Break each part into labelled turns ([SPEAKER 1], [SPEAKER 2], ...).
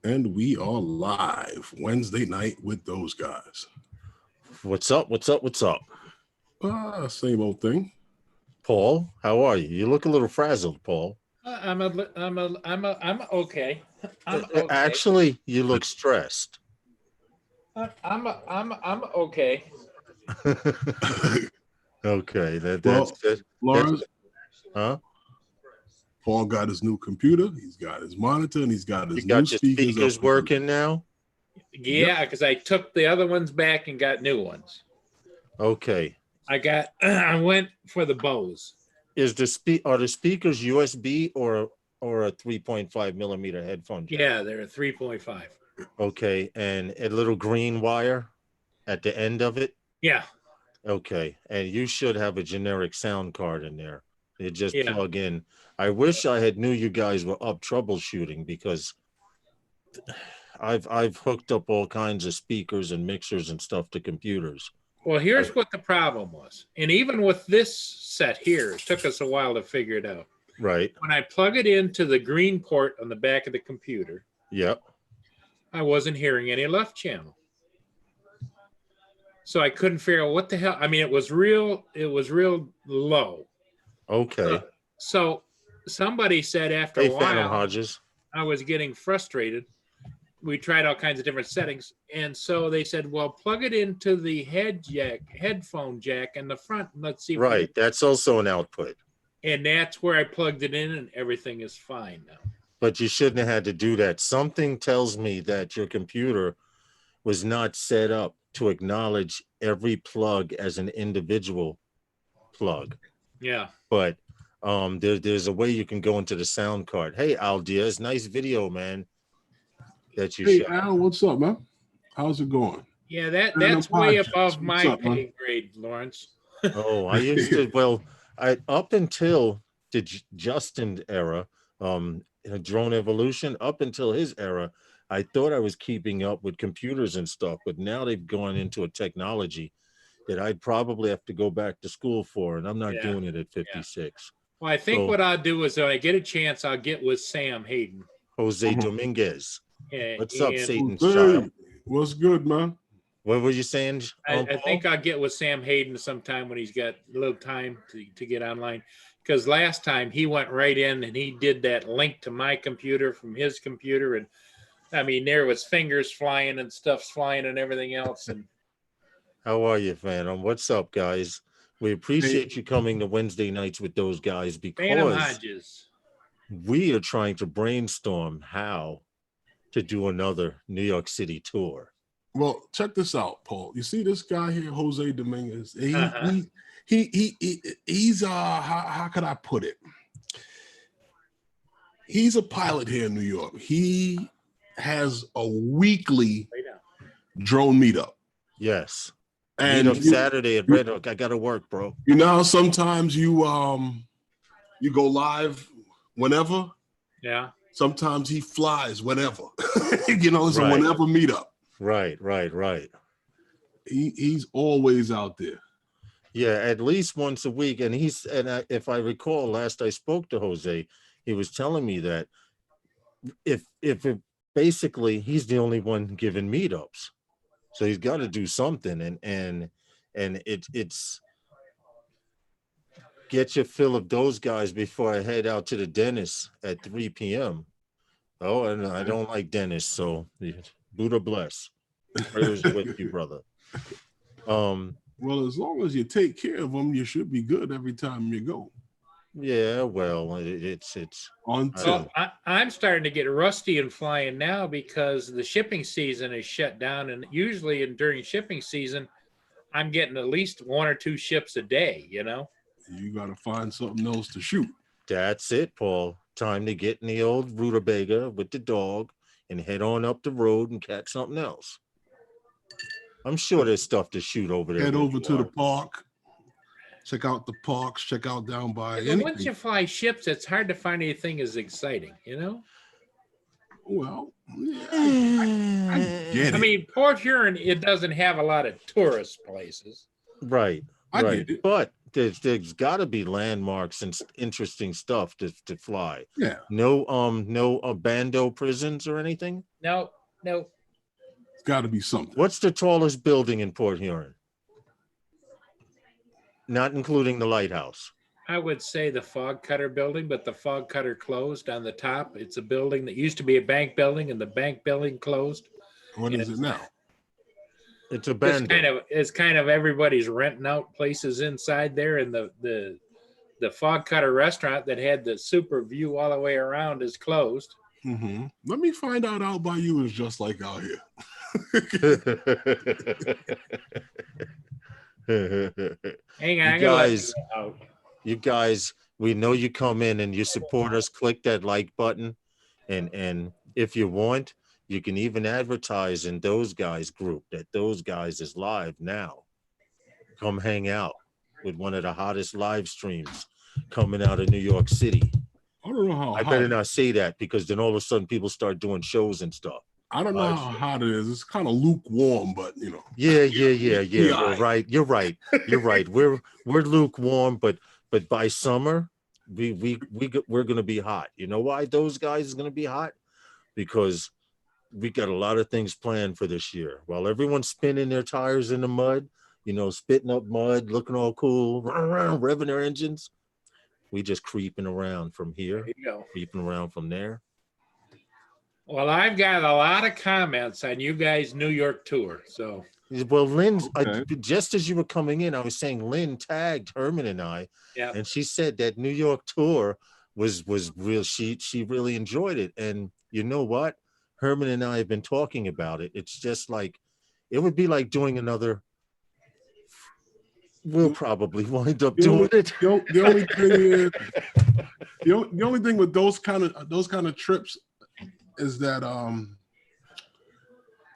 [SPEAKER 1] And we are live Wednesday night with those guys.
[SPEAKER 2] What's up? What's up? What's up?
[SPEAKER 1] Same old thing.
[SPEAKER 2] Paul, how are you? You look a little frazzled, Paul.
[SPEAKER 3] I'm okay. I'm okay.
[SPEAKER 2] Actually, you look stressed.
[SPEAKER 3] I'm okay.
[SPEAKER 2] Okay,
[SPEAKER 1] Well,
[SPEAKER 2] that's
[SPEAKER 1] Lawrence,
[SPEAKER 2] huh?
[SPEAKER 1] Paul got his new computer, he's got his monitor, and he's got his
[SPEAKER 2] You got
[SPEAKER 1] new
[SPEAKER 2] your
[SPEAKER 1] speakers
[SPEAKER 2] working now?
[SPEAKER 3] Yeah, because I took the other ones back and got new ones.
[SPEAKER 2] Okay.
[SPEAKER 3] I went for the Bose.
[SPEAKER 2] Are the speakers USB or a 3.5 millimeter headphone jack?
[SPEAKER 3] Yeah, they're a 3.5.
[SPEAKER 2] Okay, and a little green wire at the end of it?
[SPEAKER 3] Yeah.
[SPEAKER 2] Okay, and you should have a generic sound card in there. You just
[SPEAKER 3] Yeah.
[SPEAKER 2] plug in. I wish I had knew you guys were up troubleshooting, because I've hooked up all kinds of speakers and mixers and stuff to computers.
[SPEAKER 3] Well, here's what the problem was. And even with this set here, it took us a while to figure it out.
[SPEAKER 2] Right.
[SPEAKER 3] When I plug it into the green port on the back of the computer,
[SPEAKER 2] Yep.
[SPEAKER 3] I wasn't hearing any left channel. So I couldn't figure out what the hell. I mean, it was real low.
[SPEAKER 2] Okay.
[SPEAKER 3] So somebody said after a while,
[SPEAKER 2] Phantom Hodges,
[SPEAKER 3] I was getting frustrated. We tried all kinds of different settings. And so they said, well, plug it into the headphone jack in the front. And let's see.
[SPEAKER 2] Right. That's also an output.
[SPEAKER 3] And that's where I plugged it in, and everything is fine now.
[SPEAKER 2] But you shouldn't have had to do that. Something tells me that your computer was not set up to acknowledge every plug as an individual plug.
[SPEAKER 3] Yeah.
[SPEAKER 2] But there's a way you can go into the sound card. Hey, Al Diaz, nice video, man. That you shot.
[SPEAKER 1] Al, what's up, man? How's it going?
[SPEAKER 3] Yeah, that's way above my pay grade, Lawrence.
[SPEAKER 2] Oh, I used to, well, up until the Justin era, Drone Evolution, up until his era, I thought I was keeping up with computers and stuff, but now they've gone into a technology that I'd probably have to go back to school for, and I'm not doing it at 56.
[SPEAKER 3] Yeah. Well, I think what I'll do is when I get a chance, I'll get with Sam Hayden.
[SPEAKER 2] Jose Dominguez.
[SPEAKER 3] Yeah,
[SPEAKER 2] what's up, Satan's
[SPEAKER 1] hey,
[SPEAKER 2] child?
[SPEAKER 1] What's good, man?
[SPEAKER 2] What were you saying?
[SPEAKER 3] I think I'll get with Sam Hayden sometime when he's got a little time to get online. Because last time he went right in and he did that link to my computer from his computer. And I mean, there was fingers flying and stuff's flying and everything else. And
[SPEAKER 2] how are you, Phantom? What's up, guys? We appreciate you coming to Wednesday nights with those guys, because
[SPEAKER 3] Phantom Hodges,
[SPEAKER 2] we are trying to brainstorm how to do another New York City tour.
[SPEAKER 1] Well, check this out, Paul. You see this guy here, Jose Dominguez? He's how could I put it? He's a pilot here in New York. He has a weekly drone meetup.
[SPEAKER 2] Yes.
[SPEAKER 1] And
[SPEAKER 2] meetup Saturday at Red Hook. I gotta work, bro.
[SPEAKER 1] You know, sometimes you go live whenever.
[SPEAKER 3] Yeah.
[SPEAKER 1] Sometimes he flies whenever. You know, it's a whenever meetup.
[SPEAKER 2] Right.
[SPEAKER 1] He's always out there.
[SPEAKER 2] Yeah, at least once a week. And if I recall, last I spoke to Jose, he was telling me that basically he's the only one giving meetups, so he's got to do something. And it's get your fill of those guys before I head out to the dentist at 3 p.m. Oh, and I don't like dentists, so Buddha bless. Prayers with you, brother.
[SPEAKER 1] Well, as long as you take care of them, you should be good every time you go.
[SPEAKER 2] Yeah, well, it's
[SPEAKER 1] until
[SPEAKER 3] I'm starting to get rusty and flying now because the shipping season is shut down, and usually during shipping season, I'm getting at least 1 or 2 ships a day. You know,
[SPEAKER 1] you got to find something else to shoot.
[SPEAKER 2] That's it, Paul. Time to get in the old rutabaga with the dog and head on up the road and catch something else. I'm sure there's stuff to shoot over there.
[SPEAKER 1] Head over to the park. Check out the parks. Check out down by.
[SPEAKER 3] But once you fly ships, it's hard to find anything as exciting, you know?
[SPEAKER 1] Well, yeah, I get it.
[SPEAKER 3] I mean, Port Huron, it doesn't have a lot of tourist places.
[SPEAKER 2] Right.
[SPEAKER 1] I
[SPEAKER 2] right.
[SPEAKER 1] get it.
[SPEAKER 2] But there's got to be landmarks and interesting stuff to fly.
[SPEAKER 1] Yeah,
[SPEAKER 2] No bando prisons or anything.
[SPEAKER 3] No, no.
[SPEAKER 1] it's got to be something.
[SPEAKER 2] What's the tallest building in Port Huron? Not including the lighthouse.
[SPEAKER 3] I would say the Fog Cutter building, but the Fog Cutter closed on the top. It's a building that used to be a bank building, and the bank building closed.
[SPEAKER 1] What is it now?
[SPEAKER 2] It's abandoned.
[SPEAKER 3] It's kind of everybody's renting out places inside there, and the Fog Cutter restaurant that had the super view all the way around is closed.
[SPEAKER 1] Mm-hmm. Let me find out by you is just like out here.
[SPEAKER 3] Hang on,
[SPEAKER 2] you guys, we know you come in and you support us. Click that like button, and if you want, you can even advertise in those guys group that those guys is live now. Come hang out with one of the hottest live streams coming out of New York City.
[SPEAKER 1] I don't know how
[SPEAKER 2] I
[SPEAKER 1] hot.
[SPEAKER 2] better not say that, because then all of a sudden people start doing shows and stuff.
[SPEAKER 1] I don't know how hot it is. It's kind of lukewarm, but you know.
[SPEAKER 2] Yeah. You're right. You're right. We're lukewarm, but by summer, we're gonna be hot. You know why those guys is gonna be hot? Because we got a lot of things planned for this year. While everyone's spinning their tires in the mud, spitting up mud, looking all cool, revving their engines, we just creeping around from here,
[SPEAKER 3] there you go.
[SPEAKER 2] creeping around from there.
[SPEAKER 3] Well, I've got a lot of comments on you guys' New York tour. So,
[SPEAKER 2] well, Lynn's
[SPEAKER 1] Okay.
[SPEAKER 2] Just as you were coming in, I was saying Lynn tagged Herman and I,
[SPEAKER 3] yeah,
[SPEAKER 2] and she said that New York tour was real. She really enjoyed it, and you know what? Herman and I have been talking about it. It's just like it would be like doing another. We'll probably wind up doing it.
[SPEAKER 1] The only thing is, the only thing with those kind of trips is that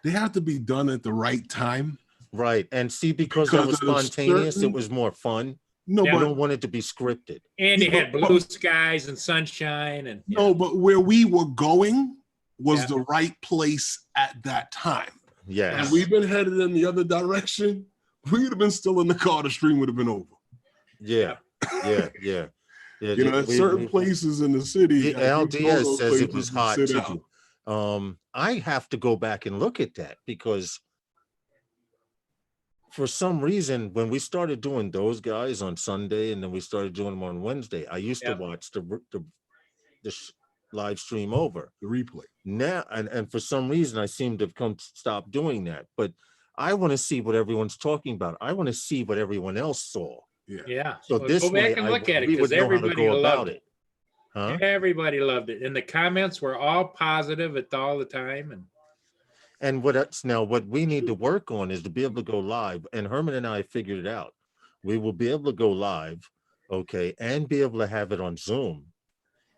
[SPEAKER 1] they have to be done at the right time.
[SPEAKER 2] Right. And see, because it was
[SPEAKER 1] Because of
[SPEAKER 2] spontaneous,
[SPEAKER 1] certain-
[SPEAKER 2] it was more fun.
[SPEAKER 1] No,
[SPEAKER 3] Yeah.
[SPEAKER 2] You
[SPEAKER 1] but
[SPEAKER 2] don't want it to be scripted.
[SPEAKER 3] and you
[SPEAKER 1] Yeah,
[SPEAKER 3] had blue skies and sunshine, and
[SPEAKER 1] no, but where we were going was
[SPEAKER 3] Yeah.
[SPEAKER 1] the right place at that time.
[SPEAKER 2] Yes.
[SPEAKER 1] And we've been headed in the other direction. We'd have been still in the car. The stream would have been over.
[SPEAKER 2] Yeah.
[SPEAKER 1] You know, at certain places in the city.
[SPEAKER 2] Al
[SPEAKER 1] you go
[SPEAKER 2] Diaz
[SPEAKER 1] those
[SPEAKER 2] says it
[SPEAKER 1] places
[SPEAKER 2] was
[SPEAKER 1] and
[SPEAKER 2] hot
[SPEAKER 1] sit
[SPEAKER 2] too.
[SPEAKER 1] out.
[SPEAKER 2] I have to go back and look at that, because for some reason, when we started doing those guys on Sunday and then we started doing them on Wednesday, I used to
[SPEAKER 3] Yeah.
[SPEAKER 2] watch the live stream over.
[SPEAKER 1] The replay.
[SPEAKER 2] Now, and for some reason, I seem to have stop doing that. But I want to see what everyone's talking about. I want to see what everyone else saw.
[SPEAKER 3] yeah.
[SPEAKER 2] So
[SPEAKER 3] Well,
[SPEAKER 2] this
[SPEAKER 3] go
[SPEAKER 2] way,
[SPEAKER 3] back and look at it,
[SPEAKER 2] we
[SPEAKER 3] because
[SPEAKER 2] would know how to
[SPEAKER 3] everybody
[SPEAKER 2] go about
[SPEAKER 3] loved
[SPEAKER 2] it.
[SPEAKER 3] it.
[SPEAKER 2] Huh?
[SPEAKER 3] Everybody loved it, and the comments were all positive at all the time. And
[SPEAKER 2] What we need to work on is to be able to go live. And Herman and I figured it out. We will be able to go live, okay, and be able to have it on Zoom,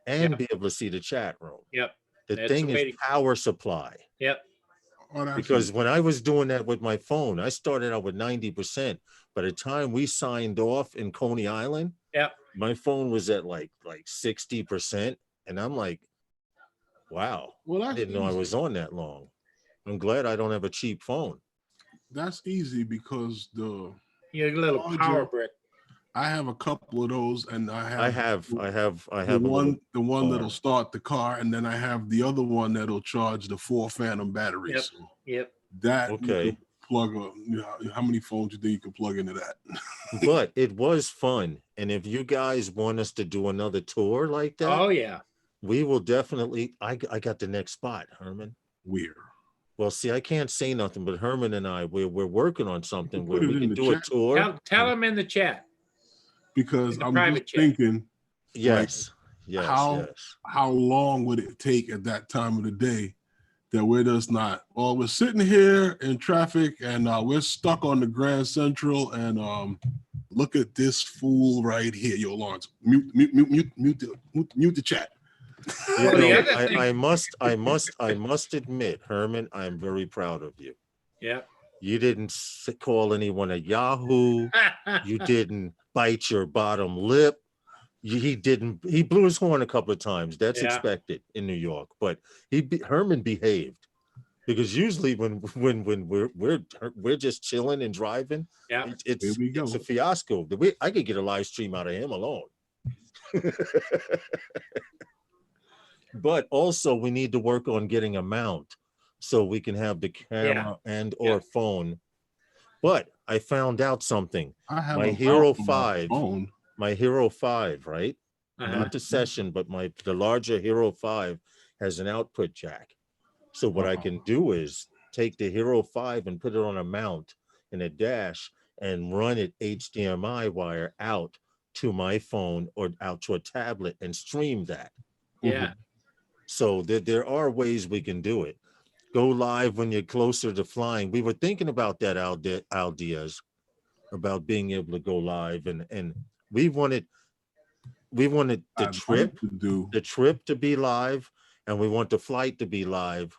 [SPEAKER 2] and
[SPEAKER 3] Yep.
[SPEAKER 2] be able to see the chat room.
[SPEAKER 3] Yep.
[SPEAKER 2] The
[SPEAKER 3] That's
[SPEAKER 2] thing
[SPEAKER 3] the way
[SPEAKER 2] is power supply.
[SPEAKER 3] Yep.
[SPEAKER 1] Oh, that's
[SPEAKER 2] Because when I was doing that with my phone, I started out with 90%. By the time we signed off in Coney Island,
[SPEAKER 3] Yep.
[SPEAKER 2] my phone was at like 60%. And I'm like, wow,
[SPEAKER 1] well,
[SPEAKER 2] I
[SPEAKER 1] that's
[SPEAKER 2] didn't know I
[SPEAKER 1] easy.
[SPEAKER 2] was on that long. I'm glad I don't have a cheap phone.
[SPEAKER 1] That's easy because
[SPEAKER 3] Your little
[SPEAKER 1] Oh,
[SPEAKER 3] power
[SPEAKER 1] Joe.
[SPEAKER 3] brick.
[SPEAKER 1] I have a couple of those, and I have
[SPEAKER 2] the
[SPEAKER 1] the one
[SPEAKER 2] car.
[SPEAKER 1] that'll start the car, and then I have the other one that'll charge the 4 phantom batteries.
[SPEAKER 3] Yep.
[SPEAKER 1] So
[SPEAKER 3] Yep.
[SPEAKER 1] that
[SPEAKER 2] Okay.
[SPEAKER 1] you can plug how many phones you think you can plug into that?
[SPEAKER 2] But it was fun. And if you guys want us to do another tour like that,
[SPEAKER 3] Oh yeah.
[SPEAKER 2] we will definitely. I got the next spot, Herman.
[SPEAKER 1] Weird.
[SPEAKER 2] Well, see, I can't say nothing, but Herman and I, we're working on something where
[SPEAKER 1] put it
[SPEAKER 2] we
[SPEAKER 1] in
[SPEAKER 2] can
[SPEAKER 1] the
[SPEAKER 2] do a
[SPEAKER 1] chat.
[SPEAKER 2] tour.
[SPEAKER 3] Tell them in the chat.
[SPEAKER 1] Because
[SPEAKER 3] In the
[SPEAKER 1] I'm
[SPEAKER 3] private
[SPEAKER 1] just
[SPEAKER 3] chat.
[SPEAKER 1] thinking,
[SPEAKER 2] Yes.
[SPEAKER 1] how- how long would it take at that time of the day that we're just not? Well, we're sitting here in traffic, and we're stuck on the Grand Central, and look at this fool right here. Yo, Lawrence, mute the chat.
[SPEAKER 2] You
[SPEAKER 3] Well, the
[SPEAKER 2] know,
[SPEAKER 3] other thing-
[SPEAKER 2] I must admit, Herman, I'm very proud of you.
[SPEAKER 3] Yep.
[SPEAKER 2] You didn't call anyone a Yahoo. You didn't bite your bottom lip. He blew his horn a couple of times. That's
[SPEAKER 3] Yeah.
[SPEAKER 2] expected in New York, but Herman behaved. Because usually when we're just chilling and driving,
[SPEAKER 3] Yeah.
[SPEAKER 1] Here we go.
[SPEAKER 2] it's a fiasco. I could get a live stream out of him alone. But also we need to work on getting a mount so we can have the camera and or phone. But I found out something.
[SPEAKER 1] I have
[SPEAKER 2] My
[SPEAKER 1] a
[SPEAKER 2] Hero
[SPEAKER 1] mount on my
[SPEAKER 2] 5,
[SPEAKER 1] phone.
[SPEAKER 2] my Hero 5, right?
[SPEAKER 3] Uh-huh.
[SPEAKER 2] Not the Session, but the larger Hero 5 has an output jack. So what I can do is take the Hero 5 and put it on a mount in a dash and run it HDMI wire out to my phone or out to a tablet and stream that.
[SPEAKER 3] Yeah.
[SPEAKER 2] So there are ways we can do it. Go live when you're closer to flying. We were thinking about that, Al Diaz, about being able to go live, and we wanted the
[SPEAKER 1] I'd
[SPEAKER 2] trip
[SPEAKER 1] like to do.
[SPEAKER 2] the trip to be live, and we want the flight to be live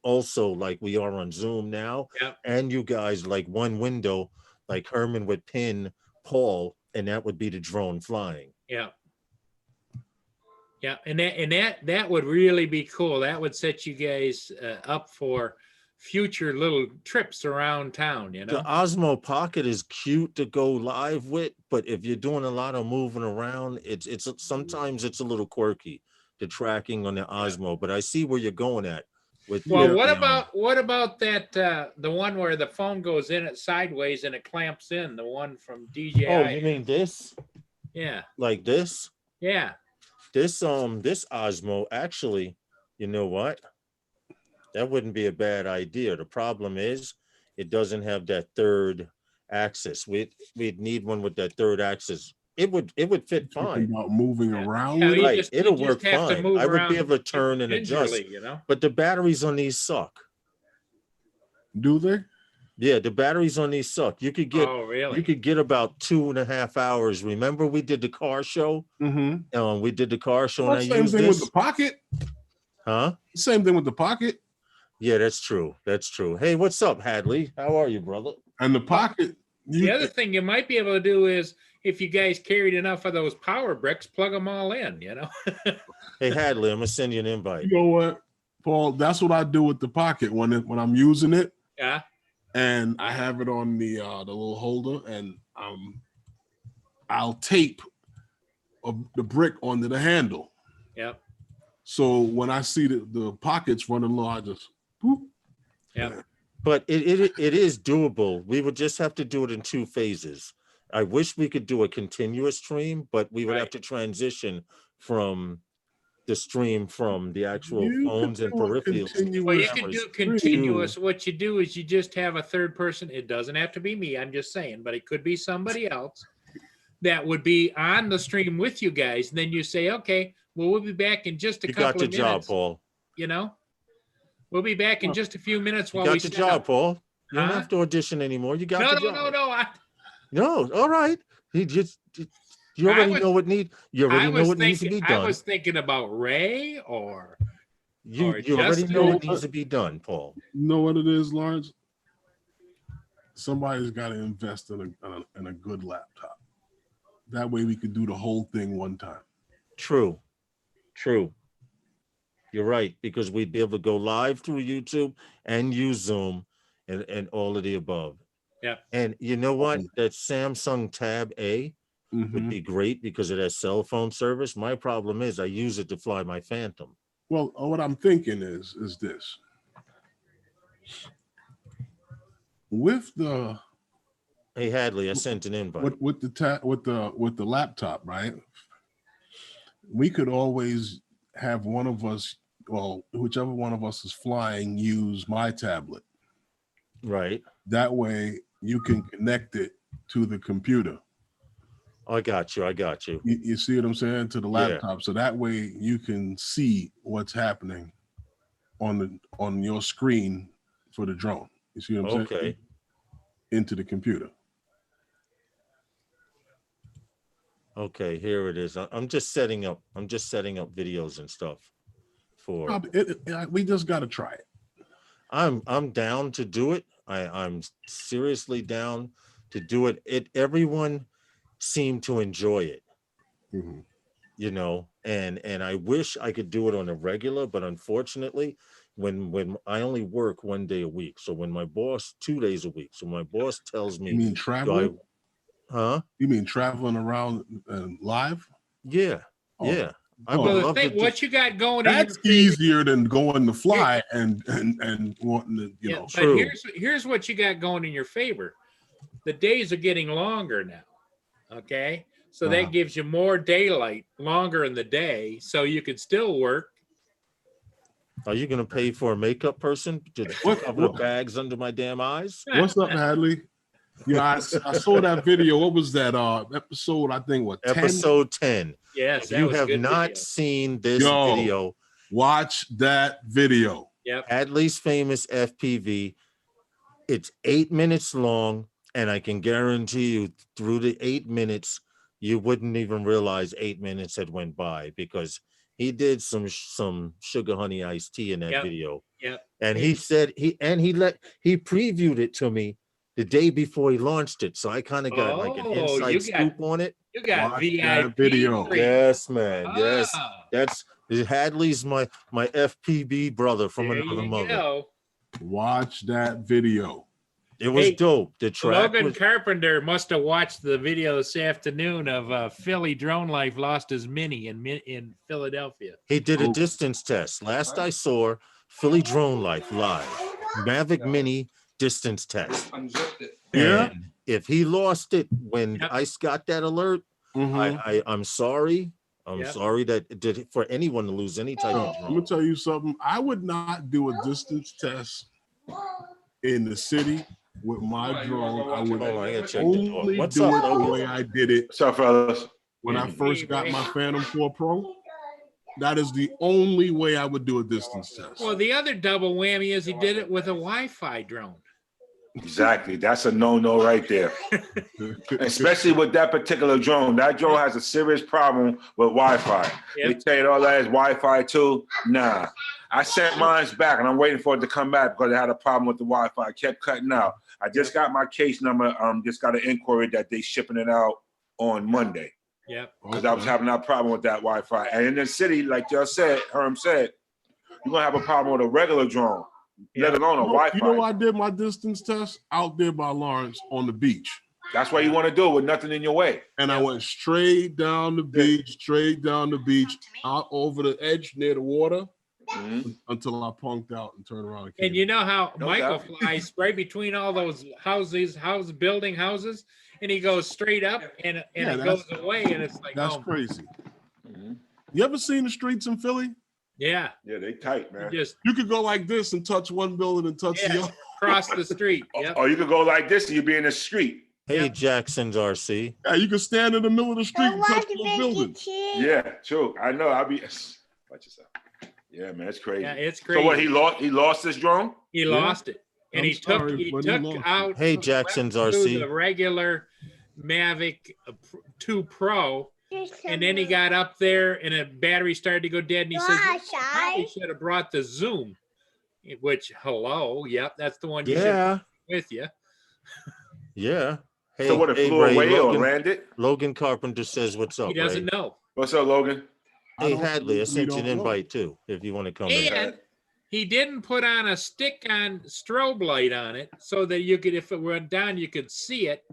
[SPEAKER 2] also, like we are on Zoom now.
[SPEAKER 3] Yeah.
[SPEAKER 2] And you guys, like one window, like Herman would pin Paul, and that would be the drone flying.
[SPEAKER 3] Yeah. Yeah, and that would really be cool. That would set you guys up for future little trips around town, you know.
[SPEAKER 2] The Osmo Pocket is cute to go live with, but if you're doing a lot of moving around, it's sometimes it's a little quirky, the tracking on the Osmo. But I see where you're going at. With
[SPEAKER 3] Well, what about that the one where the phone goes in it sideways and it clamps in, the one from DJI?
[SPEAKER 2] Oh, you mean this?
[SPEAKER 3] Yeah.
[SPEAKER 2] Like this?
[SPEAKER 3] Yeah.
[SPEAKER 2] This Osmo, actually, you know what? That wouldn't be a bad idea. The problem is it doesn't have that third axis. We'd need one with that third axis. It would fit fine.
[SPEAKER 1] About moving around
[SPEAKER 3] Yeah,
[SPEAKER 1] with
[SPEAKER 3] you
[SPEAKER 1] it.
[SPEAKER 2] Right,
[SPEAKER 3] just-
[SPEAKER 2] it'll
[SPEAKER 3] you
[SPEAKER 2] work
[SPEAKER 3] just have to
[SPEAKER 2] fine.
[SPEAKER 3] move
[SPEAKER 2] I would
[SPEAKER 3] around
[SPEAKER 2] be able to turn and adjust.
[SPEAKER 3] gingerly, you know.
[SPEAKER 2] But the batteries on these suck.
[SPEAKER 1] Do they?
[SPEAKER 2] Yeah, the batteries on these suck. You could get
[SPEAKER 3] Oh, really?
[SPEAKER 2] you could get about 2.5 hours. Remember we did the car show?
[SPEAKER 1] Mm-hmm.
[SPEAKER 2] We did the car show
[SPEAKER 1] Well,
[SPEAKER 2] and I
[SPEAKER 1] same
[SPEAKER 2] used
[SPEAKER 1] thing with
[SPEAKER 2] this.
[SPEAKER 1] the pocket.
[SPEAKER 2] Huh?
[SPEAKER 1] Same thing with the pocket.
[SPEAKER 2] Yeah, that's true. That's true. Hey, what's up, Hadley? How are you, brother?
[SPEAKER 1] And the pocket.
[SPEAKER 3] The other thing you might be able to do is, if you guys carried enough of those power bricks, plug them all in, you know.
[SPEAKER 2] Hey, Hadley, I'm gonna send you an invite.
[SPEAKER 1] You know what, Paul? That's what I do with the pocket when I'm using it,
[SPEAKER 3] Yeah.
[SPEAKER 1] and I have it on the little holder, and I'll tape the brick onto the handle.
[SPEAKER 3] Yep.
[SPEAKER 1] So when I see the pockets running low, I just whoop.
[SPEAKER 3] Yep.
[SPEAKER 2] But it is doable. We would just have to do it in 2 phases. I wish we could do a continuous stream, but we would have
[SPEAKER 3] Right.
[SPEAKER 2] to transition from the stream from the actual
[SPEAKER 1] You
[SPEAKER 2] phones
[SPEAKER 1] could
[SPEAKER 2] and
[SPEAKER 1] do a
[SPEAKER 2] peripherals.
[SPEAKER 1] continuous
[SPEAKER 3] Well, you could do
[SPEAKER 1] stream.
[SPEAKER 3] continuous. What you do is you just have a third person. It doesn't have to be me. I'm just saying, but it could be somebody else that would be on the stream with you guys. And then you say, okay, well, we'll be back in just a
[SPEAKER 2] You got
[SPEAKER 3] couple
[SPEAKER 2] the
[SPEAKER 3] of
[SPEAKER 2] job,
[SPEAKER 3] minutes.
[SPEAKER 2] Paul.
[SPEAKER 3] You know, we'll be back in just a few minutes
[SPEAKER 2] You
[SPEAKER 3] while we
[SPEAKER 2] got the
[SPEAKER 3] set
[SPEAKER 2] job,
[SPEAKER 3] up.
[SPEAKER 2] Paul. You don't
[SPEAKER 3] Huh?
[SPEAKER 2] have to audition anymore. You got
[SPEAKER 3] No,
[SPEAKER 2] the
[SPEAKER 3] no,
[SPEAKER 2] job.
[SPEAKER 3] no.
[SPEAKER 2] No, all right. You already know what needs to be done.
[SPEAKER 3] I was thinking about Ray or
[SPEAKER 2] You already
[SPEAKER 3] Justin.
[SPEAKER 2] know what needs to be done, Paul.
[SPEAKER 1] You know what it is, Lawrence? Somebody's got to invest in a good laptop. That way we could do the whole thing one time.
[SPEAKER 2] True. You're right, because we'd be able to go live through YouTube and use Zoom and all of the above.
[SPEAKER 3] Yeah.
[SPEAKER 2] And you know what? That Samsung Tab A would
[SPEAKER 1] Mhm.
[SPEAKER 2] be great because it has cell phone service. My problem is I use it to fly my Phantom.
[SPEAKER 1] Well, what I'm thinking is this. With the
[SPEAKER 2] Hey Hadley, I sent an invite.
[SPEAKER 1] with the laptop, right? We could always have one of us, well, whichever one of us is flying, use my tablet.
[SPEAKER 2] Right.
[SPEAKER 1] That way you can connect it to the computer.
[SPEAKER 2] I got you.
[SPEAKER 1] You see what I'm saying? To the laptop. So that way you can see what's happening on your screen for the drone. You see what I'm saying?
[SPEAKER 2] Okay.
[SPEAKER 1] Into the computer.
[SPEAKER 2] Okay, here it is. I'm just setting up videos and stuff for
[SPEAKER 1] We just got to try it.
[SPEAKER 2] I'm down to do it. I'm seriously down to do it. Everyone seemed to enjoy it.
[SPEAKER 1] Mhm.
[SPEAKER 2] You know, and I wish I could do it on a regular, but unfortunately, when I only work 1 day a week. So when my boss 2 days a week. So my boss tells me,
[SPEAKER 1] You mean traveling?
[SPEAKER 2] huh?
[SPEAKER 1] You mean traveling around live?
[SPEAKER 2] Yeah,
[SPEAKER 1] Oh.
[SPEAKER 2] yeah. I
[SPEAKER 1] Oh.
[SPEAKER 2] would
[SPEAKER 3] Well,
[SPEAKER 2] love to.
[SPEAKER 3] what you got going in your
[SPEAKER 1] That's
[SPEAKER 3] favor,
[SPEAKER 1] easier than going to fly and wanting to, you know.
[SPEAKER 3] but
[SPEAKER 2] True.
[SPEAKER 3] here's what you got going in your favor. The days are getting longer now. Okay. So that gives you more daylight, longer in the day, so you can still work.
[SPEAKER 2] Are you gonna pay for a makeup person to cover the bags under my damn eyes?
[SPEAKER 1] What's up, Hadley? Yeah, I saw that video. What was that episode? I think what 10?
[SPEAKER 2] Episode 10.
[SPEAKER 3] Yes,
[SPEAKER 2] If
[SPEAKER 3] that
[SPEAKER 2] you
[SPEAKER 3] was a
[SPEAKER 2] have
[SPEAKER 3] good
[SPEAKER 2] not
[SPEAKER 3] video.
[SPEAKER 2] seen this
[SPEAKER 1] Yo.
[SPEAKER 2] video,
[SPEAKER 1] Watch that video.
[SPEAKER 3] Yep.
[SPEAKER 2] Hadley's famous FPV. It's 8 minutes long, and I can guarantee you through the 8 minutes, you wouldn't even realize 8 minutes had went by because he did some sugar honey iced tea in that
[SPEAKER 3] Yep.
[SPEAKER 2] video.
[SPEAKER 3] Yep.
[SPEAKER 2] And he said he previewed it to me the day before he launched it. So I kind of got like an inside scoop on it.
[SPEAKER 3] You got
[SPEAKER 1] Watch
[SPEAKER 3] VIP
[SPEAKER 1] that video.
[SPEAKER 3] treatment.
[SPEAKER 2] Yes, man. Yes.
[SPEAKER 3] Ah,
[SPEAKER 2] That's Hadley's my FPV brother from
[SPEAKER 3] there
[SPEAKER 2] another
[SPEAKER 3] you
[SPEAKER 2] mother.
[SPEAKER 3] go.
[SPEAKER 1] Watch that video.
[SPEAKER 2] It was
[SPEAKER 3] Hey,
[SPEAKER 2] dope. The track
[SPEAKER 3] Logan
[SPEAKER 2] was,
[SPEAKER 3] Carpenter must have watched the video this afternoon of Philly Drone Life lost his Mini in Philadelphia.
[SPEAKER 2] he did a
[SPEAKER 1] Oh.
[SPEAKER 2] distance test. Last I saw, Philly Drone Life live, Mavic Mini distance test.
[SPEAKER 1] Yeah.
[SPEAKER 2] And if he lost it when
[SPEAKER 3] Yep.
[SPEAKER 2] I got that alert,
[SPEAKER 1] Mhm.
[SPEAKER 2] I'm sorry. I'm
[SPEAKER 3] Yep.
[SPEAKER 2] sorry that did for anyone to lose any type of
[SPEAKER 1] I'm
[SPEAKER 2] drone.
[SPEAKER 1] gonna tell you something. I would not do a distance test in the city with my drone. I would
[SPEAKER 2] Hold on, I gotta check the door.
[SPEAKER 1] only
[SPEAKER 2] What's
[SPEAKER 1] do
[SPEAKER 2] up,
[SPEAKER 1] it the
[SPEAKER 2] Logan?
[SPEAKER 1] way I did it
[SPEAKER 4] What's up, fellas?
[SPEAKER 1] when I first
[SPEAKER 3] Hey,
[SPEAKER 1] got
[SPEAKER 3] Ray.
[SPEAKER 1] my Phantom 4 Pro. That is the only way I would do a distance test.
[SPEAKER 3] Well, the other double whammy is he did it with a Wi-Fi drone.
[SPEAKER 4] Exactly. That's a no-no right there. Especially with that particular drone. That drone has a serious problem with Wi-Fi. They
[SPEAKER 3] Yep.
[SPEAKER 4] tell you all that is Wi-Fi too. Nah. I sent mine back and I'm waiting for it to come back because it had a problem with the Wi-Fi. It kept cutting out. I just got my case number. Just got an inquiry that they shipping it out on Monday.
[SPEAKER 3] Yep.
[SPEAKER 4] Because I was having that problem with that Wi-Fi. And in the city, like y'all said, Herm said, you're gonna have a problem with a regular drone, let alone a Wi-Fi.
[SPEAKER 1] You know where I did my distance test? Out there by Lawrence on the beach.
[SPEAKER 4] That's what you want to do with nothing in your way.
[SPEAKER 1] And I went straight down the beach, out over the edge near the water until I punked out and turned around.
[SPEAKER 3] And you know how
[SPEAKER 4] No
[SPEAKER 3] Michael
[SPEAKER 4] doubt.
[SPEAKER 3] flies right between all those houses, and he goes straight up and
[SPEAKER 1] Yeah,
[SPEAKER 3] it goes away, and it's like,
[SPEAKER 1] That's
[SPEAKER 3] oh,
[SPEAKER 1] crazy.
[SPEAKER 4] Mhm.
[SPEAKER 1] You ever seen the streets in Philly?
[SPEAKER 3] yeah,
[SPEAKER 4] Yeah, they tight,
[SPEAKER 3] you
[SPEAKER 4] man.
[SPEAKER 3] just
[SPEAKER 1] You could go like this and touch one building and touch the other.
[SPEAKER 3] cross the street. Yep.
[SPEAKER 4] Or you could go like this and you'd be in the street.
[SPEAKER 2] Hey,
[SPEAKER 3] Yep.
[SPEAKER 2] Jackson's RC.
[SPEAKER 1] Yeah, you could stand in the middle of the street and touch one building.
[SPEAKER 4] Yeah, true. I know. I'll be. Watch yourself. Yeah, man, it's crazy.
[SPEAKER 3] Yeah, it's
[SPEAKER 4] So
[SPEAKER 3] crazy.
[SPEAKER 4] what? He lost his drone.
[SPEAKER 3] He lost it, and
[SPEAKER 1] I'm
[SPEAKER 3] he
[SPEAKER 1] sorry, but he
[SPEAKER 3] took
[SPEAKER 1] lost it.
[SPEAKER 3] out.
[SPEAKER 2] Hey, Jackson's
[SPEAKER 3] went through
[SPEAKER 2] RC.
[SPEAKER 3] the regular Mavic 2 Pro, and then he got up there, and the battery started to go dead, and he says, "You probably should have brought the Zoom." Which, hello, yep, that's the one you should have
[SPEAKER 2] Yeah,
[SPEAKER 3] with you.
[SPEAKER 2] yeah. Hey,
[SPEAKER 4] So what? It
[SPEAKER 2] hey,
[SPEAKER 4] flew
[SPEAKER 2] Ray,
[SPEAKER 4] away or
[SPEAKER 2] Logan,
[SPEAKER 4] landed?
[SPEAKER 2] Logan Carpenter says, "What's up,
[SPEAKER 3] He doesn't
[SPEAKER 2] Ray?"
[SPEAKER 3] know.
[SPEAKER 4] What's up, Logan?
[SPEAKER 2] Hey,
[SPEAKER 1] don't-
[SPEAKER 2] Hadley, I
[SPEAKER 1] we
[SPEAKER 2] sent you an
[SPEAKER 1] don't know.
[SPEAKER 2] invite too, if you want to come in.
[SPEAKER 3] And he didn't put on a stick-on strobe light on it so that you could, if it went down, you could see it,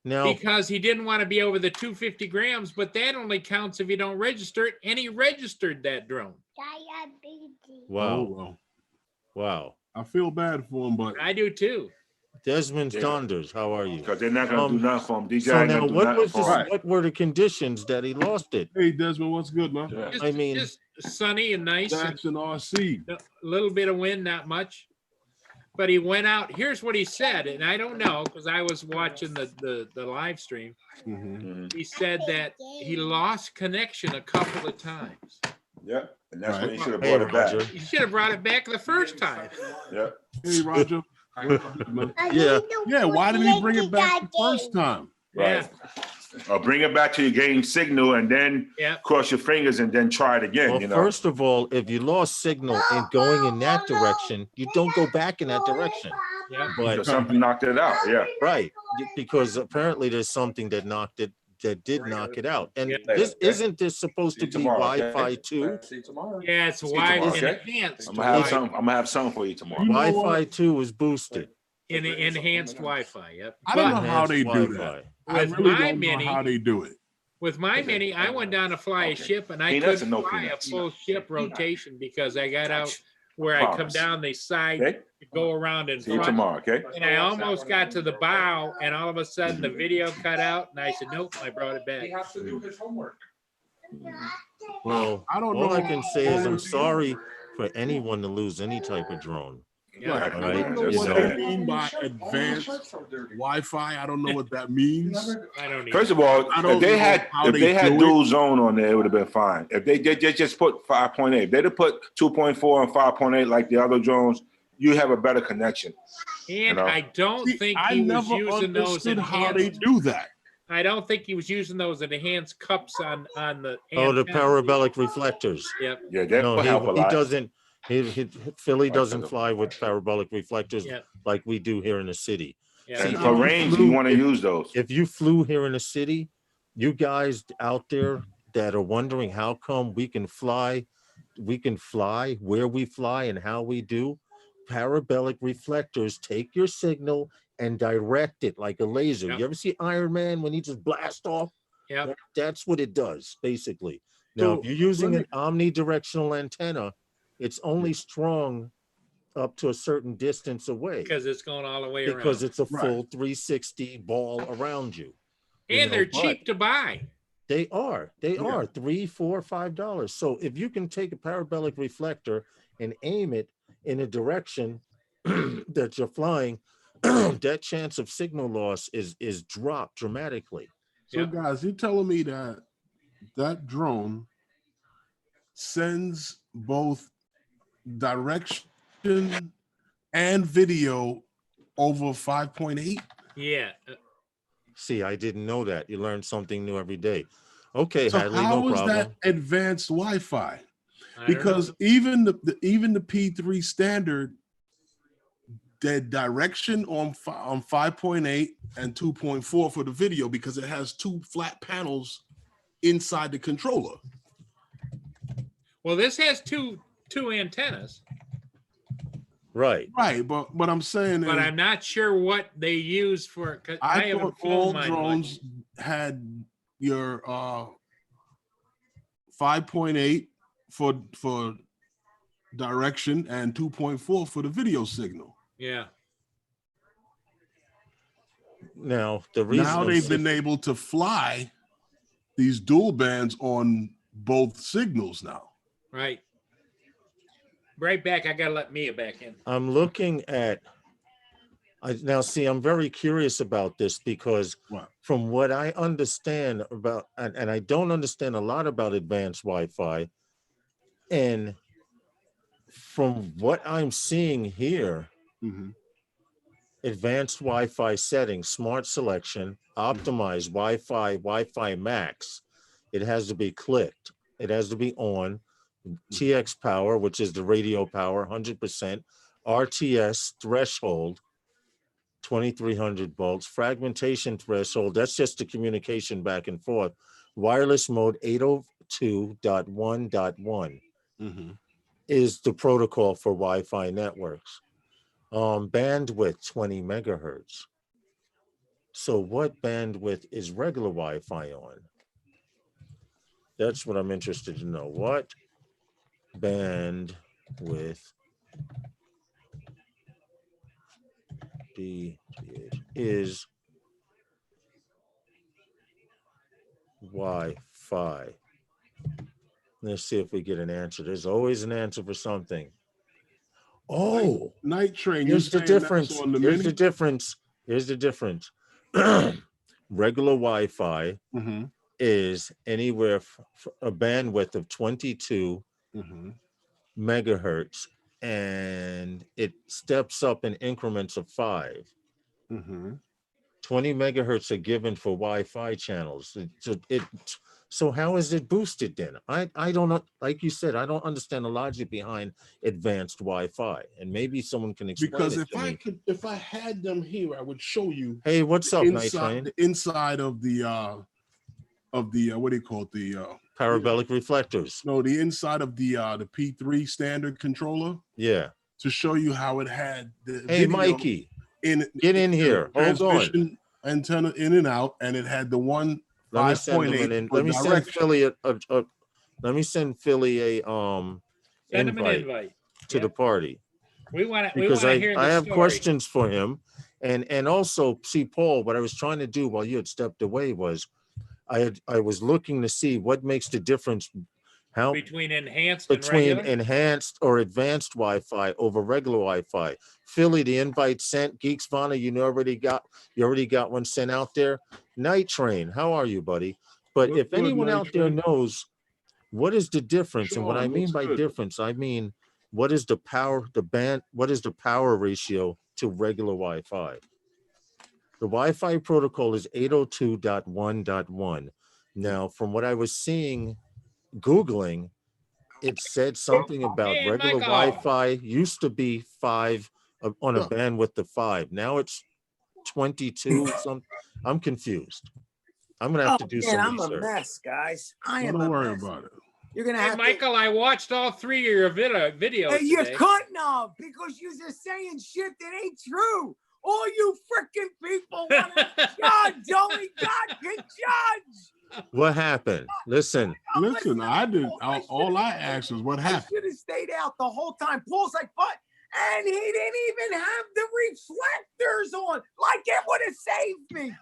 [SPEAKER 2] Now,
[SPEAKER 3] because he didn't want to be over the 250 grams, but that only counts if you don't register it, and he registered that drone.
[SPEAKER 2] wow,
[SPEAKER 1] Oh, well.
[SPEAKER 2] wow.
[SPEAKER 1] I feel bad for him, but
[SPEAKER 3] I do too.
[SPEAKER 2] Desmond
[SPEAKER 4] Yeah.
[SPEAKER 2] Donders, how are you?
[SPEAKER 4] Because they're not gonna do nothing for him. DJ
[SPEAKER 2] So
[SPEAKER 4] ain't
[SPEAKER 2] now,
[SPEAKER 4] gonna do
[SPEAKER 2] what
[SPEAKER 4] nothing
[SPEAKER 2] was
[SPEAKER 4] for
[SPEAKER 2] this,
[SPEAKER 4] him.
[SPEAKER 1] Right.
[SPEAKER 2] what were the conditions that he lost it?
[SPEAKER 1] hey, Desmond, what's good, man?
[SPEAKER 4] Yeah.
[SPEAKER 3] Just,
[SPEAKER 2] I mean-
[SPEAKER 3] just sunny and nice.
[SPEAKER 1] Jackson RC.
[SPEAKER 3] A little bit of wind, not much. But he went out. Here's what he said, and I don't know because I was watching the live stream.
[SPEAKER 1] Mhm.
[SPEAKER 4] Mhm.
[SPEAKER 3] He said that he lost connection a couple of times.
[SPEAKER 4] Yep. And that's when he should have
[SPEAKER 2] Hey,
[SPEAKER 4] brought it back.
[SPEAKER 2] Roger.
[SPEAKER 3] He should have brought it back the first time.
[SPEAKER 4] Yep.
[SPEAKER 1] Hey, Roger. What's good, man?
[SPEAKER 2] Yeah.
[SPEAKER 1] Yeah, why didn't he bring it back the first time?
[SPEAKER 4] Right. Or bring it back to your game signal and then
[SPEAKER 3] Yeah.
[SPEAKER 4] cross your fingers and then try it again.
[SPEAKER 2] Well,
[SPEAKER 4] you know.
[SPEAKER 2] first of all, if you lost signal and going in that direction, you don't go back in that direction.
[SPEAKER 3] Yeah.
[SPEAKER 2] But
[SPEAKER 4] Because something knocked it out. Yeah.
[SPEAKER 2] right, because apparently there's something that knocked it did knock it out. And
[SPEAKER 3] Yeah.
[SPEAKER 2] isn't this supposed to
[SPEAKER 4] See you
[SPEAKER 2] be
[SPEAKER 4] tomorrow, okay?
[SPEAKER 2] Wi-Fi 2?
[SPEAKER 5] See you tomorrow.
[SPEAKER 3] Yeah, it's
[SPEAKER 4] See you
[SPEAKER 3] wide
[SPEAKER 4] tomorrow,
[SPEAKER 3] and
[SPEAKER 4] okay?
[SPEAKER 3] enhanced.
[SPEAKER 4] I'm gonna have
[SPEAKER 3] Wi-
[SPEAKER 4] something. I'm gonna have something for you tomorrow.
[SPEAKER 1] You know what?
[SPEAKER 2] Wi-Fi 2 is boosted.
[SPEAKER 3] enhanced Wi-Fi. Yep.
[SPEAKER 1] I don't know
[SPEAKER 3] But
[SPEAKER 1] how they do
[SPEAKER 2] Enhanced
[SPEAKER 1] that.
[SPEAKER 2] Wi-Fi.
[SPEAKER 1] I
[SPEAKER 3] With
[SPEAKER 1] really
[SPEAKER 3] my
[SPEAKER 1] don't know
[SPEAKER 3] Mini-
[SPEAKER 1] how they do it.
[SPEAKER 3] with my Mini, I went down to fly a
[SPEAKER 4] Okay.
[SPEAKER 3] ship and I
[SPEAKER 4] Peanuts
[SPEAKER 3] couldn't
[SPEAKER 4] or no
[SPEAKER 3] fly a
[SPEAKER 4] peanuts?
[SPEAKER 3] full ship rotation because I got out where I come
[SPEAKER 4] Promise.
[SPEAKER 3] down the side
[SPEAKER 4] Okay.
[SPEAKER 3] to go around in
[SPEAKER 4] See you
[SPEAKER 3] front.
[SPEAKER 4] tomorrow, okay?
[SPEAKER 3] And I almost got to the bow, and all of a sudden the video cut out, and I said, "Nope," I brought it back.
[SPEAKER 5] He has to do his homework.
[SPEAKER 2] Well,
[SPEAKER 1] I don't
[SPEAKER 2] all
[SPEAKER 1] know.
[SPEAKER 2] I can say is I'm sorry for anyone to lose any type of drone.
[SPEAKER 3] Yeah.
[SPEAKER 1] Right.
[SPEAKER 4] Exactly,
[SPEAKER 1] I don't
[SPEAKER 4] man.
[SPEAKER 1] know
[SPEAKER 4] That's
[SPEAKER 1] what
[SPEAKER 4] sad.
[SPEAKER 1] they mean by advanced Wi-Fi. I don't know what that means.
[SPEAKER 3] I don't
[SPEAKER 4] First
[SPEAKER 3] either.
[SPEAKER 4] of all,
[SPEAKER 1] I don't
[SPEAKER 4] if they
[SPEAKER 1] know
[SPEAKER 4] had
[SPEAKER 1] how they do it.
[SPEAKER 4] dual zone on there, it would have been fine. If they just put 5.8, if they'd have put 2.4 and 5.8 like the other drones, you have a better connection.
[SPEAKER 3] And
[SPEAKER 4] know?
[SPEAKER 3] I don't
[SPEAKER 1] See,
[SPEAKER 3] think
[SPEAKER 1] I
[SPEAKER 3] he was
[SPEAKER 1] never
[SPEAKER 3] using those
[SPEAKER 1] understood how they
[SPEAKER 3] enhanced.
[SPEAKER 1] do that.
[SPEAKER 3] I don't think he was using those enhanced cups on the.
[SPEAKER 2] Oh, the
[SPEAKER 3] antenna.
[SPEAKER 2] parabolic reflectors.
[SPEAKER 3] Yep.
[SPEAKER 4] Yeah, that
[SPEAKER 2] No,
[SPEAKER 4] will help a
[SPEAKER 2] he
[SPEAKER 4] lot.
[SPEAKER 2] doesn't. Philly doesn't
[SPEAKER 4] Right.
[SPEAKER 2] fly with parabolic reflectors
[SPEAKER 3] Yep.
[SPEAKER 2] like we do here in the city.
[SPEAKER 3] Yeah.
[SPEAKER 4] And
[SPEAKER 2] See,
[SPEAKER 4] for
[SPEAKER 2] if you
[SPEAKER 4] range,
[SPEAKER 2] flew-
[SPEAKER 4] you want to use those.
[SPEAKER 2] If you flew here in the city, you guys out there that are wondering how come we can fly where we fly and how we do, parabolic reflectors take your signal and direct it like a laser.
[SPEAKER 3] Yep.
[SPEAKER 2] You ever see Iron Man when he just blast off?
[SPEAKER 3] Yep.
[SPEAKER 2] That's what it does, basically. Now,
[SPEAKER 1] So,
[SPEAKER 2] if you're using
[SPEAKER 1] let
[SPEAKER 2] an omnidirectional antenna, it's only strong up to a certain distance away
[SPEAKER 3] Because it's going all the way
[SPEAKER 2] because
[SPEAKER 3] around.
[SPEAKER 2] it's a
[SPEAKER 1] Right.
[SPEAKER 2] full 360 ball around you. You
[SPEAKER 3] And
[SPEAKER 2] know,
[SPEAKER 3] they're
[SPEAKER 2] but
[SPEAKER 3] cheap to buy.
[SPEAKER 2] They are. They
[SPEAKER 1] Yeah.
[SPEAKER 2] are $3, $4, $5. So if you can take a parabolic reflector and aim it in a direction that you're flying, that chance of signal loss is dropped dramatically.
[SPEAKER 1] So,
[SPEAKER 3] Yep.
[SPEAKER 1] guys, you're telling me that drone sends both direction and video over 5.8?
[SPEAKER 3] Yeah.
[SPEAKER 2] See, I didn't know that. You learn something new every day. Okay,
[SPEAKER 1] So
[SPEAKER 2] Hadley,
[SPEAKER 1] how
[SPEAKER 2] no
[SPEAKER 1] is
[SPEAKER 2] problem.
[SPEAKER 1] that advanced Wi-Fi?
[SPEAKER 3] I don't
[SPEAKER 1] Because
[SPEAKER 3] know.
[SPEAKER 1] even the P3 standard, the direction on 5.8 and 2.4 for the video, because it has two flat panels inside the controller.
[SPEAKER 3] Well, this has two antennas,
[SPEAKER 2] Right.
[SPEAKER 1] Right, but what I'm saying
[SPEAKER 3] but
[SPEAKER 1] is,
[SPEAKER 3] I'm not sure what they use for. 'Cause I
[SPEAKER 1] I
[SPEAKER 3] haven't
[SPEAKER 1] thought
[SPEAKER 3] flown
[SPEAKER 1] all
[SPEAKER 3] mine
[SPEAKER 1] drones
[SPEAKER 3] much.
[SPEAKER 1] had your 5.8 for direction and 2.4 for the video signal.
[SPEAKER 3] Yeah.
[SPEAKER 2] Now, the reason
[SPEAKER 1] Now they've been able to fly these dual bands on both signals now.
[SPEAKER 3] Right. Right back. I gotta let Mia back in.
[SPEAKER 2] I'm looking at now see, I'm very curious about this because
[SPEAKER 1] What?
[SPEAKER 2] from what I understand about, and I don't understand a lot about advanced Wi-Fi, and from what I'm seeing here,
[SPEAKER 1] Mhm.
[SPEAKER 2] advanced Wi-Fi settings, smart selection, optimized Wi-Fi max, it has to be clicked. It has to be on. TX power, which is the radio power, 100%. RTS threshold, 2300 volts. Fragmentation threshold, that's just the communication back and forth. Wireless mode 802.1.1
[SPEAKER 1] Mhm.
[SPEAKER 2] is the protocol for Wi-Fi networks. Bandwidth 20 megahertz. So what bandwidth is regular Wi-Fi on? That's what I'm interested to know. What bandwidth is Wi-Fi? Let's see if we get an answer. There's always an answer for something. Oh,
[SPEAKER 1] Night Train.
[SPEAKER 2] here's the
[SPEAKER 1] you're saying that's
[SPEAKER 2] difference.
[SPEAKER 1] on the
[SPEAKER 2] Here's
[SPEAKER 1] Mini?
[SPEAKER 2] the difference. Here's the difference. Regular Wi-Fi
[SPEAKER 1] Mhm.
[SPEAKER 2] is anywhere a bandwidth of 22
[SPEAKER 1] Mhm.
[SPEAKER 2] megahertz, and it steps up in increments of 5.
[SPEAKER 1] Mhm.
[SPEAKER 2] 20 megahertz are given for Wi-Fi channels. So how is it boosted then? I don't know. Like you said, I don't understand the logic behind advanced Wi-Fi, and maybe someone can explain
[SPEAKER 1] Because
[SPEAKER 2] it to me.
[SPEAKER 1] if I had them here, I would show you
[SPEAKER 2] Hey, what's up, Night Train?
[SPEAKER 1] the inside of the of the what do you call it? The
[SPEAKER 2] Parabolic reflectors.
[SPEAKER 1] no, the inside of the P3 standard controller
[SPEAKER 2] Yeah.
[SPEAKER 1] to show you how it had the
[SPEAKER 2] Hey,
[SPEAKER 1] video
[SPEAKER 2] Mikey,
[SPEAKER 1] in
[SPEAKER 2] get in here. Hold on.
[SPEAKER 1] transmission antenna in and out, and it had the one
[SPEAKER 2] Let me send him
[SPEAKER 1] 5.8
[SPEAKER 2] an.
[SPEAKER 1] for
[SPEAKER 2] Let me send
[SPEAKER 1] direction.
[SPEAKER 2] Philly a. Let me send Philly a
[SPEAKER 3] Send him an
[SPEAKER 2] invite
[SPEAKER 3] invite.
[SPEAKER 2] to the party.
[SPEAKER 3] We want to. We
[SPEAKER 2] Because
[SPEAKER 3] want to hear the
[SPEAKER 2] I have
[SPEAKER 3] story.
[SPEAKER 2] questions for him, and also see Paul. What I was trying to do while you had stepped away was, I was looking to see what makes the difference, how
[SPEAKER 3] between enhanced and
[SPEAKER 2] between
[SPEAKER 3] regular.
[SPEAKER 2] enhanced or advanced Wi-Fi over regular Wi-Fi. Philly, the invite sent. Geeks Vana, you already got one sent out there. Night Train, how are you, buddy? But
[SPEAKER 1] Look
[SPEAKER 2] if
[SPEAKER 1] good,
[SPEAKER 2] anyone
[SPEAKER 1] Night
[SPEAKER 2] out there
[SPEAKER 1] Train.
[SPEAKER 2] knows what is the difference, and what
[SPEAKER 1] Sure,
[SPEAKER 2] I mean
[SPEAKER 1] looks
[SPEAKER 2] by
[SPEAKER 1] good.
[SPEAKER 2] difference, I mean what is the power, what is the power ratio to regular Wi-Fi? The Wi-Fi protocol is 802.1.1. Now, from what I was seeing, Googling, it said something about
[SPEAKER 3] Hey,
[SPEAKER 2] regular
[SPEAKER 3] Michael.
[SPEAKER 2] Wi-Fi used to be 5 on a bandwidth of 5. Now it's 22. I'm confused. I'm gonna have to do some
[SPEAKER 5] I'm
[SPEAKER 2] research.
[SPEAKER 5] a mess, guys. I am
[SPEAKER 1] Don't
[SPEAKER 5] a
[SPEAKER 1] worry
[SPEAKER 5] mess.
[SPEAKER 1] about it.
[SPEAKER 5] You're gonna
[SPEAKER 3] Hey,
[SPEAKER 5] have
[SPEAKER 3] Michael, I watched all 3 of your videos
[SPEAKER 5] You're
[SPEAKER 3] today.
[SPEAKER 5] cutting off because you're just saying shit that ain't true. All you freaking people want to judge. Only God can judge.
[SPEAKER 2] What happened? Listen,
[SPEAKER 1] Listen, I did. All I asked is what
[SPEAKER 5] I
[SPEAKER 1] happened.
[SPEAKER 5] should have stayed out the whole time. Paul's like, what? And he didn't even have the reflectors on. Like it would have saved me.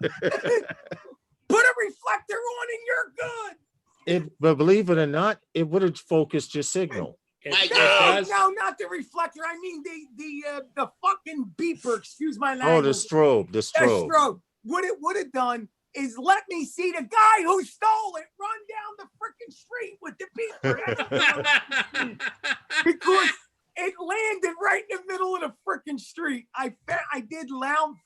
[SPEAKER 5] Put a reflector on and you're good.
[SPEAKER 2] but believe it or not, it would have focused your signal.
[SPEAKER 3] It
[SPEAKER 5] No,
[SPEAKER 3] does.
[SPEAKER 5] no, not the reflector. I mean the fucking beeper. Excuse my
[SPEAKER 2] Oh,
[SPEAKER 5] language.
[SPEAKER 2] the strobe.
[SPEAKER 5] The strobe. What it would have done is let me see the guy who stole it run down the freaking street with the beeper. Because it landed right in the middle of the freaking street. I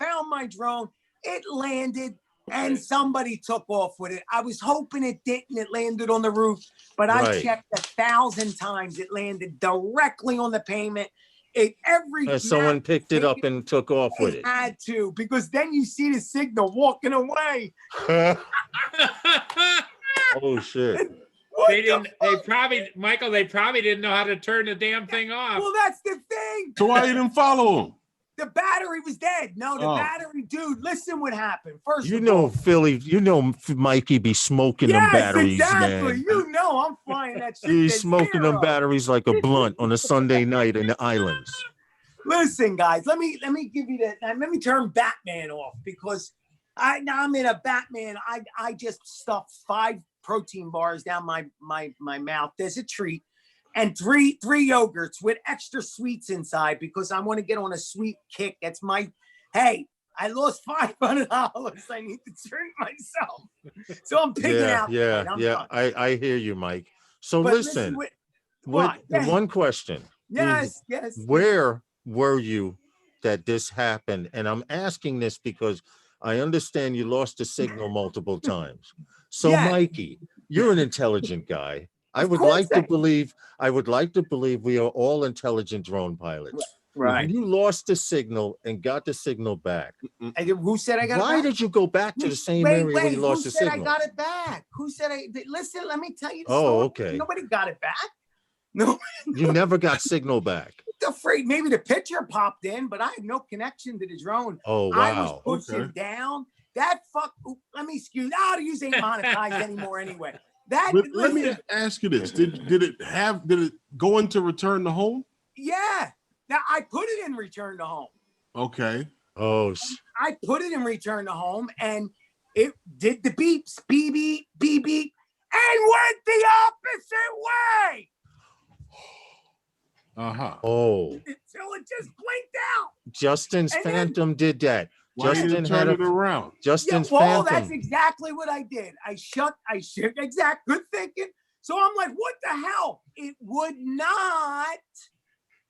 [SPEAKER 5] found my drone. It landed. And somebody took off with it. I was hoping it didn't. It landed on the roof, but I
[SPEAKER 2] Right.
[SPEAKER 5] checked 1,000 times. It landed directly on the pavement.
[SPEAKER 2] Someone picked it up and took off with it.
[SPEAKER 5] Had to, because then you see the signal walking away.
[SPEAKER 2] Oh shit!
[SPEAKER 3] They didn't. Michael. They probably didn't know how to turn the damn thing off.
[SPEAKER 5] Well, that's the thing.
[SPEAKER 1] So why you didn't follow him?
[SPEAKER 5] The battery was dead. No, the battery, dude. Listen, what happened? First, of all,
[SPEAKER 2] Philly. Mikey be smoking them batteries,
[SPEAKER 5] exactly.
[SPEAKER 2] man.
[SPEAKER 5] You know, I'm flying that shit.
[SPEAKER 2] He's
[SPEAKER 5] to
[SPEAKER 2] smoking them
[SPEAKER 5] zero.
[SPEAKER 2] batteries like a blunt on a Sunday night in the islands.
[SPEAKER 5] Listen, guys, let me give you that. Let me turn Batman off because I'm in a Batman. I just stuffed 5 protein bars down my mouth. There's a treat and three yogurts with extra sweets inside because I want to get on a sweet kick. That's hey, I lost $500. I need to treat myself. So I'm picking out.
[SPEAKER 2] Yeah. I hear you, Mike. So
[SPEAKER 5] But
[SPEAKER 2] listen, one question.
[SPEAKER 5] Yes.
[SPEAKER 2] Where were you that this happened? And I'm asking this because I understand you lost the signal multiple times. So,
[SPEAKER 5] Yeah.
[SPEAKER 2] Mikey, you're an intelligent guy. I would like to believe we are all intelligent drone pilots.
[SPEAKER 5] Right.
[SPEAKER 2] When you lost the signal and got the signal back,
[SPEAKER 5] Who said I got it back?
[SPEAKER 2] why did you go back to the same area where you lost the signal?
[SPEAKER 5] Who said I got it back? Who said listen, let me tell you the
[SPEAKER 2] Oh,
[SPEAKER 5] story.
[SPEAKER 2] okay.
[SPEAKER 5] Nobody got it back. No.
[SPEAKER 2] You never got signal back.
[SPEAKER 5] Afraid maybe the picture popped in, but I had no connection to the drone.
[SPEAKER 2] Oh,
[SPEAKER 5] I
[SPEAKER 2] wow.
[SPEAKER 5] was pushing down. That let me excuse. These ain't monetized anymore anyway.
[SPEAKER 1] Let me ask you this: Did it go into return to home?
[SPEAKER 5] Yeah. Now I put it in return to home.
[SPEAKER 1] Okay.
[SPEAKER 2] Oh.
[SPEAKER 5] I put it in return to home, and it did the beeps, beep beep, beep beep, and went the opposite way.
[SPEAKER 2] Oh.
[SPEAKER 5] So it just blinked out.
[SPEAKER 2] Justin's Phantom did that.
[SPEAKER 1] Why
[SPEAKER 2] Justin
[SPEAKER 1] you turn it around?
[SPEAKER 2] Justin's
[SPEAKER 5] Paul,
[SPEAKER 2] Phantom.
[SPEAKER 5] that's exactly what I did. I shut good thinking. So I'm like, what the hell? It would not.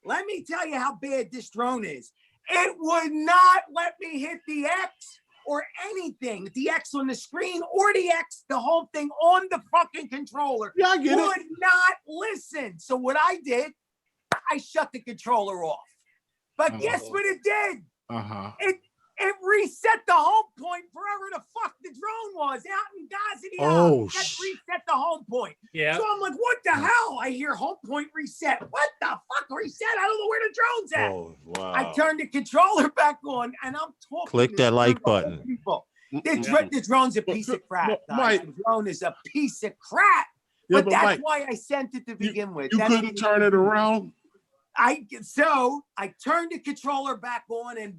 [SPEAKER 5] Let me tell you how bad this drone is. It would not let me hit the X or anything. The X on the screen or the X, the whole thing on the fucking controller.
[SPEAKER 1] Yeah, I get it.
[SPEAKER 5] Would not listen. So what I did, I shut the controller off. But guess what it did? it reset the home point forever the fuck the drone was out in Gosity.
[SPEAKER 2] Oh,
[SPEAKER 5] That reset the home point.
[SPEAKER 3] Yeah.
[SPEAKER 5] So I'm like, what the hell? I hear home point reset. What the fuck reset? I don't know where the drone's at.
[SPEAKER 2] Oh, wow.
[SPEAKER 5] I turned the controller back on and I'm talking.
[SPEAKER 2] Click
[SPEAKER 5] to
[SPEAKER 2] that like
[SPEAKER 5] several
[SPEAKER 2] button.
[SPEAKER 5] People. The drone's a piece of crap, guys.
[SPEAKER 1] Mike.
[SPEAKER 5] The drone is a piece of crap.
[SPEAKER 1] Yeah,
[SPEAKER 5] But that's
[SPEAKER 1] Mike,
[SPEAKER 5] why I sent it to begin with.
[SPEAKER 1] you
[SPEAKER 5] That's
[SPEAKER 1] couldn't turn it around.
[SPEAKER 5] I turned the controller back on and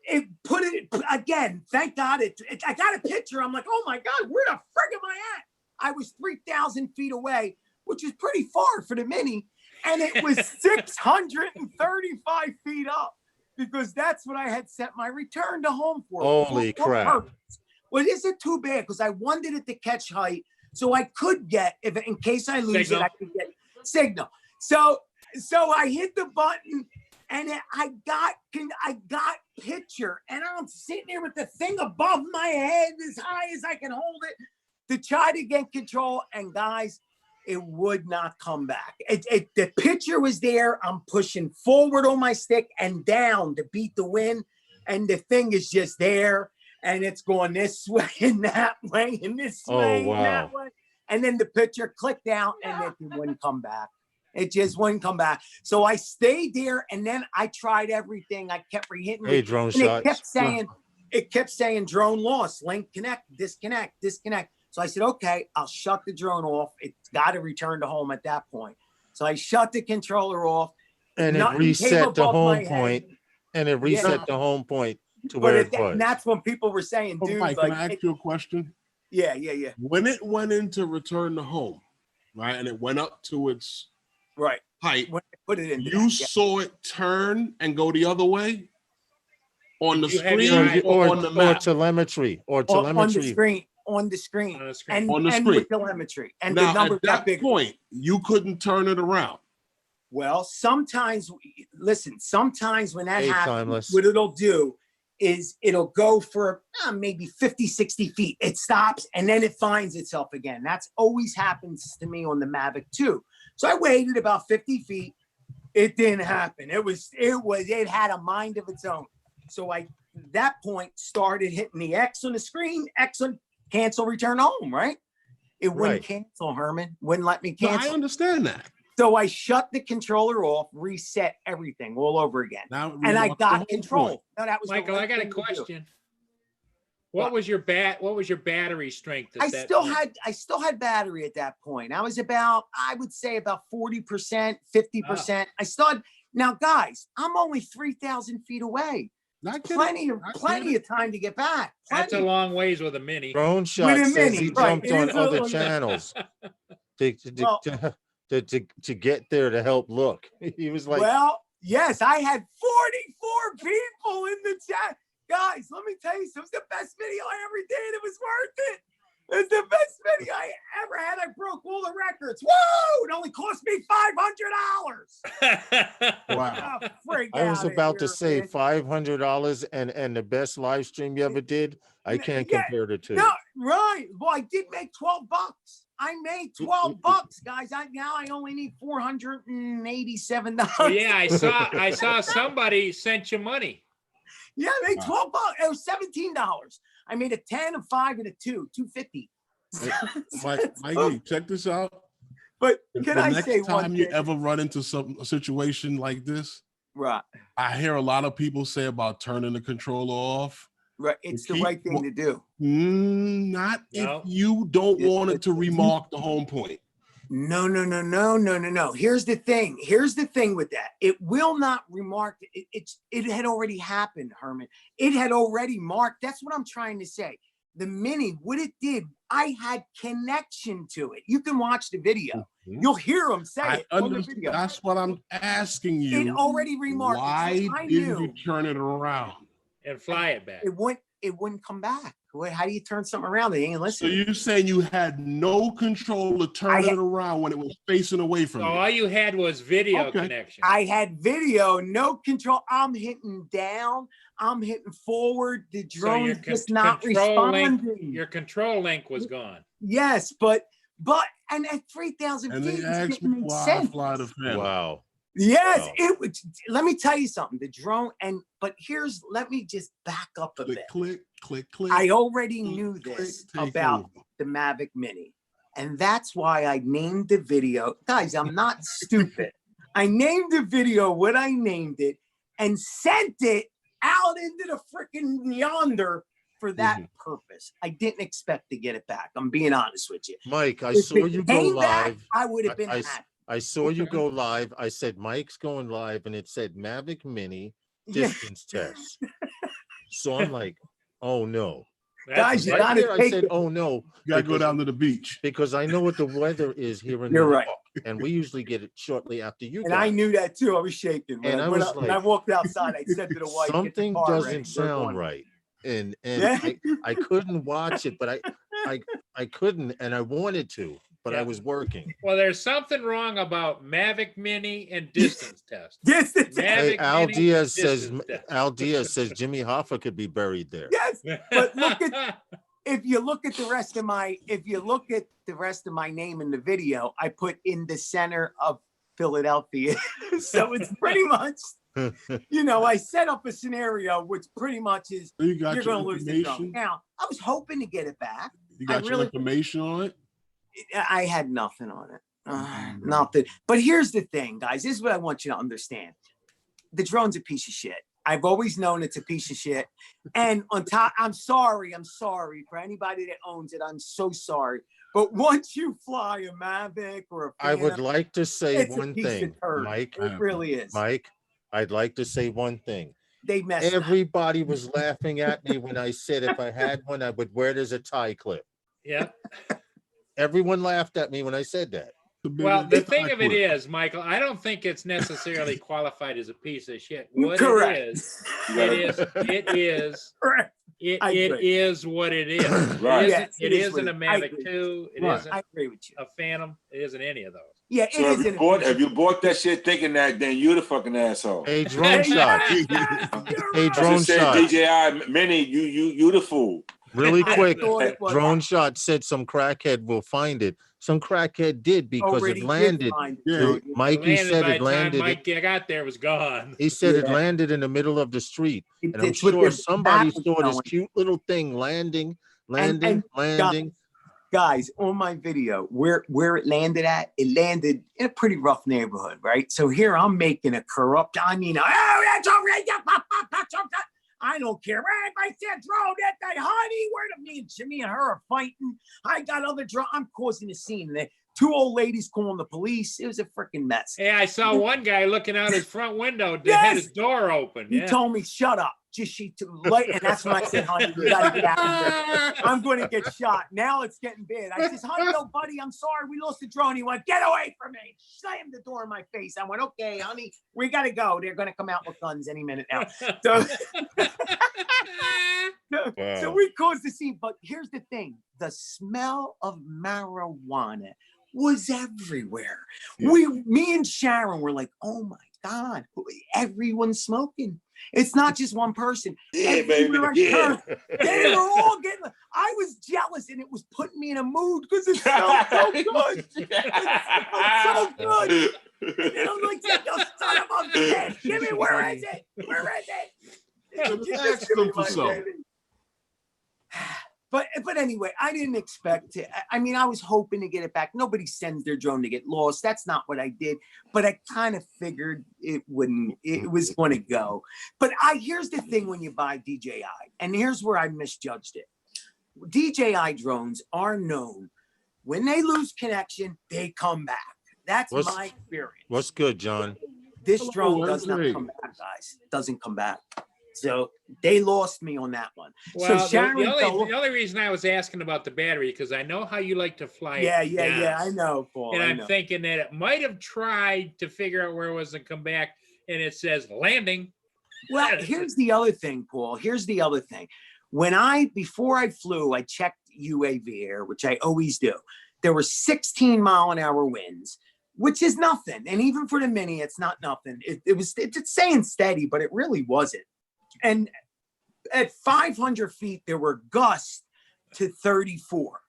[SPEAKER 5] it put it again. Thank God I got a picture. I'm like, oh my God, where the frick am I at? I was 3,000 feet away, which is pretty far for the Mini. And it was 635 feet up because that's what I had set my return to home for.
[SPEAKER 2] Holy crap.
[SPEAKER 5] Well, it isn't too bad because I wanted it to catch height. So I could get, if in case I lose
[SPEAKER 3] Signal.
[SPEAKER 5] it, I could get signal. So I hit the button and I got picture and I'm sitting there with the thing above my head as high as I can hold it to try to get control. And guys, it would not come back. The picture was there. I'm pushing forward on my stick and down to beat the wind. And the thing is just there. And it's going this way and that way and this way and that way. And then the picture clicked out and it wouldn't come back. It just wouldn't come back. So I stayed there and then I tried everything. I kept re-hitting
[SPEAKER 2] Hey,
[SPEAKER 5] it.
[SPEAKER 2] drone
[SPEAKER 5] And
[SPEAKER 2] shots.
[SPEAKER 5] it kept saying drone lost, link connect, disconnect. So I said, okay, I'll shut the drone off. It's got to return to home at that point. So I shut the controller off.
[SPEAKER 2] And it
[SPEAKER 5] Nothing came
[SPEAKER 2] reset the
[SPEAKER 5] above my
[SPEAKER 2] home
[SPEAKER 5] head.
[SPEAKER 2] point. And it reset the home point to
[SPEAKER 5] But
[SPEAKER 2] where it was.
[SPEAKER 5] and that's when people were saying,
[SPEAKER 1] Oh,
[SPEAKER 5] dude,
[SPEAKER 1] Mike,
[SPEAKER 5] like,
[SPEAKER 1] can I ask you a question?
[SPEAKER 5] yeah.
[SPEAKER 1] When it went into return to home, right, and it went up to its
[SPEAKER 5] Right.
[SPEAKER 1] height,
[SPEAKER 5] When I put it in,
[SPEAKER 1] you saw it turn and go the other way on the
[SPEAKER 3] You have
[SPEAKER 1] screen
[SPEAKER 3] your eye-
[SPEAKER 1] or on the map?
[SPEAKER 2] telemetry. Or
[SPEAKER 5] on
[SPEAKER 2] telemetry.
[SPEAKER 5] the screen. On the screen.
[SPEAKER 3] On the screen.
[SPEAKER 5] And,
[SPEAKER 1] On the
[SPEAKER 5] and
[SPEAKER 1] screen.
[SPEAKER 5] with telemetry. And the
[SPEAKER 1] Now,
[SPEAKER 5] numbers
[SPEAKER 1] at that
[SPEAKER 5] big.
[SPEAKER 1] point, you couldn't turn it around.
[SPEAKER 5] Well, sometimes when that
[SPEAKER 2] Hey,
[SPEAKER 5] happens,
[SPEAKER 2] Timeless.
[SPEAKER 5] what it'll do is it'll go for maybe 50, 60 feet. It stops and then it finds itself again. That's always happens to me on the Mavic 2. So I waited about 50 feet. It didn't happen. It had a mind of its own. So I, at that point, started hitting the X on the screen, X on cancel, return home, right? It wouldn't cancel, Herman. Wouldn't let me
[SPEAKER 1] No,
[SPEAKER 5] cancel.
[SPEAKER 1] I understand that.
[SPEAKER 5] So I shut the controller off, reset everything all over again.
[SPEAKER 1] Now,
[SPEAKER 5] And I
[SPEAKER 1] remark the
[SPEAKER 5] got
[SPEAKER 1] whole
[SPEAKER 5] control.
[SPEAKER 1] point.
[SPEAKER 5] No, that was the
[SPEAKER 3] Michael,
[SPEAKER 5] right
[SPEAKER 3] I got a
[SPEAKER 5] thing to do.
[SPEAKER 3] question. What was your battery strength?
[SPEAKER 5] I still had battery at that point. I was about, I would say about 40%, 50%. I still had, now guys, I'm only 3,000 feet away.
[SPEAKER 1] Not kidding.
[SPEAKER 5] Plenty of time to get back.
[SPEAKER 3] That's a
[SPEAKER 5] Plenty.
[SPEAKER 3] long ways with a Mini.
[SPEAKER 2] Drone shot
[SPEAKER 5] a
[SPEAKER 2] says
[SPEAKER 5] Mini,
[SPEAKER 2] he
[SPEAKER 5] right.
[SPEAKER 2] jumped
[SPEAKER 5] It
[SPEAKER 2] on
[SPEAKER 5] is a
[SPEAKER 2] other
[SPEAKER 5] little-
[SPEAKER 2] channels
[SPEAKER 5] Well-
[SPEAKER 2] to get there to help look. He was like,
[SPEAKER 5] Well, yes, I had 44 people in the chat. Guys, let me tell you, it was the best video I ever did. It was worth it. It was the best video I ever had. I broke all the records. Whoa! It only cost me $500.
[SPEAKER 1] Wow.
[SPEAKER 5] Oh, freak
[SPEAKER 2] I was
[SPEAKER 5] outta
[SPEAKER 2] about to
[SPEAKER 5] here,
[SPEAKER 2] say
[SPEAKER 5] man.
[SPEAKER 2] $500 and the best live stream you ever did. I can't
[SPEAKER 5] Yeah,
[SPEAKER 2] compare the two.
[SPEAKER 5] No, right. Well, I did make 12 bucks. I made 12 bucks, guys. Now I only need $487.
[SPEAKER 3] Well, yeah, I saw somebody sent you money.
[SPEAKER 5] Yeah, I made 12 bucks. It was $17. I made a 10, a 5, and a 2, $250.
[SPEAKER 1] Mikey, check this out.
[SPEAKER 5] But
[SPEAKER 1] The
[SPEAKER 5] can I
[SPEAKER 1] next
[SPEAKER 5] say one
[SPEAKER 1] time you
[SPEAKER 5] thing?
[SPEAKER 1] ever run into a situation like this,
[SPEAKER 5] Right,
[SPEAKER 1] I hear a lot of people say about turning the controller off.
[SPEAKER 5] right. It's the
[SPEAKER 1] keep-
[SPEAKER 5] right thing to do.
[SPEAKER 1] Not
[SPEAKER 3] No.
[SPEAKER 1] if you don't want it to remark the home point.
[SPEAKER 5] No. Here's the thing. Here's the thing with that. It will not remark. It had already happened, Herman. It had already marked. That's what I'm trying to say. The Mini, what it did, I had connection to it. You can watch the video. You'll hear them say
[SPEAKER 1] I
[SPEAKER 5] it on the
[SPEAKER 1] understand.
[SPEAKER 5] video.
[SPEAKER 1] That's what I'm asking you.
[SPEAKER 5] It already remarked.
[SPEAKER 1] Why
[SPEAKER 5] So I
[SPEAKER 1] didn't
[SPEAKER 5] knew
[SPEAKER 1] you turn it around?
[SPEAKER 3] And fly it back.
[SPEAKER 5] it wouldn't come back. Wait, how do you turn something around? They ain't
[SPEAKER 1] So
[SPEAKER 5] listening.
[SPEAKER 1] you're saying you had no control to turn it around when it was facing away from
[SPEAKER 3] So
[SPEAKER 1] you?
[SPEAKER 3] all you had was video
[SPEAKER 1] Okay.
[SPEAKER 3] connection.
[SPEAKER 5] I had video, no control. I'm hitting down. I'm hitting forward. The
[SPEAKER 3] So
[SPEAKER 5] drone
[SPEAKER 3] your
[SPEAKER 5] is just not
[SPEAKER 3] control link,
[SPEAKER 5] responding.
[SPEAKER 3] your control link was gone.
[SPEAKER 5] Yes, but and at 3,000
[SPEAKER 1] And
[SPEAKER 5] feet,
[SPEAKER 1] they
[SPEAKER 5] it
[SPEAKER 1] asked
[SPEAKER 5] didn't
[SPEAKER 1] me
[SPEAKER 5] make
[SPEAKER 1] why I
[SPEAKER 5] sense.
[SPEAKER 1] fly the family.
[SPEAKER 2] Wow.
[SPEAKER 5] Yes,
[SPEAKER 2] Wow.
[SPEAKER 5] it would. Let me tell you something. The drone, but let me just back up a
[SPEAKER 1] Click,
[SPEAKER 5] bit.
[SPEAKER 1] click, click, click.
[SPEAKER 5] I already
[SPEAKER 1] click,
[SPEAKER 5] knew
[SPEAKER 1] click,
[SPEAKER 5] this
[SPEAKER 1] take
[SPEAKER 5] about
[SPEAKER 1] over.
[SPEAKER 5] the Mavic Mini. And that's why I named the video. Guys, I'm not stupid. I named the video what I named it and sent it out into the freaking yonder for that purpose. I didn't expect to get it back. I'm being honest with you.
[SPEAKER 2] Mike, I
[SPEAKER 5] If
[SPEAKER 2] saw
[SPEAKER 5] it
[SPEAKER 2] you go
[SPEAKER 5] came back,
[SPEAKER 2] live.
[SPEAKER 5] I would have been
[SPEAKER 2] I-
[SPEAKER 5] happy.
[SPEAKER 2] I saw you
[SPEAKER 5] Okay.
[SPEAKER 2] go live. I said, Mike's going live, and it said Mavic Mini
[SPEAKER 5] Yeah.
[SPEAKER 2] distance test. So I'm like, oh no.
[SPEAKER 5] Guys, you
[SPEAKER 2] Right
[SPEAKER 5] gotta
[SPEAKER 2] there, I
[SPEAKER 5] take
[SPEAKER 2] said,
[SPEAKER 5] it.
[SPEAKER 2] oh no,
[SPEAKER 1] You gotta go
[SPEAKER 2] because-
[SPEAKER 1] down to the beach.
[SPEAKER 2] because I know what the weather is here in
[SPEAKER 5] You're
[SPEAKER 2] New
[SPEAKER 5] right.
[SPEAKER 2] York, and we usually get it shortly after you
[SPEAKER 5] And
[SPEAKER 2] guys.
[SPEAKER 5] I knew that too. I was shaking. When
[SPEAKER 2] And
[SPEAKER 5] I
[SPEAKER 2] I
[SPEAKER 5] went
[SPEAKER 2] was
[SPEAKER 5] up, when I
[SPEAKER 2] like,
[SPEAKER 5] walked outside, I said to the wife, "Get the
[SPEAKER 2] something
[SPEAKER 5] car
[SPEAKER 2] doesn't
[SPEAKER 5] ready. We're
[SPEAKER 2] sound
[SPEAKER 5] going."
[SPEAKER 2] right. And
[SPEAKER 5] Yeah.
[SPEAKER 2] I couldn't watch it, but I couldn't, and I wanted to, but I
[SPEAKER 3] Yeah.
[SPEAKER 2] was working.
[SPEAKER 3] Well, there's something wrong about Mavic Mini and distance test.
[SPEAKER 5] Yes, it's-
[SPEAKER 2] Hey,
[SPEAKER 3] Mavic
[SPEAKER 2] Al
[SPEAKER 3] Mini
[SPEAKER 2] Diaz says
[SPEAKER 3] distance test.
[SPEAKER 2] Al Diaz says Jimmy Hoffa could be buried there.
[SPEAKER 5] yes. But look if you look at the rest of my name in the video, I put in the center of Philadelphia. So it's pretty much, I set up a scenario which pretty much is
[SPEAKER 1] You got
[SPEAKER 5] you're
[SPEAKER 1] your
[SPEAKER 5] going to lose the drone.
[SPEAKER 1] information.
[SPEAKER 5] Now, I was hoping to get it back.
[SPEAKER 1] You got your
[SPEAKER 5] really-
[SPEAKER 1] information on it.
[SPEAKER 5] I had nothing on it. Nothing. But here's the thing, guys. This is what I want you to understand. The drone's a piece of shit. I've always known it's a piece of shit. And on top, I'm sorry for anybody that owns it. I'm so sorry. But once you fly a Mavic or a
[SPEAKER 2] I would
[SPEAKER 5] Phantom,
[SPEAKER 2] like to say
[SPEAKER 5] it's a
[SPEAKER 2] one
[SPEAKER 5] piece of
[SPEAKER 2] thing,
[SPEAKER 5] turd.
[SPEAKER 2] Mike.
[SPEAKER 5] It really is.
[SPEAKER 2] Mike, I'd like to say one thing.
[SPEAKER 5] They messed up.
[SPEAKER 2] Everybody was laughing at me when I said if I had one, I would wear it as a tie clip.
[SPEAKER 3] Yeah.
[SPEAKER 2] Everyone laughed at me when I said that.
[SPEAKER 3] Well, the thing of it is, Michael, I don't think it's necessarily qualified as a piece of shit. What
[SPEAKER 5] Correct.
[SPEAKER 3] it is
[SPEAKER 5] Correct. I
[SPEAKER 3] it
[SPEAKER 5] agree.
[SPEAKER 3] is what it is.
[SPEAKER 4] Right.
[SPEAKER 5] Yes,
[SPEAKER 3] It
[SPEAKER 5] it is
[SPEAKER 3] isn't a
[SPEAKER 5] what it- I
[SPEAKER 3] Mavic
[SPEAKER 5] agree.
[SPEAKER 3] 2. It
[SPEAKER 1] Right.
[SPEAKER 3] isn't
[SPEAKER 5] I agree with you.
[SPEAKER 3] a Phantom. It isn't any of those.
[SPEAKER 5] Yeah, it
[SPEAKER 4] So
[SPEAKER 5] is.
[SPEAKER 4] if you bought that shit thinking that, then you the fucking asshole.
[SPEAKER 2] Hey, drone shot. Hey,
[SPEAKER 4] I
[SPEAKER 2] drone
[SPEAKER 4] just said
[SPEAKER 2] shot.
[SPEAKER 4] DJI Mini, you the fool.
[SPEAKER 2] Really quick.
[SPEAKER 5] thought it was-
[SPEAKER 2] Drone shot said some crackhead will find it. Some crackhead did because
[SPEAKER 5] already
[SPEAKER 2] it
[SPEAKER 5] did
[SPEAKER 2] landed.
[SPEAKER 5] find it,
[SPEAKER 1] Yeah.
[SPEAKER 5] Joe.
[SPEAKER 2] Mikey
[SPEAKER 3] Landed
[SPEAKER 2] said
[SPEAKER 3] by
[SPEAKER 2] it
[SPEAKER 3] the time
[SPEAKER 2] landed.
[SPEAKER 3] Mike got there, it was gone.
[SPEAKER 2] He said it
[SPEAKER 5] Yeah.
[SPEAKER 2] landed in the middle of the street. And I'm
[SPEAKER 5] It's with
[SPEAKER 2] sure
[SPEAKER 5] their
[SPEAKER 2] somebody
[SPEAKER 5] back
[SPEAKER 2] saw this
[SPEAKER 5] going.
[SPEAKER 2] cute little thing landing.
[SPEAKER 5] Guys, on my video, where it landed at, it landed in a pretty rough neighborhood, right? So here I'm making a corrupt, I don't care. I said drone that honey, where me and Jimmy and her are fighting. I got other drone. I'm causing a scene there. Two old ladies calling the police. It was a freaking mess.
[SPEAKER 3] Hey, I saw one guy looking out his front window that
[SPEAKER 5] Yes!
[SPEAKER 3] had his door open.
[SPEAKER 5] He
[SPEAKER 3] Yeah.
[SPEAKER 5] told me, shut up. Just she too late. And that's when I said, honey, you gotta get out of here. I'm going to get shot. Now it's getting bad. I said, honey, no, buddy, I'm sorry. We lost the drone. He went, get away from me. Slammed the door in my face. I went, okay, honey, we got to go. They're going to come out with guns any minute now. So, so
[SPEAKER 2] Wow.
[SPEAKER 5] we caused the scene. But here's the thing. The smell of marijuana was everywhere.
[SPEAKER 1] Yeah.
[SPEAKER 5] Me and Sharon were like, oh my God, everyone's smoking. It's not just one person.
[SPEAKER 4] Yeah, baby.
[SPEAKER 5] Everywhere I
[SPEAKER 4] Yeah.
[SPEAKER 5] turned, they were all getting. I was jealous, and it was putting me in a mood because it smelled so good. It smelled so good. And I'm like, you son of a bitch, Jimmy, where is it? Where is it?
[SPEAKER 1] Just ask them for some.
[SPEAKER 5] But anyway, I didn't expect to. I mean, I was hoping to get it back. Nobody sends their drone to get lost. That's not what I did. But I kind of figured it wouldn't. It was going to go. But here's the thing: when you buy DJI, and here's where I misjudged it. DJI drones are known when they lose connection, they come back. That's my experience.
[SPEAKER 2] What's good, John?
[SPEAKER 5] This drone
[SPEAKER 1] Hello,
[SPEAKER 5] does not
[SPEAKER 1] Leslie.
[SPEAKER 5] come back, guys. Doesn't come back. So they lost me on that one.
[SPEAKER 3] Well,
[SPEAKER 5] so Sharon,
[SPEAKER 3] the only reason I was asking about the battery, because I know how you like to fly it
[SPEAKER 5] yeah,
[SPEAKER 3] down.
[SPEAKER 5] I know, Paul.
[SPEAKER 3] And
[SPEAKER 5] I
[SPEAKER 3] I'm
[SPEAKER 5] know.
[SPEAKER 3] thinking that it might have tried to figure out where it was and come back, and it says landing.
[SPEAKER 5] Well, here's the other thing, Paul. Here's the other thing. Before I flew, I checked UAV Air, which I always do. There were 16-mile-an-hour winds, which is nothing. And even for the Mini, it's not nothing. It's saying steady, but it really wasn't. And at 500 feet, there were gusts to 34.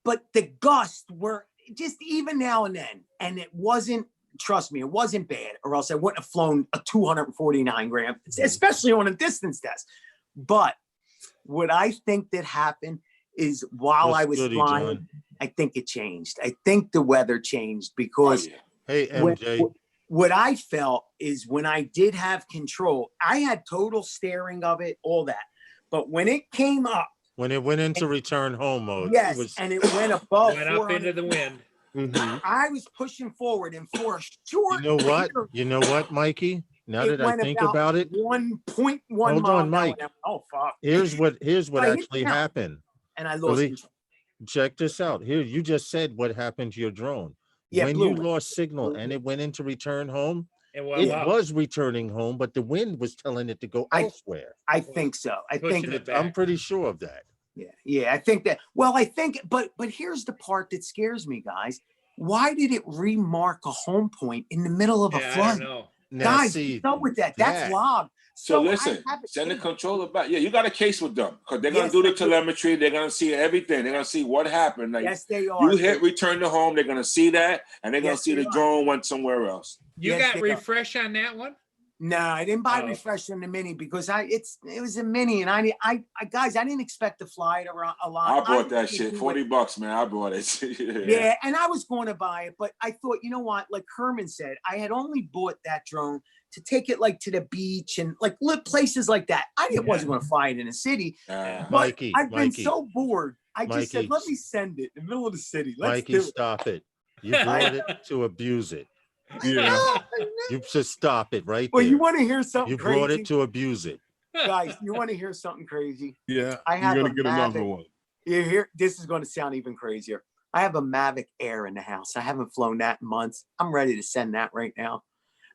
[SPEAKER 5] But the gusts were just even now and then. And it wasn't trust me, it wasn't bad, or else I wouldn't have flown a 249 gram, especially on a distance test. But what I think that happened is while
[SPEAKER 2] What's
[SPEAKER 5] I was
[SPEAKER 2] goody,
[SPEAKER 5] flying,
[SPEAKER 2] John?
[SPEAKER 5] I think it changed. I think the weather changed because
[SPEAKER 2] Hey, MJ.
[SPEAKER 5] what I felt is when I did have control, I had total steering of it, all that. But when it came up,
[SPEAKER 2] When it went into return home mode,
[SPEAKER 5] yes,
[SPEAKER 2] it was,
[SPEAKER 5] and it went above
[SPEAKER 3] Went up
[SPEAKER 5] 400
[SPEAKER 3] into the wind.
[SPEAKER 1] Mhm.
[SPEAKER 5] I was pushing forward, and for a short
[SPEAKER 2] you know what?
[SPEAKER 5] period,
[SPEAKER 2] You know what, Mikey? Now
[SPEAKER 5] it
[SPEAKER 2] that I
[SPEAKER 5] went
[SPEAKER 2] think about it,
[SPEAKER 5] 1.1
[SPEAKER 2] Hold
[SPEAKER 5] mile
[SPEAKER 2] on,
[SPEAKER 5] an hour.
[SPEAKER 2] Mike.
[SPEAKER 5] And I went, oh fuck!
[SPEAKER 2] here's what
[SPEAKER 5] I hit
[SPEAKER 2] actually
[SPEAKER 5] the ground.
[SPEAKER 2] happened.
[SPEAKER 5] And I lost
[SPEAKER 2] Really?
[SPEAKER 5] control.
[SPEAKER 2] Check this out. Here, you just said what happened to your drone.
[SPEAKER 5] Yeah,
[SPEAKER 2] When
[SPEAKER 5] blew
[SPEAKER 2] you
[SPEAKER 5] it.
[SPEAKER 2] lost signal
[SPEAKER 5] Blew
[SPEAKER 2] and
[SPEAKER 5] it.
[SPEAKER 2] it went into return home,
[SPEAKER 3] And
[SPEAKER 2] it
[SPEAKER 3] well,
[SPEAKER 2] was returning home, but the wind was telling it to go elsewhere.
[SPEAKER 5] I think so. I think
[SPEAKER 3] Pushing it
[SPEAKER 2] I'm
[SPEAKER 3] back.
[SPEAKER 2] pretty sure of that.
[SPEAKER 5] yeah. I think that. Well, I think, but here's the part that scares me, guys. Why did it remark a home point in the middle of a
[SPEAKER 3] Yeah, I
[SPEAKER 5] flood?
[SPEAKER 3] don't know.
[SPEAKER 2] Now,
[SPEAKER 5] Guys,
[SPEAKER 2] see,
[SPEAKER 5] stop with that. That's log.
[SPEAKER 4] So
[SPEAKER 5] I
[SPEAKER 4] listen,
[SPEAKER 5] have it
[SPEAKER 4] send the
[SPEAKER 5] saved.
[SPEAKER 4] controller back. Yeah, you got a case with them because they're gonna
[SPEAKER 5] Yes,
[SPEAKER 4] do the
[SPEAKER 5] I do.
[SPEAKER 4] telemetry. They're gonna see everything. They're gonna see what happened. Like
[SPEAKER 5] Yes, they are.
[SPEAKER 4] you hit return to home, they're gonna see that, and they're gonna
[SPEAKER 5] Yes,
[SPEAKER 4] see
[SPEAKER 5] they
[SPEAKER 4] the
[SPEAKER 5] are.
[SPEAKER 4] drone went somewhere else.
[SPEAKER 3] You
[SPEAKER 5] Yes,
[SPEAKER 3] got
[SPEAKER 5] they are.
[SPEAKER 3] refresh on that one?
[SPEAKER 5] No, I didn't buy
[SPEAKER 3] Oh.
[SPEAKER 5] refresh on the mini because it was a mini, and I guys, I didn't expect to fly it around a lot.
[SPEAKER 4] I bought that
[SPEAKER 5] just
[SPEAKER 4] shit,
[SPEAKER 5] do it.
[SPEAKER 4] $40, man. I bought it.
[SPEAKER 5] Yeah, and I was going to buy it, but I thought, you know what? Like Herman said, I had only bought that drone to take it like to the beach and like places like that. I wasn't going to fly it in a city.
[SPEAKER 4] Yeah.
[SPEAKER 5] But
[SPEAKER 2] Mikey,
[SPEAKER 5] I've been
[SPEAKER 2] Mikey.
[SPEAKER 5] so bored. I just said,
[SPEAKER 2] Mikey.
[SPEAKER 5] let me send it in the middle of the city. Let's
[SPEAKER 2] Mikey,
[SPEAKER 5] do it.
[SPEAKER 2] stop it. You brought it to abuse it.
[SPEAKER 1] Yeah.
[SPEAKER 2] You just stop it right
[SPEAKER 5] Well,
[SPEAKER 2] there.
[SPEAKER 5] you want to hear something
[SPEAKER 2] You
[SPEAKER 5] crazy?
[SPEAKER 2] brought it to abuse it.
[SPEAKER 5] Guys, you want to hear something crazy?
[SPEAKER 1] Yeah.
[SPEAKER 5] I have
[SPEAKER 1] You're
[SPEAKER 5] a
[SPEAKER 1] gonna get another
[SPEAKER 5] Mavic.
[SPEAKER 1] one.
[SPEAKER 5] You hear? This is going to sound even crazier. I have a Mavic Air in the house. I haven't flown that in months. I'm ready to send that right now.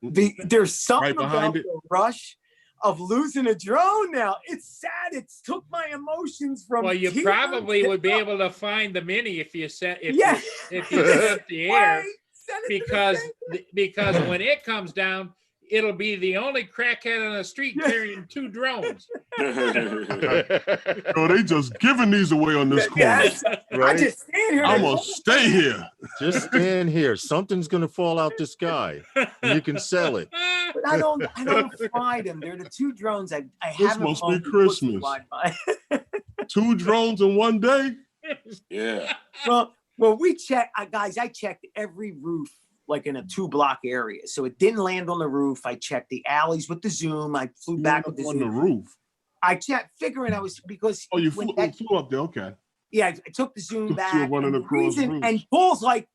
[SPEAKER 5] There's something
[SPEAKER 1] Right behind
[SPEAKER 5] about
[SPEAKER 1] it.
[SPEAKER 5] the rush of losing a drone now. It's sad. It's took my emotions from.
[SPEAKER 3] Well, you
[SPEAKER 5] tears
[SPEAKER 3] probably
[SPEAKER 5] to-
[SPEAKER 3] would be able to find the mini if you set if
[SPEAKER 5] Yeah.
[SPEAKER 3] you set the air,
[SPEAKER 5] Wait, send it to me.
[SPEAKER 3] because when it comes down, it'll be the only crackhead on the street
[SPEAKER 5] Yeah.
[SPEAKER 3] carrying 2 drones.
[SPEAKER 1] Yo, they just giving these away on this corner.
[SPEAKER 5] Yes. I
[SPEAKER 2] Right?
[SPEAKER 5] just stand here.
[SPEAKER 1] I'm
[SPEAKER 5] and-
[SPEAKER 1] gonna stay here.
[SPEAKER 2] Just stand here. Something's gonna fall out the sky. And you can sell it.
[SPEAKER 5] But I don't fly them. They're the 2 drones I
[SPEAKER 1] This
[SPEAKER 5] haven't
[SPEAKER 1] must be
[SPEAKER 5] flown before
[SPEAKER 1] Christmas.
[SPEAKER 5] fly by.
[SPEAKER 1] 2 drones in one day.
[SPEAKER 4] Yeah.
[SPEAKER 5] Well, we checked, guys. I checked every roof, like in a 2-block area, so it didn't land on the roof. I checked the alleys with the zoom. I flew
[SPEAKER 1] You
[SPEAKER 5] back
[SPEAKER 1] went
[SPEAKER 5] with the
[SPEAKER 1] up on the
[SPEAKER 5] zoom.
[SPEAKER 1] roof.
[SPEAKER 5] I checked, figuring I was because
[SPEAKER 1] Oh, you
[SPEAKER 5] when
[SPEAKER 1] flew,
[SPEAKER 5] that-
[SPEAKER 1] you flew up there. Okay.
[SPEAKER 5] yeah, I took the zoom
[SPEAKER 1] You're
[SPEAKER 5] back.
[SPEAKER 1] running
[SPEAKER 5] And, the
[SPEAKER 1] across
[SPEAKER 5] reason,
[SPEAKER 1] roofs.
[SPEAKER 5] and Paul's like,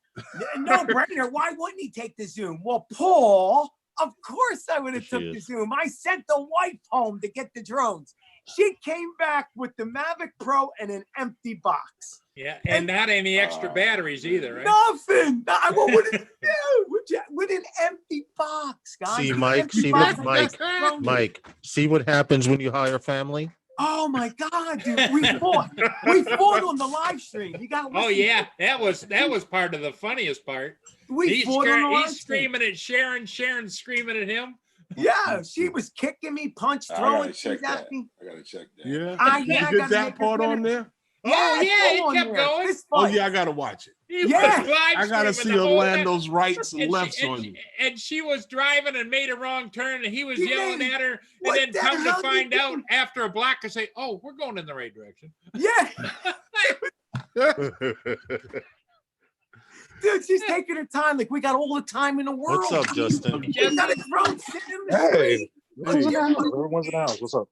[SPEAKER 5] no brainer. Why wouldn't he take the zoom? Well, Paul, of course I would have
[SPEAKER 2] There
[SPEAKER 5] took
[SPEAKER 2] she
[SPEAKER 5] the
[SPEAKER 2] is.
[SPEAKER 5] zoom. I sent the wife home to get the drones. She came back with the Mavic Pro and an empty box.
[SPEAKER 3] Yeah, and not any extra batteries either, right?
[SPEAKER 5] Nothing. What would it do with an empty box, guys?
[SPEAKER 2] See,
[SPEAKER 5] An
[SPEAKER 2] Mike,
[SPEAKER 5] empty
[SPEAKER 2] see
[SPEAKER 5] box,
[SPEAKER 2] what
[SPEAKER 5] I
[SPEAKER 2] Mike,
[SPEAKER 5] just thrown it.
[SPEAKER 2] Mike, see what happens when you hire family?
[SPEAKER 5] Oh my God, dude, we fought. We fought on the live stream. You got.
[SPEAKER 3] Oh yeah, that was part of the funniest part.
[SPEAKER 5] We
[SPEAKER 3] He's,
[SPEAKER 5] fought on the live
[SPEAKER 3] he's
[SPEAKER 5] stream.
[SPEAKER 3] screaming at Sharon, Sharon's screaming at him.
[SPEAKER 5] Yeah, she was kicking me, punch,
[SPEAKER 4] I
[SPEAKER 5] throwing
[SPEAKER 4] gotta check
[SPEAKER 5] things at
[SPEAKER 4] that.
[SPEAKER 5] me.
[SPEAKER 4] I gotta check that.
[SPEAKER 1] Yeah.
[SPEAKER 5] I
[SPEAKER 1] You
[SPEAKER 5] gotta
[SPEAKER 1] get
[SPEAKER 5] make
[SPEAKER 1] that
[SPEAKER 5] her
[SPEAKER 1] part
[SPEAKER 5] dinner.
[SPEAKER 1] on there.
[SPEAKER 3] Oh
[SPEAKER 5] it's
[SPEAKER 3] yeah,
[SPEAKER 5] all
[SPEAKER 3] it kept
[SPEAKER 5] on there.
[SPEAKER 3] going.
[SPEAKER 5] Fist
[SPEAKER 1] Oh
[SPEAKER 5] fight.
[SPEAKER 1] yeah, I gotta watch it.
[SPEAKER 3] He
[SPEAKER 5] Yeah.
[SPEAKER 3] was live
[SPEAKER 1] I gotta
[SPEAKER 3] streaming
[SPEAKER 1] see
[SPEAKER 3] the whole time.
[SPEAKER 1] Orlando's rights and
[SPEAKER 3] And
[SPEAKER 1] lefts
[SPEAKER 3] she,
[SPEAKER 1] on you.
[SPEAKER 3] and she was driving and made a wrong turn, and he was
[SPEAKER 5] He
[SPEAKER 3] yelling
[SPEAKER 5] made-
[SPEAKER 3] at her. And
[SPEAKER 5] what
[SPEAKER 3] then
[SPEAKER 5] the
[SPEAKER 3] come to
[SPEAKER 5] hell did
[SPEAKER 3] find
[SPEAKER 5] he
[SPEAKER 3] out
[SPEAKER 5] do?
[SPEAKER 3] after a block, I say, "Oh, we're going in the right direction."
[SPEAKER 5] Yeah, dude, she's taking her time. Like we got all the time in the world.
[SPEAKER 2] What's up, Justin?
[SPEAKER 5] We got a drone sitting in the
[SPEAKER 6] Hey.
[SPEAKER 5] street.
[SPEAKER 6] Everyone's in the house. Everyone's in the house. What's up?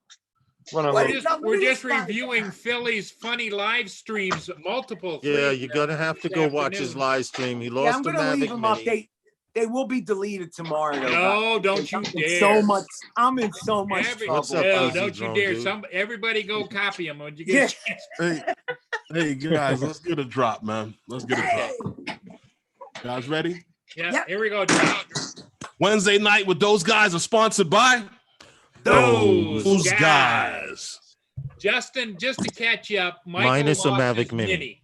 [SPEAKER 6] Running
[SPEAKER 5] What
[SPEAKER 6] late.
[SPEAKER 5] is up with
[SPEAKER 3] We're
[SPEAKER 5] this
[SPEAKER 3] just
[SPEAKER 5] guy?
[SPEAKER 3] reviewing Philly's funny live streams, multiple.
[SPEAKER 2] Yeah,
[SPEAKER 3] three
[SPEAKER 2] you're gonna have to
[SPEAKER 3] this
[SPEAKER 2] go watch his
[SPEAKER 3] afternoon.
[SPEAKER 2] live stream. He
[SPEAKER 5] Yeah,
[SPEAKER 2] lost
[SPEAKER 5] I'm
[SPEAKER 2] the
[SPEAKER 5] gonna leave
[SPEAKER 2] Mavic
[SPEAKER 5] them up.
[SPEAKER 2] Mini.
[SPEAKER 5] They will be deleted tomorrow. Though,
[SPEAKER 3] No, don't you
[SPEAKER 5] I'm in
[SPEAKER 3] dare!
[SPEAKER 5] so much. I'm in so much trouble.
[SPEAKER 2] What's up,
[SPEAKER 3] No,
[SPEAKER 2] Easy
[SPEAKER 3] don't you
[SPEAKER 2] Drone
[SPEAKER 3] dare!
[SPEAKER 2] Dude?
[SPEAKER 3] Everybody go copy him when you get a chance.
[SPEAKER 1] Hey guys, let's get a drop, man. Let's get a
[SPEAKER 5] Hey,
[SPEAKER 1] drop. Guys ready?
[SPEAKER 3] Yeah,
[SPEAKER 5] Yep.
[SPEAKER 3] here we go. John.
[SPEAKER 1] Wednesday night with those guys are sponsored by
[SPEAKER 3] Those
[SPEAKER 1] guys.
[SPEAKER 3] Justin, just to catch you up, Michael
[SPEAKER 2] Minus a
[SPEAKER 3] lost
[SPEAKER 2] Mavic
[SPEAKER 3] his
[SPEAKER 2] Mini.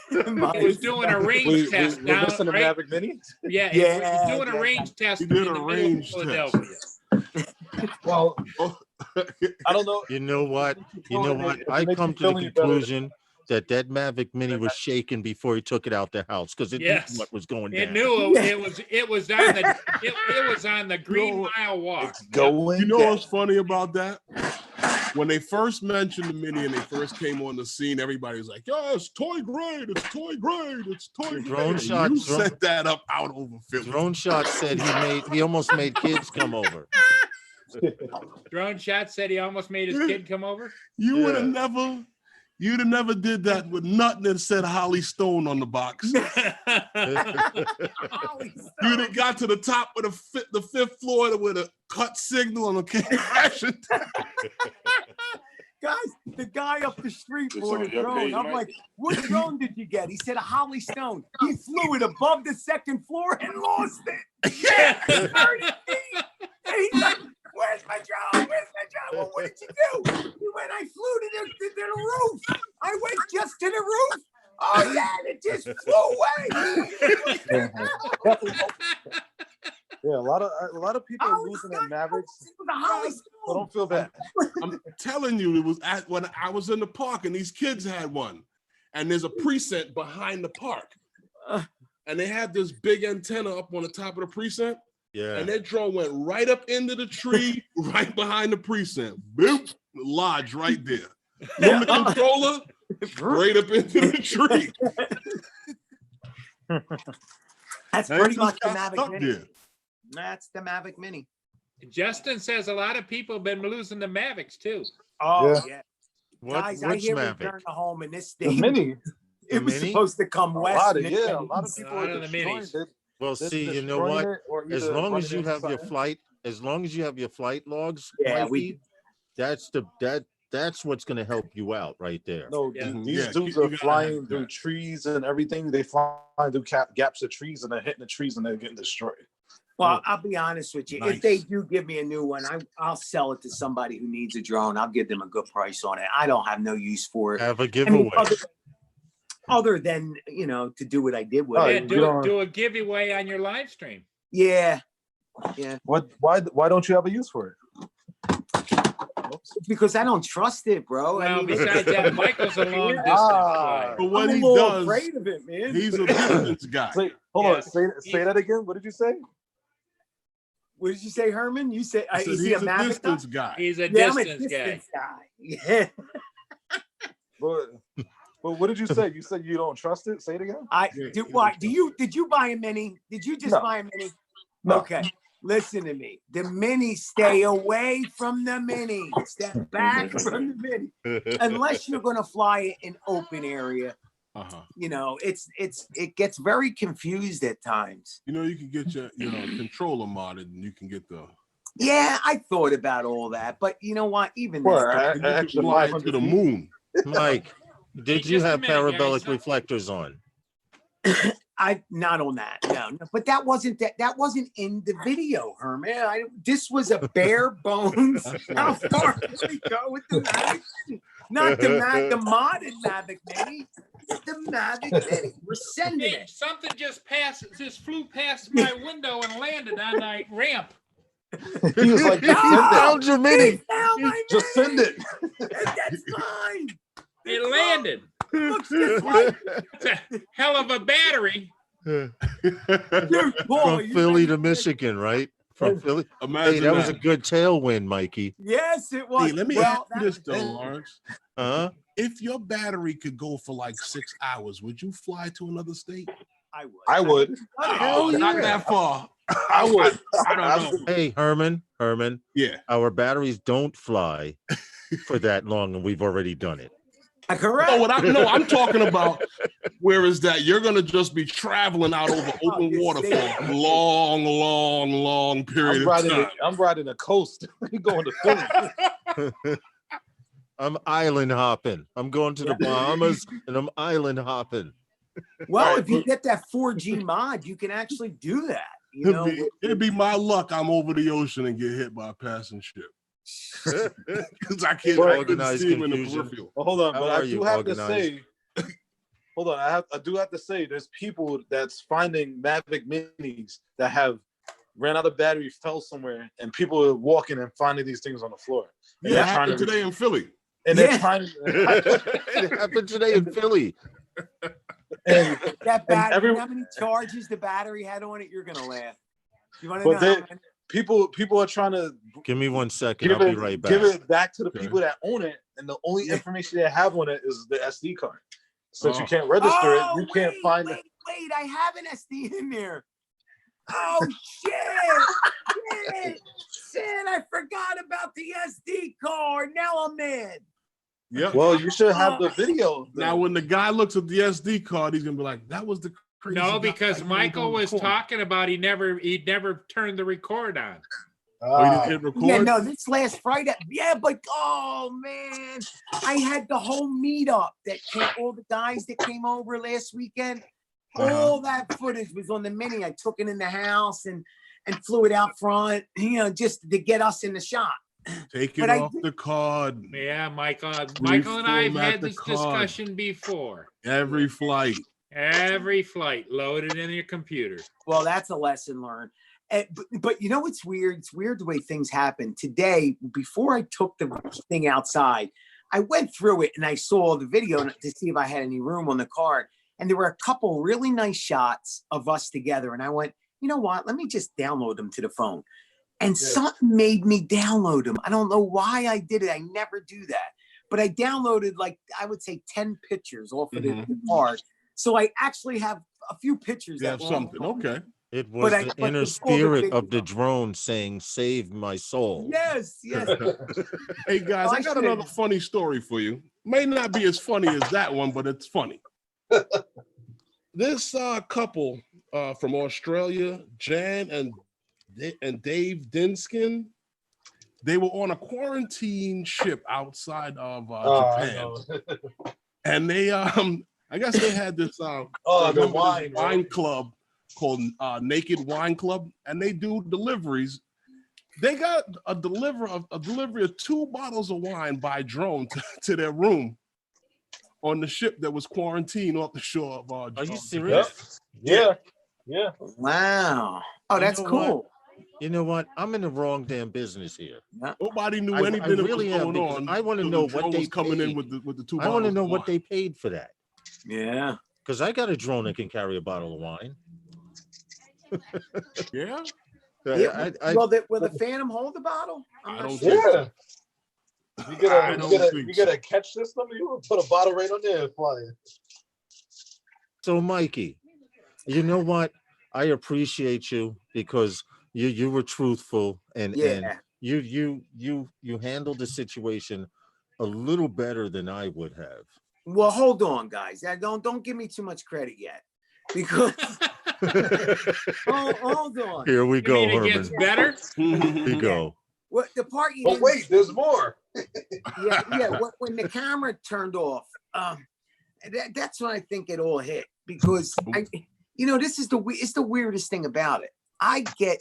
[SPEAKER 3] He was doing a range test
[SPEAKER 6] We're
[SPEAKER 3] down,
[SPEAKER 6] missing the
[SPEAKER 3] right?
[SPEAKER 6] Mavic Mini?
[SPEAKER 3] Yeah, he
[SPEAKER 5] Yeah,
[SPEAKER 3] was doing a
[SPEAKER 5] yeah.
[SPEAKER 3] range test
[SPEAKER 1] He
[SPEAKER 3] in
[SPEAKER 1] did
[SPEAKER 3] the
[SPEAKER 1] a
[SPEAKER 3] middle of
[SPEAKER 1] range
[SPEAKER 3] Philadelphia.
[SPEAKER 6] Well,
[SPEAKER 1] Oh,
[SPEAKER 6] I don't know.
[SPEAKER 2] You know what? You know what?
[SPEAKER 6] If
[SPEAKER 2] I
[SPEAKER 6] it makes
[SPEAKER 2] come
[SPEAKER 6] you
[SPEAKER 2] to the
[SPEAKER 6] feel any better.
[SPEAKER 2] conclusion that Mavic Mini was shaking before he took it out the house because it
[SPEAKER 3] Yes.
[SPEAKER 2] knew what was going down.
[SPEAKER 3] It knew it was on the it was on the Green Mile walk.
[SPEAKER 6] It's going.
[SPEAKER 1] You know
[SPEAKER 6] down.
[SPEAKER 1] what's funny about that? When they first mentioned the Mini and they first came on the scene, everybody was like, "Yeah, it's toy grade. It's toy grade. It's toy grade."
[SPEAKER 2] Drone
[SPEAKER 1] And
[SPEAKER 2] shot,
[SPEAKER 1] you
[SPEAKER 2] drone-
[SPEAKER 1] set that up out over Philly.
[SPEAKER 2] Drone Shot said he almost made kids come over.
[SPEAKER 3] Drone Shot said he almost made his kid come over.
[SPEAKER 1] You
[SPEAKER 2] Yeah.
[SPEAKER 1] would have never, you'd have never did that with nothing that said Holly Stone on the box. You'd have got to the top of the fifth floor with a cut signal and a crashing.
[SPEAKER 5] Guys, the guy up the street
[SPEAKER 4] It's
[SPEAKER 5] bought a
[SPEAKER 4] on your
[SPEAKER 5] drone.
[SPEAKER 4] page,
[SPEAKER 5] I'm
[SPEAKER 4] Mike.
[SPEAKER 5] like, what drone did you get? He said a Holly Stone. He flew it above the second floor and lost it. Yeah, 30 feet. And he's like, where's my drone? Where's my drone? Well, what did you do? He went, I flew to the roof. I went just to the roof. Oh, yeah, and it just flew away.
[SPEAKER 6] Yeah, a lot of people are losing their Mavericks.
[SPEAKER 5] It was a Holly
[SPEAKER 6] So
[SPEAKER 5] Stone.
[SPEAKER 6] don't feel bad.
[SPEAKER 1] I'm telling you, it was when I was in the park and these kids had one, and there's a precinct behind the park, and they had this big antenna up on the top of the precinct,
[SPEAKER 2] Yeah.
[SPEAKER 1] and that drone went right up into the tree, right behind the precinct. Boop, lodge right there. From the controller, right up into the tree.
[SPEAKER 5] That's
[SPEAKER 1] And it
[SPEAKER 5] pretty
[SPEAKER 1] just
[SPEAKER 5] much the
[SPEAKER 1] got
[SPEAKER 5] Mavic
[SPEAKER 1] stuck
[SPEAKER 5] Mini.
[SPEAKER 1] there.
[SPEAKER 5] That's the Mavic Mini.
[SPEAKER 3] Justin says a lot of people have been losing the Mavics too.
[SPEAKER 5] Oh,
[SPEAKER 6] Yeah.
[SPEAKER 5] yeah.
[SPEAKER 2] What?
[SPEAKER 5] Guys, I
[SPEAKER 2] Which
[SPEAKER 5] hear
[SPEAKER 2] Mavic?
[SPEAKER 5] return to home in this
[SPEAKER 6] The
[SPEAKER 5] state.
[SPEAKER 6] Mini.
[SPEAKER 5] It was
[SPEAKER 2] Mini?
[SPEAKER 5] supposed to come
[SPEAKER 6] A
[SPEAKER 5] west.
[SPEAKER 6] lot
[SPEAKER 5] and
[SPEAKER 6] of
[SPEAKER 5] it
[SPEAKER 6] a
[SPEAKER 5] came
[SPEAKER 6] lot of
[SPEAKER 5] east.
[SPEAKER 6] people
[SPEAKER 3] Lot
[SPEAKER 6] are
[SPEAKER 3] of the
[SPEAKER 6] destroying
[SPEAKER 3] minis.
[SPEAKER 6] it.
[SPEAKER 2] Well,
[SPEAKER 6] They're
[SPEAKER 2] see, you know
[SPEAKER 6] destroying
[SPEAKER 2] what?
[SPEAKER 6] it or
[SPEAKER 2] As
[SPEAKER 6] either
[SPEAKER 2] long
[SPEAKER 6] running
[SPEAKER 2] as you
[SPEAKER 6] into
[SPEAKER 2] have your
[SPEAKER 6] something.
[SPEAKER 2] flight logs,
[SPEAKER 5] Yeah,
[SPEAKER 2] Mikey, that's what's going to help you out right there.
[SPEAKER 6] No,
[SPEAKER 3] Yeah.
[SPEAKER 6] these
[SPEAKER 1] Yeah,
[SPEAKER 6] dudes
[SPEAKER 1] you
[SPEAKER 6] are
[SPEAKER 1] gotta
[SPEAKER 6] flying
[SPEAKER 1] have
[SPEAKER 6] through
[SPEAKER 1] that.
[SPEAKER 6] trees and everything. They fly through gaps of trees and they're hitting the trees and they're getting destroyed.
[SPEAKER 5] Well, I'll be honest with you.
[SPEAKER 1] Nice.
[SPEAKER 5] If they do give me a new one, I'll sell it to somebody who needs a drone. I'll give them a good price on it. I don't have no use for it.
[SPEAKER 2] Have a
[SPEAKER 5] I
[SPEAKER 2] giveaway.
[SPEAKER 5] mean, other than, to do what I did with
[SPEAKER 6] Oh,
[SPEAKER 3] Yeah,
[SPEAKER 5] it.
[SPEAKER 6] you don't-
[SPEAKER 3] do a giveaway on your live stream.
[SPEAKER 5] Yeah. Yeah.
[SPEAKER 6] Why don't you have a use for it?
[SPEAKER 5] Because I don't trust it, bro.
[SPEAKER 3] Well,
[SPEAKER 5] I mean,
[SPEAKER 3] besides that, Michael's a long distance
[SPEAKER 6] Ah.
[SPEAKER 3] flight.
[SPEAKER 1] But what
[SPEAKER 5] I'm a
[SPEAKER 1] he
[SPEAKER 5] little
[SPEAKER 1] does,
[SPEAKER 5] afraid of it, man.
[SPEAKER 1] he's a distance guy.
[SPEAKER 6] Hold
[SPEAKER 3] Yes.
[SPEAKER 6] on, say that again. What did you say?
[SPEAKER 5] What did you say, Herman? You say,
[SPEAKER 1] I said
[SPEAKER 5] is he
[SPEAKER 1] he's
[SPEAKER 5] a
[SPEAKER 1] a
[SPEAKER 5] Mavic
[SPEAKER 1] distance
[SPEAKER 5] guy?
[SPEAKER 1] guy.
[SPEAKER 3] He's a
[SPEAKER 5] Yeah, I'm a
[SPEAKER 3] distance guy.
[SPEAKER 5] distance guy. Yeah.
[SPEAKER 6] But what did you say? You said you don't trust it? Say it again.
[SPEAKER 1] Yeah,
[SPEAKER 5] Did
[SPEAKER 1] he
[SPEAKER 5] you buy a mini? Did you just
[SPEAKER 6] No.
[SPEAKER 5] buy a mini?
[SPEAKER 6] No.
[SPEAKER 5] Okay. Listen to me. The mini, stay away from the mini. Step back from the mini. Unless you're gonna fly it in open area.
[SPEAKER 1] Uh-huh.
[SPEAKER 5] It gets very confused at times.
[SPEAKER 1] You can get your controller modded, and you can get the.
[SPEAKER 5] Yeah, I thought about all that, but you know what? Even
[SPEAKER 6] Well,
[SPEAKER 5] that,
[SPEAKER 1] You can
[SPEAKER 6] extra
[SPEAKER 1] fly it to
[SPEAKER 6] 500
[SPEAKER 1] the
[SPEAKER 6] feet.
[SPEAKER 1] moon.
[SPEAKER 2] Mike, did
[SPEAKER 3] Hey,
[SPEAKER 2] you
[SPEAKER 3] just a
[SPEAKER 2] have
[SPEAKER 3] minute, guys.
[SPEAKER 2] parabolic reflectors on?
[SPEAKER 5] I not on that. No. But that wasn't in the video, Herman. This was a bare bones. How far can we go with the Mavic Mini? Not the modded Mavic Mini. The Mavic Mini. We're sending
[SPEAKER 3] Hey,
[SPEAKER 5] it.
[SPEAKER 3] something just flew past my window and landed on the ramp.
[SPEAKER 6] He was like, just send
[SPEAKER 2] Found your mini.
[SPEAKER 5] He found my
[SPEAKER 6] it. Just send
[SPEAKER 5] mini.
[SPEAKER 6] it.
[SPEAKER 5] That's fine.
[SPEAKER 3] It landed.
[SPEAKER 5] Looks just like
[SPEAKER 3] It's a hell of a battery.
[SPEAKER 5] Dude, boy,
[SPEAKER 2] From
[SPEAKER 5] you
[SPEAKER 2] Philly
[SPEAKER 5] ready
[SPEAKER 2] to
[SPEAKER 5] for
[SPEAKER 2] Michigan, right? From Philly.
[SPEAKER 1] Imagine
[SPEAKER 2] Hey, that was a good tailwind, Mikey.
[SPEAKER 5] Yes, it was.
[SPEAKER 1] Hey, let me
[SPEAKER 5] Well,
[SPEAKER 1] ask you this though, Lawrence.
[SPEAKER 2] Huh?
[SPEAKER 1] If your battery could go for like 6 hours, would you fly to another state?
[SPEAKER 5] I would.
[SPEAKER 6] I would.
[SPEAKER 1] Oh, not that far.
[SPEAKER 6] I would.
[SPEAKER 1] I don't know.
[SPEAKER 2] Hey, Herman,
[SPEAKER 1] Yeah.
[SPEAKER 2] our batteries don't fly for that long, and we've already done it.
[SPEAKER 5] Correct.
[SPEAKER 1] I'm talking about where is that you're gonna just be traveling out over open
[SPEAKER 5] this
[SPEAKER 1] water
[SPEAKER 5] state.
[SPEAKER 1] for a long period of time.
[SPEAKER 6] I'm riding the coast. Going to Philly.
[SPEAKER 2] I'm island hopping. I'm going to the Bahamas, and I'm island hopping.
[SPEAKER 5] Well, if you get that 4G mod, you can actually do that.
[SPEAKER 1] It'd be my luck. I'm over the ocean and get hit by a passing ship because I couldn't
[SPEAKER 2] Organized
[SPEAKER 1] see him in the
[SPEAKER 2] confusion.
[SPEAKER 1] peripheral.
[SPEAKER 6] Well, hold on,
[SPEAKER 2] How
[SPEAKER 6] but
[SPEAKER 2] are
[SPEAKER 6] I
[SPEAKER 2] you
[SPEAKER 6] do have
[SPEAKER 2] organized?
[SPEAKER 6] to say, hold on, I do have to say, there's people that's finding Mavic Minis that have ran out of battery, fell somewhere, and people are walking and finding these things on the floor. And
[SPEAKER 1] Yeah,
[SPEAKER 6] they're
[SPEAKER 1] it happened
[SPEAKER 6] trying to-
[SPEAKER 1] today in Philly.
[SPEAKER 6] and
[SPEAKER 5] Yeah.
[SPEAKER 6] they're trying.
[SPEAKER 2] It happened today in Philly.
[SPEAKER 6] And,
[SPEAKER 5] That battery,
[SPEAKER 6] every-
[SPEAKER 5] how many charges the battery had on it? You're gonna laugh. You want to
[SPEAKER 6] But
[SPEAKER 5] know
[SPEAKER 6] they-
[SPEAKER 5] how many?
[SPEAKER 6] people are trying to
[SPEAKER 2] Give me 1 second.
[SPEAKER 6] give
[SPEAKER 2] I'll be
[SPEAKER 6] it,
[SPEAKER 2] right
[SPEAKER 6] give
[SPEAKER 2] back.
[SPEAKER 6] it back to the
[SPEAKER 1] Okay.
[SPEAKER 6] people that own it, and the only
[SPEAKER 5] Yeah.
[SPEAKER 6] information they have on it is the SD card. Since
[SPEAKER 1] Oh.
[SPEAKER 6] you can't register it,
[SPEAKER 5] Oh,
[SPEAKER 6] you can't
[SPEAKER 5] wait,
[SPEAKER 6] find
[SPEAKER 5] wait,
[SPEAKER 6] it.
[SPEAKER 5] wait, I have an SD in there. Oh shit! Shit, I forgot about the SD card. Now I'm mad.
[SPEAKER 1] Yep.
[SPEAKER 6] Well, you should have the video.
[SPEAKER 1] Now, when the guy looks at the SD card, he's gonna be like, "That was the crazy."
[SPEAKER 3] No,
[SPEAKER 1] guy
[SPEAKER 3] because
[SPEAKER 1] I
[SPEAKER 3] Michael
[SPEAKER 1] on the
[SPEAKER 3] was
[SPEAKER 1] corner."
[SPEAKER 3] talking about he'd never turned the record on.
[SPEAKER 1] Oh, he didn't hit record.
[SPEAKER 5] Yeah, no, this last Friday. Yeah, but oh man, I had the whole meetup that came, all the guys that came over last weekend. All that footage was on the mini. I took it in the house and flew it out front, just to get us in the shot.
[SPEAKER 1] Take it
[SPEAKER 5] But I
[SPEAKER 1] off
[SPEAKER 5] did-
[SPEAKER 1] the card
[SPEAKER 3] Yeah, Michael and I have
[SPEAKER 1] Reformat
[SPEAKER 3] had
[SPEAKER 1] the
[SPEAKER 3] this
[SPEAKER 1] card.
[SPEAKER 3] discussion before.
[SPEAKER 1] every flight.
[SPEAKER 3] Every flight loaded in your computer.
[SPEAKER 5] Well, that's a lesson learned. But you know what's weird? It's weird the way things happen. Today, before I took the thing outside, I went through it and I saw the video to see if I had any room on the card. And there were a couple really nice shots of us together. And I went, you know what? Let me just download them to the phone. And something made me download them. I don't know why I did it. I never do that. But I downloaded, like, I would say 10 pictures off of the card. So I actually have a few pictures.
[SPEAKER 1] You
[SPEAKER 5] that
[SPEAKER 1] have
[SPEAKER 5] were on the
[SPEAKER 1] something.
[SPEAKER 5] phone.
[SPEAKER 1] Okay.
[SPEAKER 2] It was
[SPEAKER 5] But
[SPEAKER 2] the
[SPEAKER 5] but
[SPEAKER 2] inner
[SPEAKER 5] the- all the
[SPEAKER 2] spirit
[SPEAKER 5] big-
[SPEAKER 2] of the drone saying, "Save my soul."
[SPEAKER 5] Yes, yes.
[SPEAKER 1] Hey guys,
[SPEAKER 5] Oh,
[SPEAKER 1] I
[SPEAKER 5] I
[SPEAKER 1] got
[SPEAKER 5] should-
[SPEAKER 1] another funny story for you. May not be as funny as that one, but it's funny. This couple from Australia, Jan and Dave Dinskin, they were on a quarantine ship outside of Japan, and they I guess they had this
[SPEAKER 6] the
[SPEAKER 1] this
[SPEAKER 6] wine,
[SPEAKER 1] club called Naked Wine Club, and they do deliveries. They got a delivery of 2 bottles of wine by drone to their room on the ship that was quarantined off the shore of
[SPEAKER 2] Are you
[SPEAKER 1] Japan.
[SPEAKER 2] serious?
[SPEAKER 6] Yeah.
[SPEAKER 5] Wow. Oh,
[SPEAKER 2] You
[SPEAKER 5] that's
[SPEAKER 2] know
[SPEAKER 5] cool.
[SPEAKER 2] You know what? I'm in the wrong damn business here.
[SPEAKER 1] Nobody knew
[SPEAKER 2] I
[SPEAKER 1] anything that
[SPEAKER 2] really
[SPEAKER 1] was
[SPEAKER 2] am,
[SPEAKER 1] going
[SPEAKER 2] because
[SPEAKER 1] on.
[SPEAKER 2] I wanna
[SPEAKER 1] till
[SPEAKER 2] know
[SPEAKER 1] the
[SPEAKER 2] what
[SPEAKER 1] drone
[SPEAKER 2] they
[SPEAKER 1] was coming in
[SPEAKER 2] paid.
[SPEAKER 1] with the 2
[SPEAKER 2] I want to
[SPEAKER 1] bottles
[SPEAKER 2] know
[SPEAKER 1] of
[SPEAKER 2] what
[SPEAKER 1] wine.
[SPEAKER 2] they paid for that,
[SPEAKER 5] Yeah.
[SPEAKER 2] because I got a drone that can carry a bottle of wine.
[SPEAKER 1] Yeah,
[SPEAKER 5] Will the Phantom hold the bottle? I'm
[SPEAKER 1] I
[SPEAKER 5] not
[SPEAKER 1] don't
[SPEAKER 5] sure.
[SPEAKER 1] think so.
[SPEAKER 6] Yeah. You get
[SPEAKER 1] I
[SPEAKER 6] a,
[SPEAKER 1] don't
[SPEAKER 6] you get a,
[SPEAKER 1] think
[SPEAKER 6] you get
[SPEAKER 1] so.
[SPEAKER 6] a catch system. You would put a bottle right on there and fly it.
[SPEAKER 2] So, Mikey, you know what? I appreciate you because you were truthful and
[SPEAKER 5] Yeah.
[SPEAKER 2] you handled the situation a little better than I would have.
[SPEAKER 5] Well, hold on, guys. Don't give me too much credit yet, because hold on.
[SPEAKER 2] Here we
[SPEAKER 3] You
[SPEAKER 2] go,
[SPEAKER 3] mean it
[SPEAKER 2] Herman.
[SPEAKER 3] gets better?
[SPEAKER 2] Here we go.
[SPEAKER 5] What the part you
[SPEAKER 6] But
[SPEAKER 5] didn't
[SPEAKER 6] wait, there's more.
[SPEAKER 5] yeah. When the camera turned off, that's when I think it all hit, because this is it's the weirdest thing about it. I get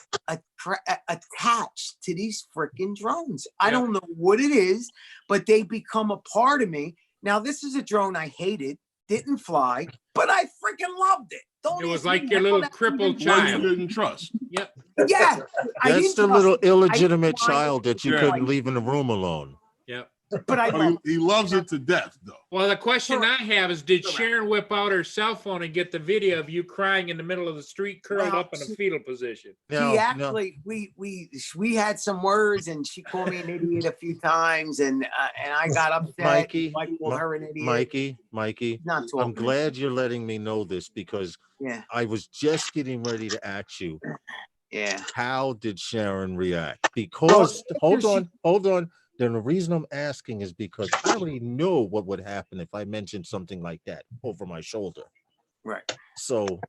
[SPEAKER 5] attached to these freaking drones. I don't know what it is, but they become a part of me. Now, this is a drone I hated, didn't fly, but I freaking loved it. Don't
[SPEAKER 3] It was
[SPEAKER 5] ask
[SPEAKER 3] like
[SPEAKER 5] me
[SPEAKER 3] your
[SPEAKER 5] how
[SPEAKER 3] little
[SPEAKER 5] that
[SPEAKER 3] crippled
[SPEAKER 5] even-
[SPEAKER 1] One you
[SPEAKER 3] child.
[SPEAKER 1] didn't trust.
[SPEAKER 3] Yep.
[SPEAKER 5] Yeah, I
[SPEAKER 2] That's
[SPEAKER 5] didn't
[SPEAKER 2] the
[SPEAKER 5] trust
[SPEAKER 2] little
[SPEAKER 5] it.
[SPEAKER 2] illegitimate
[SPEAKER 5] I-
[SPEAKER 2] child that you
[SPEAKER 1] Yeah.
[SPEAKER 2] couldn't leave in the room alone.
[SPEAKER 3] Yep.
[SPEAKER 5] But I
[SPEAKER 1] Oh,
[SPEAKER 5] loved
[SPEAKER 1] he loves it to death, though.
[SPEAKER 3] Well, the question I have is, did Sharon whip out her cell phone and get the video of you crying in the middle of the street, curled
[SPEAKER 5] Well,
[SPEAKER 3] up in a fetal position?
[SPEAKER 2] Now,
[SPEAKER 5] she
[SPEAKER 2] now,
[SPEAKER 5] actually, we had some words, and she called me an idiot a few times, and I got upset.
[SPEAKER 2] Mikey,
[SPEAKER 5] I called her an idiot.
[SPEAKER 2] Mikey,
[SPEAKER 5] Not talking.
[SPEAKER 2] I'm glad you're letting me know this, because
[SPEAKER 5] Yeah,
[SPEAKER 2] I was just getting ready to ask you,
[SPEAKER 5] yeah.
[SPEAKER 2] how did Sharon react? Because hold
[SPEAKER 5] she-
[SPEAKER 2] on. Then the reason I'm asking is because I already know what would happen if I mentioned something like that over my shoulder.
[SPEAKER 5] Right.
[SPEAKER 2] So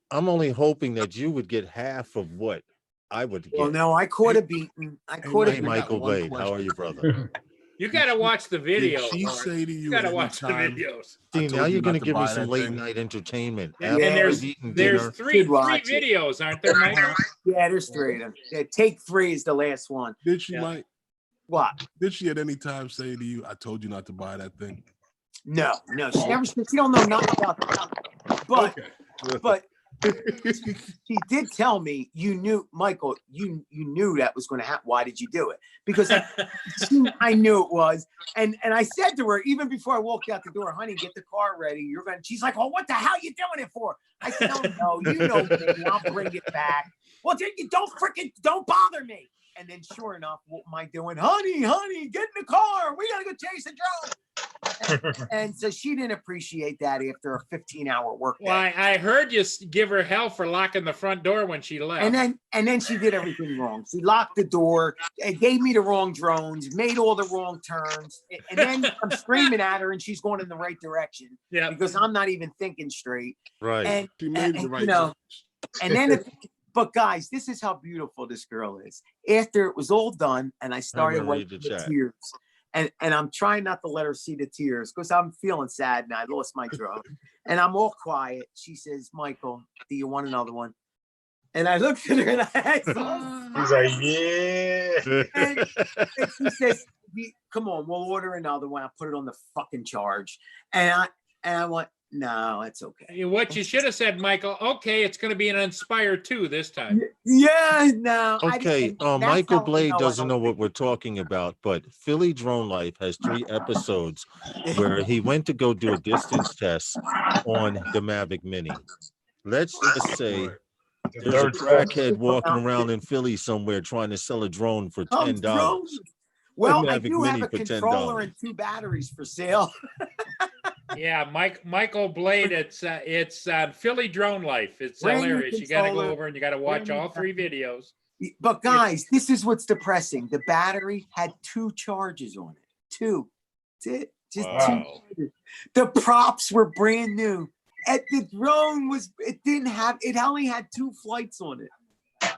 [SPEAKER 2] I'm only hoping that you would get half of what I would get.
[SPEAKER 5] Well, no, I caught a beating. I caught a
[SPEAKER 2] Hey,
[SPEAKER 1] I
[SPEAKER 5] beating.
[SPEAKER 1] got
[SPEAKER 2] Michael
[SPEAKER 1] one
[SPEAKER 2] Blade, how are you,
[SPEAKER 1] question.
[SPEAKER 2] brother?
[SPEAKER 3] You got to watch the video.
[SPEAKER 1] Did she
[SPEAKER 3] Lord.
[SPEAKER 1] say to
[SPEAKER 3] You
[SPEAKER 1] you
[SPEAKER 3] got
[SPEAKER 1] at
[SPEAKER 3] to
[SPEAKER 1] any
[SPEAKER 3] watch the
[SPEAKER 1] time,
[SPEAKER 3] videos.
[SPEAKER 1] I
[SPEAKER 2] See,
[SPEAKER 1] told
[SPEAKER 2] now
[SPEAKER 1] you
[SPEAKER 2] you're
[SPEAKER 1] not
[SPEAKER 2] gonna
[SPEAKER 1] to
[SPEAKER 2] give me
[SPEAKER 1] buy
[SPEAKER 2] some
[SPEAKER 1] that
[SPEAKER 2] late
[SPEAKER 1] thing?
[SPEAKER 2] night entertainment.
[SPEAKER 5] Yeah.
[SPEAKER 2] After
[SPEAKER 5] And
[SPEAKER 3] there's
[SPEAKER 2] eating
[SPEAKER 3] There's
[SPEAKER 2] dinner.
[SPEAKER 3] three
[SPEAKER 5] watch it.
[SPEAKER 3] videos, aren't there, Michael?
[SPEAKER 5] Yeah, there's 3 of them. Yeah, take 3 is the last one.
[SPEAKER 1] Did she,
[SPEAKER 3] Yeah.
[SPEAKER 1] Mike?
[SPEAKER 5] What?
[SPEAKER 1] Did she at any time say to you, I told you not to buy that thing?
[SPEAKER 5] No, she never. She don't know nothing about that. But
[SPEAKER 1] Okay.
[SPEAKER 5] but She did tell me, you knew, Michael, you knew that was going to happen. Why did you do it? Because I knew it was. And I said to her, even before I walked out the door, honey, get the car ready. You're going to, she's like, oh, what the hell are you doing it for? I said, oh, no, you know me. I'll bring it back. Well, don't bother me. And then sure enough, what am I doing? Honey, get in the car. We got to go chase a drone. And so she didn't appreciate that after a 15-hour work day.
[SPEAKER 3] Well, I heard you give her hell for locking the front door when she left.
[SPEAKER 5] And then she did everything wrong. She locked the door, gave me the wrong drones, made all the wrong turns. And then I'm screaming at her and she's going in the right direction.
[SPEAKER 3] Yeah.
[SPEAKER 5] Because I'm not even thinking straight.
[SPEAKER 2] Right.
[SPEAKER 5] And,
[SPEAKER 1] She made the right
[SPEAKER 5] and then but guys, this is how beautiful this girl is. After it was all done and I started wiping the tears. And I'm trying not to let her see the tears because I'm feeling sad and I lost my drone. And I'm all quiet. She says, Michael, do you want another one? And I looked at her and
[SPEAKER 6] He's like, yeah.
[SPEAKER 5] and she says, come on, we'll order another one. I'll put it on the fucking charge. And I went, no, it's okay.
[SPEAKER 3] What you should have said, Michael, okay, it's going to be an Inspire 2 this time.
[SPEAKER 5] Yeah, no.
[SPEAKER 2] Okay, Michael Blade doesn't know what we're talking about, but Philly Drone Life has 3 episodes where he went to go do a distance test on the Mavic Mini. Let's just say there's a crackhead walking around in Philly somewhere trying to sell a drone for $10.
[SPEAKER 5] Well, I do have a controller and 2 batteries for sale.
[SPEAKER 3] Yeah, Michael Blade. It's Philly Drone Life. It's hilarious. You got to go over and you got to watch all 3 videos.
[SPEAKER 5] But guys, this is what's depressing. The battery had 2 charges on it. 2. That's it. Just 2. The props were brand new. And the drone it only had 2 flights on it.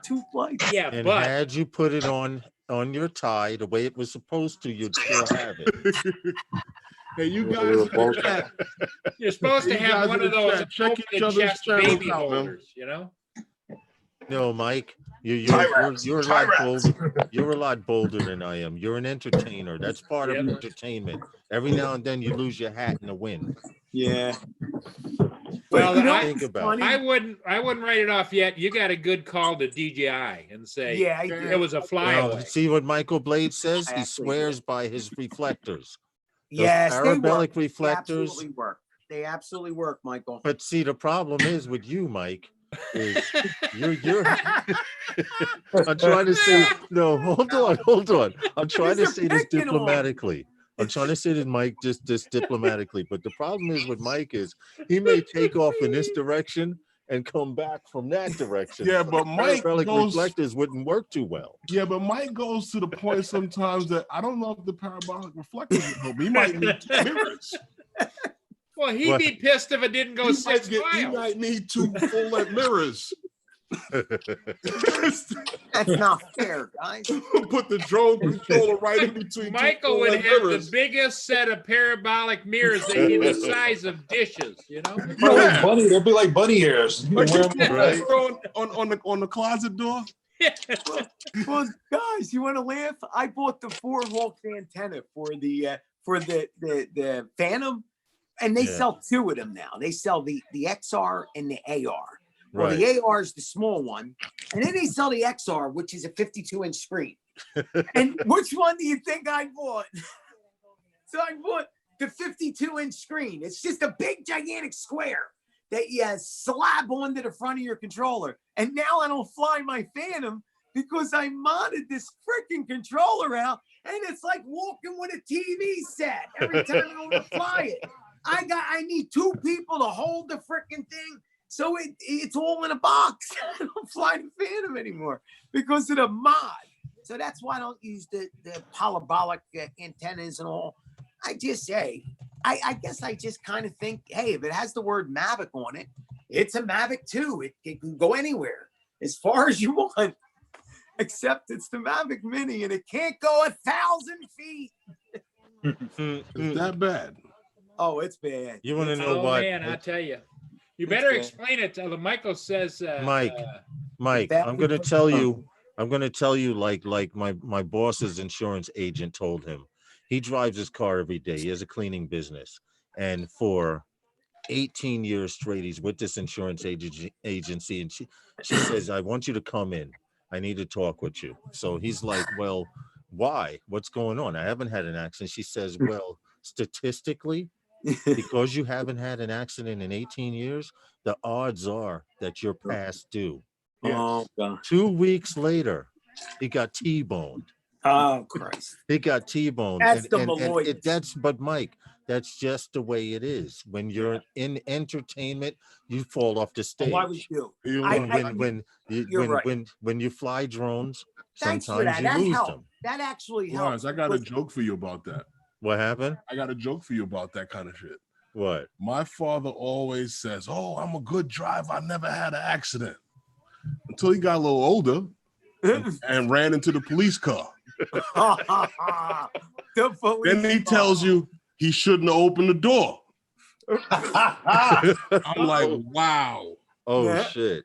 [SPEAKER 5] 2 flights.
[SPEAKER 3] Yeah,
[SPEAKER 2] And
[SPEAKER 3] but
[SPEAKER 2] had you put it on your tie the way it was supposed to, you'd still have it.
[SPEAKER 1] Hey, you guys,
[SPEAKER 3] you're supposed to have one of those
[SPEAKER 1] check each other's
[SPEAKER 3] baby
[SPEAKER 1] channels out, man.
[SPEAKER 3] holders, you know?
[SPEAKER 2] No, Mike, you're a lot bolder than I am. You're an entertainer. That's part of entertainment. Every now and then you lose your hat in the wind.
[SPEAKER 5] Yeah.
[SPEAKER 3] Well,
[SPEAKER 2] think about it.
[SPEAKER 3] I wouldn't write it off yet. You got a good call to DJI and say,
[SPEAKER 5] yeah,
[SPEAKER 3] it was a flyaway.
[SPEAKER 2] See what Michael Blade says? He swears by his reflectors.
[SPEAKER 5] Yes,
[SPEAKER 2] parabolic reflectors.
[SPEAKER 5] They absolutely work. They absolutely work, Michael.
[SPEAKER 2] But see, the problem is with you, Mike, is you're I'm trying to say, no, hold on. I'm trying to say this diplomatically. I'm trying to say this, Mike, just diplomatically. But the problem is with Mike is he may take off in this direction and come back from that direction.
[SPEAKER 1] Yeah, but Mike
[SPEAKER 2] reflectors wouldn't work too well.
[SPEAKER 1] Yeah, but Mike goes to the point sometimes that I don't know if the parabolic reflectors would help. He might need 2 mirrors.
[SPEAKER 3] Well, he'd be pissed if it didn't go 6 miles.
[SPEAKER 1] He might need 2 full-length mirrors.
[SPEAKER 5] That's not fair, guys.
[SPEAKER 1] Put the drone controller right in between.
[SPEAKER 3] Michael would have the biggest set of parabolic mirrors. They'd be the size of dishes, you know?
[SPEAKER 6] Like bunny, they'd be like bunny hairs.
[SPEAKER 1] On the closet door.
[SPEAKER 5] Well, guys, you want to laugh? I bought the 4 Hawks antenna for the Phantom, and they sell 2 of them now. They sell the XR and the AR. Well, the AR is the small one, and then they sell the XR, which is a 52-inch screen. And which one do you think I bought? So I bought the 52-inch screen. It's just a big, gigantic square that you slab onto the front of your controller. And now I don't fly my Phantom because I modded this freaking controller out, and it's like walking with a TV set every time I want to fly it. I need 2 people to hold the freaking thing. So it's all in a box. I don't fly the Phantom anymore because of the mod. So that's why I don't use the parabolic antennas and all. I just say, I guess I just kind of think, hey, if it has the word Mavic on it, it's a Mavic 2. It can go anywhere as far as you want, except it's the Mavic Mini and it can't go 1,000 feet.
[SPEAKER 1] Is that bad?
[SPEAKER 5] Oh, it's bad.
[SPEAKER 2] You want to know what?
[SPEAKER 3] Man, I tell you. You better explain it till Michael says.
[SPEAKER 2] Mike, I'm going to tell you like my boss's insurance agent told him. He drives his car every day. He has a cleaning business. And for 18 years straight. He's with this insurance agency, and she says, "I want you to come in. I need to talk with you." So he's like, "Well, why? What's going on? I haven't had an accident." She says, "Well, statistically, because you haven't had an accident in 18 years, the odds are that you're past due."
[SPEAKER 5] Oh, God.
[SPEAKER 2] 2 weeks later, he got T-boned.
[SPEAKER 5] Oh, Christ.
[SPEAKER 2] He got T-boned.
[SPEAKER 5] That's the
[SPEAKER 2] And
[SPEAKER 5] Malloy.
[SPEAKER 2] but Mike, that's just the way it is. When you're in entertainment, you fall off the stage.
[SPEAKER 5] Why would you?
[SPEAKER 2] When you fly drones,
[SPEAKER 5] Thanks for
[SPEAKER 2] sometimes
[SPEAKER 5] that.
[SPEAKER 2] you
[SPEAKER 5] That
[SPEAKER 2] lose
[SPEAKER 5] helped.
[SPEAKER 2] them.
[SPEAKER 5] That actually
[SPEAKER 1] Lawrence,
[SPEAKER 5] helps.
[SPEAKER 1] I got a joke for you about that.
[SPEAKER 2] What happened?
[SPEAKER 1] I got a joke for you about that kind of shit.
[SPEAKER 2] What?
[SPEAKER 1] My father always says, "Oh, I'm a good driver. I never had an accident." Until he got a little older and ran into the police car. Then he tells you he shouldn't have opened the door. I'm like, wow.
[SPEAKER 2] Oh,
[SPEAKER 5] Yeah.
[SPEAKER 2] shit.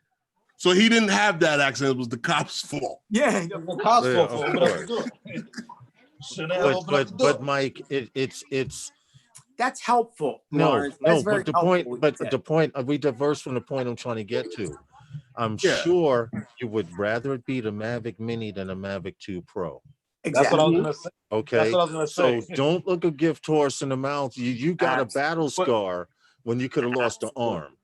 [SPEAKER 1] So he didn't have that accident. It was the cop's fault.
[SPEAKER 5] Yeah.
[SPEAKER 6] The cops
[SPEAKER 2] Yeah,
[SPEAKER 6] fault
[SPEAKER 2] of
[SPEAKER 6] for opening up the door. Shouldn't have opened up the door.
[SPEAKER 2] But Mike, it's
[SPEAKER 5] That's helpful.
[SPEAKER 2] no,
[SPEAKER 5] Lawrence. That's
[SPEAKER 2] but
[SPEAKER 5] very
[SPEAKER 2] the
[SPEAKER 5] helpful
[SPEAKER 2] point,
[SPEAKER 5] what
[SPEAKER 2] but
[SPEAKER 5] you said.
[SPEAKER 2] the point, we diverse from the point I'm trying to get to. I'm
[SPEAKER 1] Yeah.
[SPEAKER 2] sure you would rather it be the Mavic Mini than a Mavic 2 Pro.
[SPEAKER 6] That's what I was
[SPEAKER 5] Exactly.
[SPEAKER 6] gonna say.
[SPEAKER 2] Okay.
[SPEAKER 6] That's what I was gonna
[SPEAKER 2] So
[SPEAKER 6] say.
[SPEAKER 2] don't look a gift horse in the mouth. You got a battle scar when you could have lost an arm.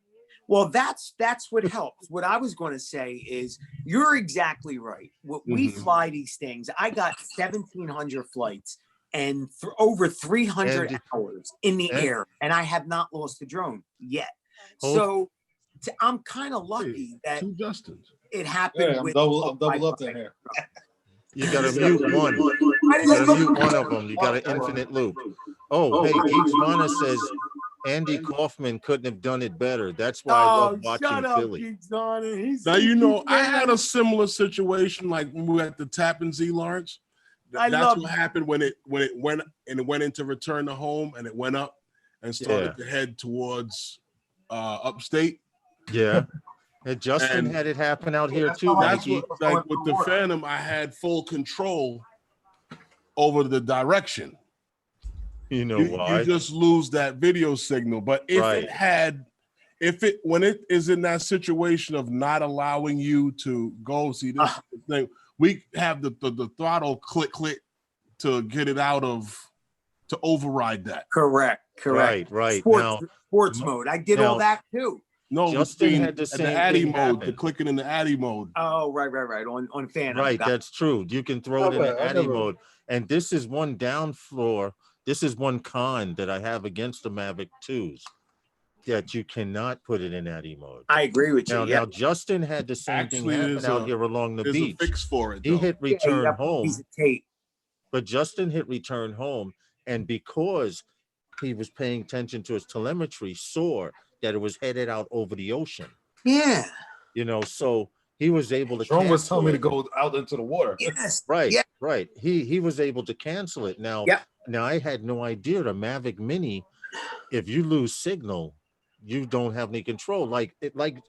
[SPEAKER 5] Well, that's what helps. What I was going to say is you're exactly right. We fly these things. I got 1,700 flights and over 300 hours in the air, and I have not lost a drone yet. So I'm kind of lucky that
[SPEAKER 1] Two Justins.
[SPEAKER 5] it happened.
[SPEAKER 6] Yeah, I'm
[SPEAKER 5] with
[SPEAKER 6] double up in here.
[SPEAKER 2] You got to mute one. You got to mute one of them. You got an infinite loop. Oh, hey, Geeksvana says Andy Kaufman couldn't have done it better. That's why I love watching Philly.
[SPEAKER 1] Now, you know, I had a similar situation like when we were at the Tappan Zee, Lawrence. That's what happened when it went into return to home, and it went up and started to head towards upstate.
[SPEAKER 2] Yeah. And Justin had it happen out here too.
[SPEAKER 1] That's what, like with the Phantom, I had full control over the direction.
[SPEAKER 2] You know why?
[SPEAKER 1] You just lose that video signal. But if when it is in that situation of not allowing you to go, see this thing, we have the throttle click to get it out of, to override that.
[SPEAKER 5] Correct.
[SPEAKER 2] Right.
[SPEAKER 5] Sports mode. I did all that too.
[SPEAKER 1] No,
[SPEAKER 2] Justin had the same
[SPEAKER 1] Addy
[SPEAKER 2] thing
[SPEAKER 1] mode,
[SPEAKER 2] happen.
[SPEAKER 1] the clicking in the Addy mode.
[SPEAKER 5] Oh, right. On Phantom.
[SPEAKER 2] Right, that's true. You can throw it in the Addy mode. And this is one down floor. This is one con that I have against the Mavic 2s, that you cannot put it in Addy mode.
[SPEAKER 5] I agree with you.
[SPEAKER 2] Now Justin had the same thing happen out here along the beach.
[SPEAKER 1] There's a fix for it,
[SPEAKER 2] He hit return home.
[SPEAKER 5] Piece of tape.
[SPEAKER 2] But Justin hit return home, and because he was paying attention to his telemetry, saw that it was headed out over the ocean.
[SPEAKER 5] Yeah.
[SPEAKER 2] You know, so he was able to.
[SPEAKER 6] Drone was telling me to go out into the water.
[SPEAKER 5] Yes.
[SPEAKER 2] Right.
[SPEAKER 5] Yeah.
[SPEAKER 2] Right. He was able to cancel it. Now I had no idea the Mavic Mini, if you lose signal, you don't have any control. Like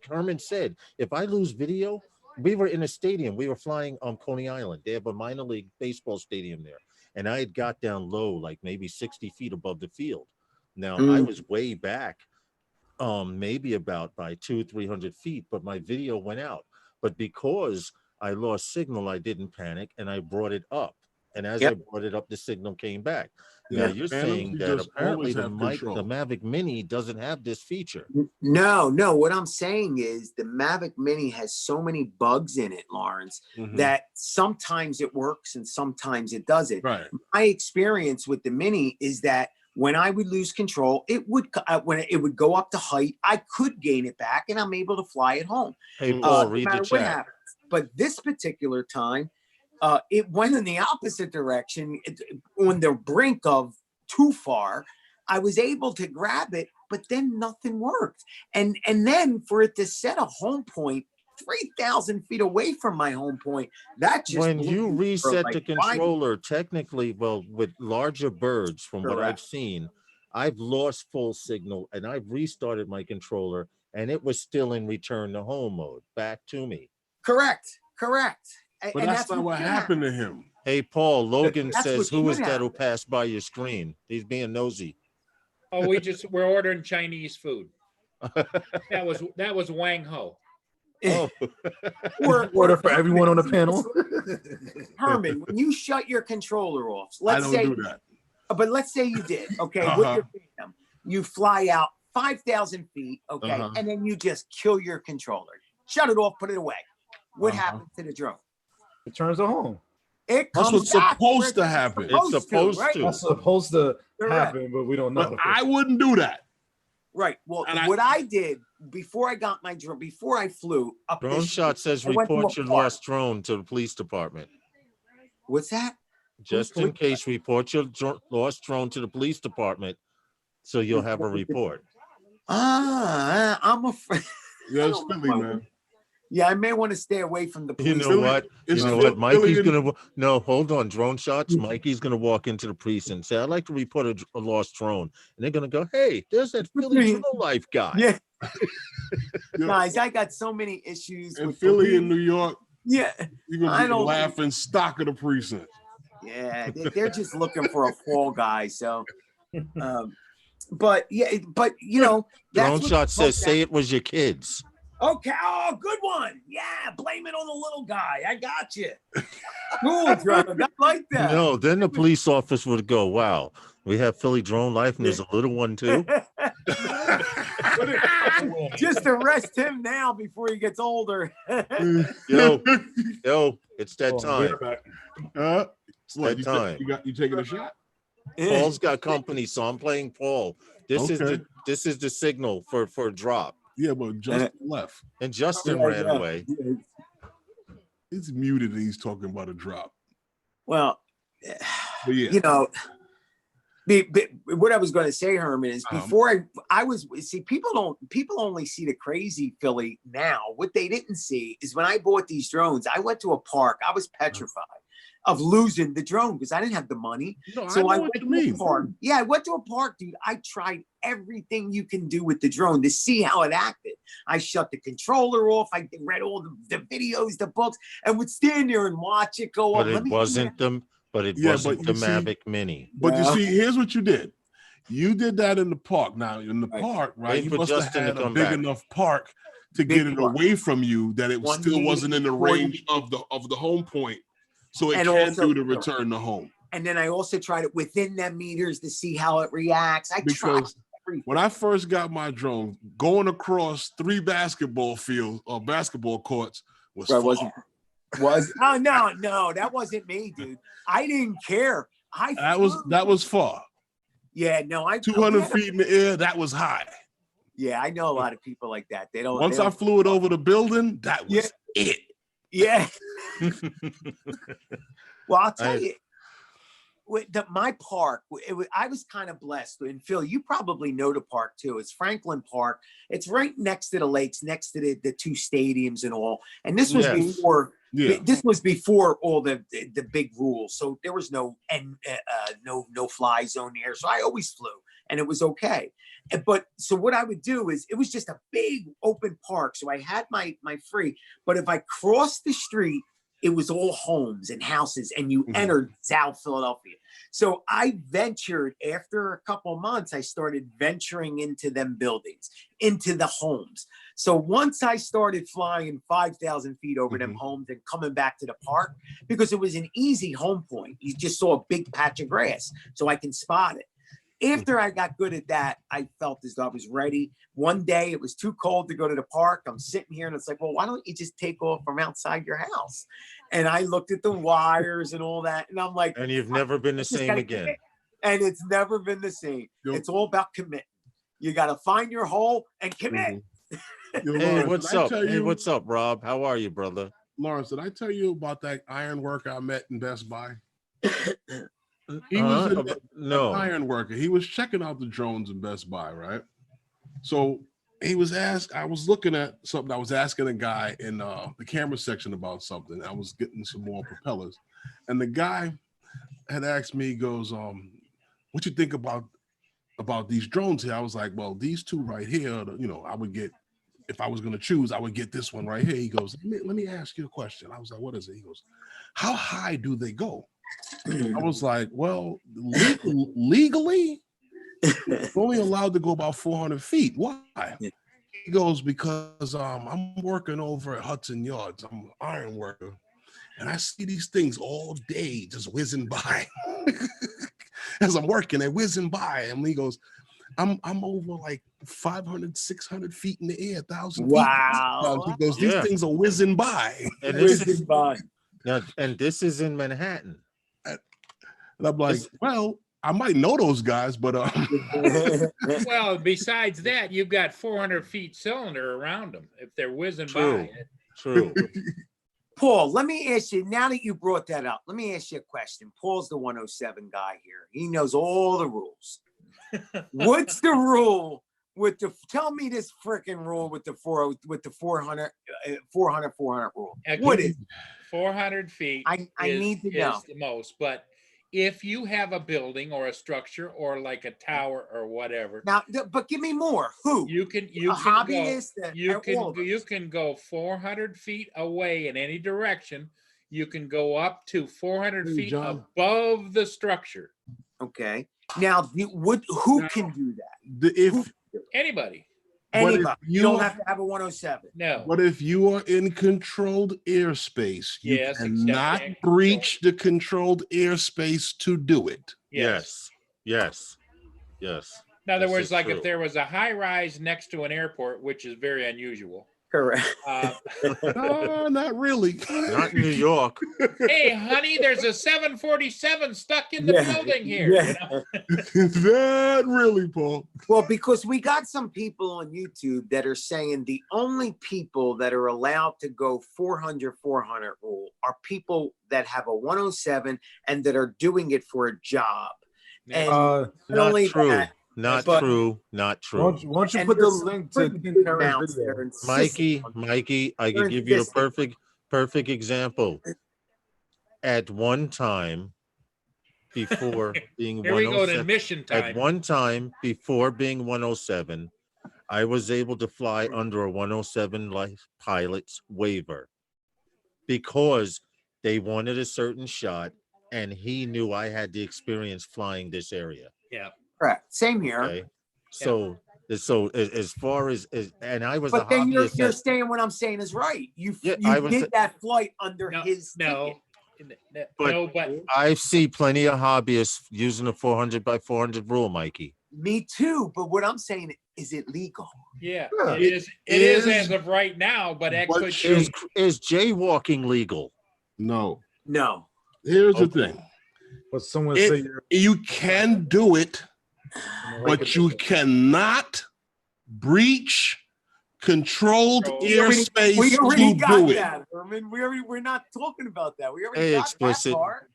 [SPEAKER 2] Herman said, if I lose video, we were in a stadium. We were flying on Coney Island. They have a minor league baseball stadium there. And I had got down low, like maybe 60 feet above the field. Now I was way back, maybe about by 200-300 feet, but my video went out. But because I lost signal, I didn't panic, and I brought it up. And as I brought it up, the signal came back. Now you're saying that apparently the Mavic Mini doesn't have this feature.
[SPEAKER 5] No. What I'm saying is the Mavic Mini has so many bugs in it, Lawrence, that sometimes it works and sometimes it doesn't.
[SPEAKER 1] Right.
[SPEAKER 5] My experience with the Mini is that when I would lose control, it would go up to height. I could gain it back, and I'm able to fly it home.
[SPEAKER 2] Hey, Paul, read the
[SPEAKER 5] what
[SPEAKER 2] chat.
[SPEAKER 5] happens. But this particular time, it went in the opposite direction, on the brink of too far. I was able to grab it, but then nothing worked. And then for it to set a home point 3,000 feet away from my home point, that just
[SPEAKER 2] when you reset the controller, technically, well, with larger birds, from what I've seen, I've lost full signal, and I've restarted my controller, and it was still in return to home mode, back to me.
[SPEAKER 5] Correct.
[SPEAKER 1] But that's not what happened to him.
[SPEAKER 2] Hey, Paul, Logan says, who is that
[SPEAKER 5] happen.
[SPEAKER 2] who passed by your screen? He's being nosy.
[SPEAKER 3] Oh, we're ordering Chinese food. That was Wang Ho.
[SPEAKER 2] Oh,
[SPEAKER 7] Order for everyone on the panel.
[SPEAKER 5] Herman, when you shut your controller off,
[SPEAKER 1] I
[SPEAKER 5] let's
[SPEAKER 1] don't
[SPEAKER 5] say,
[SPEAKER 1] do that.
[SPEAKER 5] but let's say you did, okay, with
[SPEAKER 1] Uh-huh.
[SPEAKER 5] your Phantom, you fly out 5,000 feet, okay,
[SPEAKER 1] Uh-huh.
[SPEAKER 5] and then you just kill your controller, shut it off, put it away. What
[SPEAKER 1] Uh-huh.
[SPEAKER 5] happens to the drone?
[SPEAKER 7] It turns it home.
[SPEAKER 5] It
[SPEAKER 1] That's
[SPEAKER 5] comes
[SPEAKER 1] what's
[SPEAKER 5] back where
[SPEAKER 1] supposed to happen.
[SPEAKER 2] It's supposed
[SPEAKER 5] right?
[SPEAKER 2] to.
[SPEAKER 7] That's supposed to
[SPEAKER 5] Correct.
[SPEAKER 7] happen, but we don't know.
[SPEAKER 1] But I wouldn't do that.
[SPEAKER 5] Right. Well,
[SPEAKER 1] And
[SPEAKER 5] what I did before I got my drone, before I flew up
[SPEAKER 2] Drone
[SPEAKER 5] this
[SPEAKER 2] Shot says
[SPEAKER 5] I went to
[SPEAKER 2] report
[SPEAKER 5] a
[SPEAKER 2] your
[SPEAKER 5] park.
[SPEAKER 2] lost drone to the police department.
[SPEAKER 5] What's that?
[SPEAKER 2] Just in case, report your lost drone to the police department so you'll have a report.
[SPEAKER 5] I'm afraid.
[SPEAKER 1] Yeah, it's Philly, man.
[SPEAKER 5] Yeah, I may want to stay away from the
[SPEAKER 2] You
[SPEAKER 5] police.
[SPEAKER 2] know what?
[SPEAKER 1] It's
[SPEAKER 2] You know
[SPEAKER 1] Philly-
[SPEAKER 2] what? Mikey's
[SPEAKER 1] Philly
[SPEAKER 2] gonna no. Hold on, Drone Shots. Mikey's gonna walk into the precinct and say, "I'd like to report a lost drone," and they're gonna go, "Hey, there's that Philly drone life guy."
[SPEAKER 5] Yeah,
[SPEAKER 1] Yeah.
[SPEAKER 5] guys, I got so many issues
[SPEAKER 1] In
[SPEAKER 5] with
[SPEAKER 1] Philly
[SPEAKER 5] police.
[SPEAKER 1] and New York,
[SPEAKER 5] Yeah,
[SPEAKER 1] you're
[SPEAKER 5] I
[SPEAKER 1] gonna be
[SPEAKER 5] don't-
[SPEAKER 1] laughing stock of the precinct.
[SPEAKER 5] yeah, they're just looking for a fall guy. So, but yeah, but you know, that's
[SPEAKER 2] Drone
[SPEAKER 5] what
[SPEAKER 2] Shot
[SPEAKER 5] the
[SPEAKER 2] says,
[SPEAKER 5] fuck
[SPEAKER 2] "Say it was your kids."
[SPEAKER 5] Okay. Oh, good one. Yeah. Blame it on the little guy. I got you. Cool, drone. I like that.
[SPEAKER 2] No, then the police officer would go, "Wow, we have Philly drone life, and there's a little one too."
[SPEAKER 5] Just arrest him now before he gets older.
[SPEAKER 2] Yo, it's that
[SPEAKER 7] Oh,
[SPEAKER 2] time.
[SPEAKER 1] What,
[SPEAKER 2] that time.
[SPEAKER 1] You taking a shot?
[SPEAKER 2] Paul's got company, so I'm playing Paul. This is
[SPEAKER 1] Okay.
[SPEAKER 2] the signal for a drop.
[SPEAKER 1] Yeah, but Justin left.
[SPEAKER 2] And Justin
[SPEAKER 5] Yeah,
[SPEAKER 2] ran
[SPEAKER 5] yeah.
[SPEAKER 2] away.
[SPEAKER 1] He's muted and he's talking about a drop.
[SPEAKER 5] Well,
[SPEAKER 1] But yeah,
[SPEAKER 5] you know, what I was going to say, Herman, is before I was see people only see the crazy Philly now. What they didn't see is when I bought these drones, I went to a park. I was petrified of losing the drone because I didn't have the money.
[SPEAKER 1] no,
[SPEAKER 5] So
[SPEAKER 1] I
[SPEAKER 5] I
[SPEAKER 1] know
[SPEAKER 5] went
[SPEAKER 1] what you
[SPEAKER 5] to a
[SPEAKER 1] mean.
[SPEAKER 5] park. Yeah, I went to a park, dude. I tried everything you can do with the drone to see how it acted. I shut the controller off. I read all the videos, the books, and would stand there and watch it go
[SPEAKER 2] But
[SPEAKER 5] up.
[SPEAKER 2] it wasn't the
[SPEAKER 1] you see-
[SPEAKER 2] Mavic Mini.
[SPEAKER 1] But you
[SPEAKER 5] Well-
[SPEAKER 1] see, here's what you did. You did that in the park. Now in the
[SPEAKER 5] Right.
[SPEAKER 1] park, right?
[SPEAKER 2] Wait
[SPEAKER 1] You
[SPEAKER 2] for
[SPEAKER 1] must have
[SPEAKER 2] Justin to
[SPEAKER 1] had a
[SPEAKER 2] come
[SPEAKER 1] big
[SPEAKER 2] back.
[SPEAKER 1] enough park to
[SPEAKER 5] Big
[SPEAKER 1] get it
[SPEAKER 5] park.
[SPEAKER 1] away from you that it
[SPEAKER 5] One
[SPEAKER 1] still wasn't in the
[SPEAKER 5] 40
[SPEAKER 1] range of the home point, so it
[SPEAKER 5] And
[SPEAKER 1] can
[SPEAKER 5] also-
[SPEAKER 1] do the return to home.
[SPEAKER 5] And then I also tried it within them meters to see how it reacts. I tried
[SPEAKER 1] Because
[SPEAKER 5] everything.
[SPEAKER 1] when I first got my drone, going across 3 basketball fields or basketball courts was
[SPEAKER 5] Right,
[SPEAKER 1] far.
[SPEAKER 5] wasn't- Oh no, that wasn't me, dude. I didn't care.
[SPEAKER 1] That was far.
[SPEAKER 5] Yeah, no,
[SPEAKER 1] 200 feet in the air, that was high.
[SPEAKER 5] Yeah, I know a lot of people like that. They don't.
[SPEAKER 1] Once
[SPEAKER 5] they
[SPEAKER 1] I
[SPEAKER 5] don't-
[SPEAKER 1] flew it over the building, that was it.
[SPEAKER 5] Yeah. Well, I'll tell
[SPEAKER 2] I-
[SPEAKER 5] you, my park, I was kind of blessed. And Phil, you probably know the park too. It's Franklin Park. It's right next to the lakes, next to the 2 stadiums and all. And this was
[SPEAKER 2] Yes.
[SPEAKER 5] before.
[SPEAKER 1] Yeah.
[SPEAKER 5] This was before all the big rules, so there was no no fly zone here. So I always flew, and it was okay. But so what I would do is it was just a big open park, so I had my free. But if I crossed the street, it was all homes and houses, and you
[SPEAKER 1] Mhm.
[SPEAKER 5] entered South Philadelphia. So I ventured after a couple of months. I started venturing into them buildings, into the homes. So once I started flying 5,000 feet over them
[SPEAKER 1] Mhm.
[SPEAKER 5] homes and coming back to the park, because it was an easy home point. You just saw a big patch of grass, so I can spot it. After I got good at that, I felt as though I was ready. One day it was too cold to go to the park. I'm sitting here and it's like, well, why don't you just take off from outside your house? And I looked at the wires and all that, and I'm like,
[SPEAKER 2] And you've never been the
[SPEAKER 5] just
[SPEAKER 2] same
[SPEAKER 5] gotta
[SPEAKER 2] again.
[SPEAKER 5] commit. And it's never been the same.
[SPEAKER 1] Yo.
[SPEAKER 5] It's all about commitment. You got to find your hole and commit.
[SPEAKER 1] Yo,
[SPEAKER 2] Hey,
[SPEAKER 1] Lawrence,
[SPEAKER 2] what's
[SPEAKER 1] did I
[SPEAKER 2] up?
[SPEAKER 1] tell
[SPEAKER 2] Hey,
[SPEAKER 1] you-
[SPEAKER 2] what's up, Rob? How are you, brother?
[SPEAKER 1] Lawrence, did I tell you about that iron worker I met in Best Buy? He was an
[SPEAKER 2] No.
[SPEAKER 1] iron worker. He was checking out the drones in Best Buy, right? So he was I was looking at something. I was asking a guy in the camera section about something. I was getting some more propellers. And the guy had asked me, he goes, what you think about these drones here? I was like, well, these 2 right here, I would get, if I was going to choose, I would get this one right here. He goes, let me ask you a question. I was like, what is it? He goes, how high do they go? I was like, well, legally, you're only allowed to go about 400 feet. Why? he goes, because I'm working over at Hudson Yards. I'm an iron worker. And I see these things all day just whizzing by. As I'm working, they're whizzing by. And he goes, I'm over like 500, 600 feet in the air, 1,000 feet.
[SPEAKER 5] Wow.
[SPEAKER 1] He goes, these
[SPEAKER 2] Yeah.
[SPEAKER 1] things are whizzing by.
[SPEAKER 2] And this is
[SPEAKER 5] Whizzing by.
[SPEAKER 2] now, and this is in Manhattan.
[SPEAKER 1] And I'm like,
[SPEAKER 2] This-
[SPEAKER 1] well, I might know those guys, but
[SPEAKER 3] Well, besides that, you've got 400 feet cylinder around them. If they're whizzing
[SPEAKER 2] True.
[SPEAKER 3] by,
[SPEAKER 2] True.
[SPEAKER 5] Paul, let me ask you, now that you brought that up, let me ask you a question. Paul's the 107 guy here. He knows all the rules. What's the rule with the, tell me this freaking rule with the 400 rule. What is
[SPEAKER 3] 400 feet.
[SPEAKER 5] I need to
[SPEAKER 3] is
[SPEAKER 5] know.
[SPEAKER 3] the most. But if you have a building or a structure or like a tower or whatever,
[SPEAKER 5] Now, but give me more. Who?
[SPEAKER 3] you can
[SPEAKER 5] A
[SPEAKER 3] go,
[SPEAKER 5] hobbyist?
[SPEAKER 3] you can go 400 feet away in any direction. You can go up to 400
[SPEAKER 1] Hey,
[SPEAKER 3] feet
[SPEAKER 1] John.
[SPEAKER 3] above the structure.
[SPEAKER 5] Okay. Now, who can do that?
[SPEAKER 1] if
[SPEAKER 3] Anybody.
[SPEAKER 1] But if
[SPEAKER 5] Anybody. You
[SPEAKER 1] you
[SPEAKER 5] don't
[SPEAKER 1] are-
[SPEAKER 5] have to have a 107.
[SPEAKER 3] No.
[SPEAKER 1] But if you are in controlled airspace, you
[SPEAKER 3] Yes, except
[SPEAKER 1] cannot
[SPEAKER 3] in
[SPEAKER 1] breach the controlled airspace to do it.
[SPEAKER 2] Yes. Yes. Yes.
[SPEAKER 3] In other
[SPEAKER 2] This
[SPEAKER 3] words,
[SPEAKER 2] is
[SPEAKER 3] like
[SPEAKER 2] true.
[SPEAKER 3] if there was a high rise next to an airport, which is very unusual.
[SPEAKER 5] Correct.
[SPEAKER 1] No, not really.
[SPEAKER 2] Not in New York.
[SPEAKER 3] Hey, honey, there's a 747 stuck in the
[SPEAKER 5] Yeah,
[SPEAKER 3] building here.
[SPEAKER 5] yeah.
[SPEAKER 3] You know?
[SPEAKER 1] Not really, Paul.
[SPEAKER 5] Well, because we got some people on YouTube that are saying the only people that are allowed to go 400 rule are people that have a 107 and that are doing it for a job. And not
[SPEAKER 2] Not
[SPEAKER 5] only
[SPEAKER 2] true.
[SPEAKER 5] that,
[SPEAKER 2] Not
[SPEAKER 5] but-
[SPEAKER 2] true. Not
[SPEAKER 7] Why don't
[SPEAKER 2] true.
[SPEAKER 7] you, why don't you
[SPEAKER 5] and
[SPEAKER 7] put the
[SPEAKER 5] there's
[SPEAKER 7] link to
[SPEAKER 5] pretty
[SPEAKER 7] King
[SPEAKER 5] big
[SPEAKER 7] Terror's
[SPEAKER 5] amounts that
[SPEAKER 7] video?
[SPEAKER 5] are insisting on-
[SPEAKER 2] Mikey, I
[SPEAKER 5] They're
[SPEAKER 2] could give you the
[SPEAKER 5] insisting.
[SPEAKER 2] perfect example. At one time, before being
[SPEAKER 3] Here we go to
[SPEAKER 2] 107,
[SPEAKER 3] admission
[SPEAKER 2] at
[SPEAKER 3] time.
[SPEAKER 2] one time before being 107, I was able to fly under a 107 life pilot's waiver because they wanted a certain shot, and he knew I had the experience flying this area.
[SPEAKER 3] Yeah.
[SPEAKER 5] Correct. Same here.
[SPEAKER 2] Okay, so as far as and I was a
[SPEAKER 5] But then you're
[SPEAKER 2] hobbyist.
[SPEAKER 5] saying what I'm saying is right. You
[SPEAKER 2] Yeah, I was-
[SPEAKER 5] did that flight under
[SPEAKER 3] No,
[SPEAKER 5] his
[SPEAKER 3] no,
[SPEAKER 5] ticket.
[SPEAKER 2] But-
[SPEAKER 3] no, but
[SPEAKER 2] I see plenty of hobbyists using the 400 by 400 rule, Mikey.
[SPEAKER 5] Me too. But what I'm saying is it legal?
[SPEAKER 3] yeah,
[SPEAKER 7] Yeah.
[SPEAKER 3] it is. It is
[SPEAKER 1] is-
[SPEAKER 3] as of right now, but that
[SPEAKER 1] but
[SPEAKER 3] could
[SPEAKER 1] you-
[SPEAKER 3] change.
[SPEAKER 2] Is jaywalking legal?
[SPEAKER 1] No.
[SPEAKER 5] No.
[SPEAKER 1] Here's the
[SPEAKER 2] Okay.
[SPEAKER 1] thing.
[SPEAKER 7] But someone
[SPEAKER 1] It-
[SPEAKER 7] say you're
[SPEAKER 1] You can do it, but you cannot breach controlled
[SPEAKER 3] We
[SPEAKER 1] airspace
[SPEAKER 5] We already
[SPEAKER 1] to
[SPEAKER 5] got
[SPEAKER 1] do it.
[SPEAKER 5] that. I mean, we're not talking about that. We already
[SPEAKER 2] Hey,
[SPEAKER 5] got
[SPEAKER 2] explicit.
[SPEAKER 5] that part.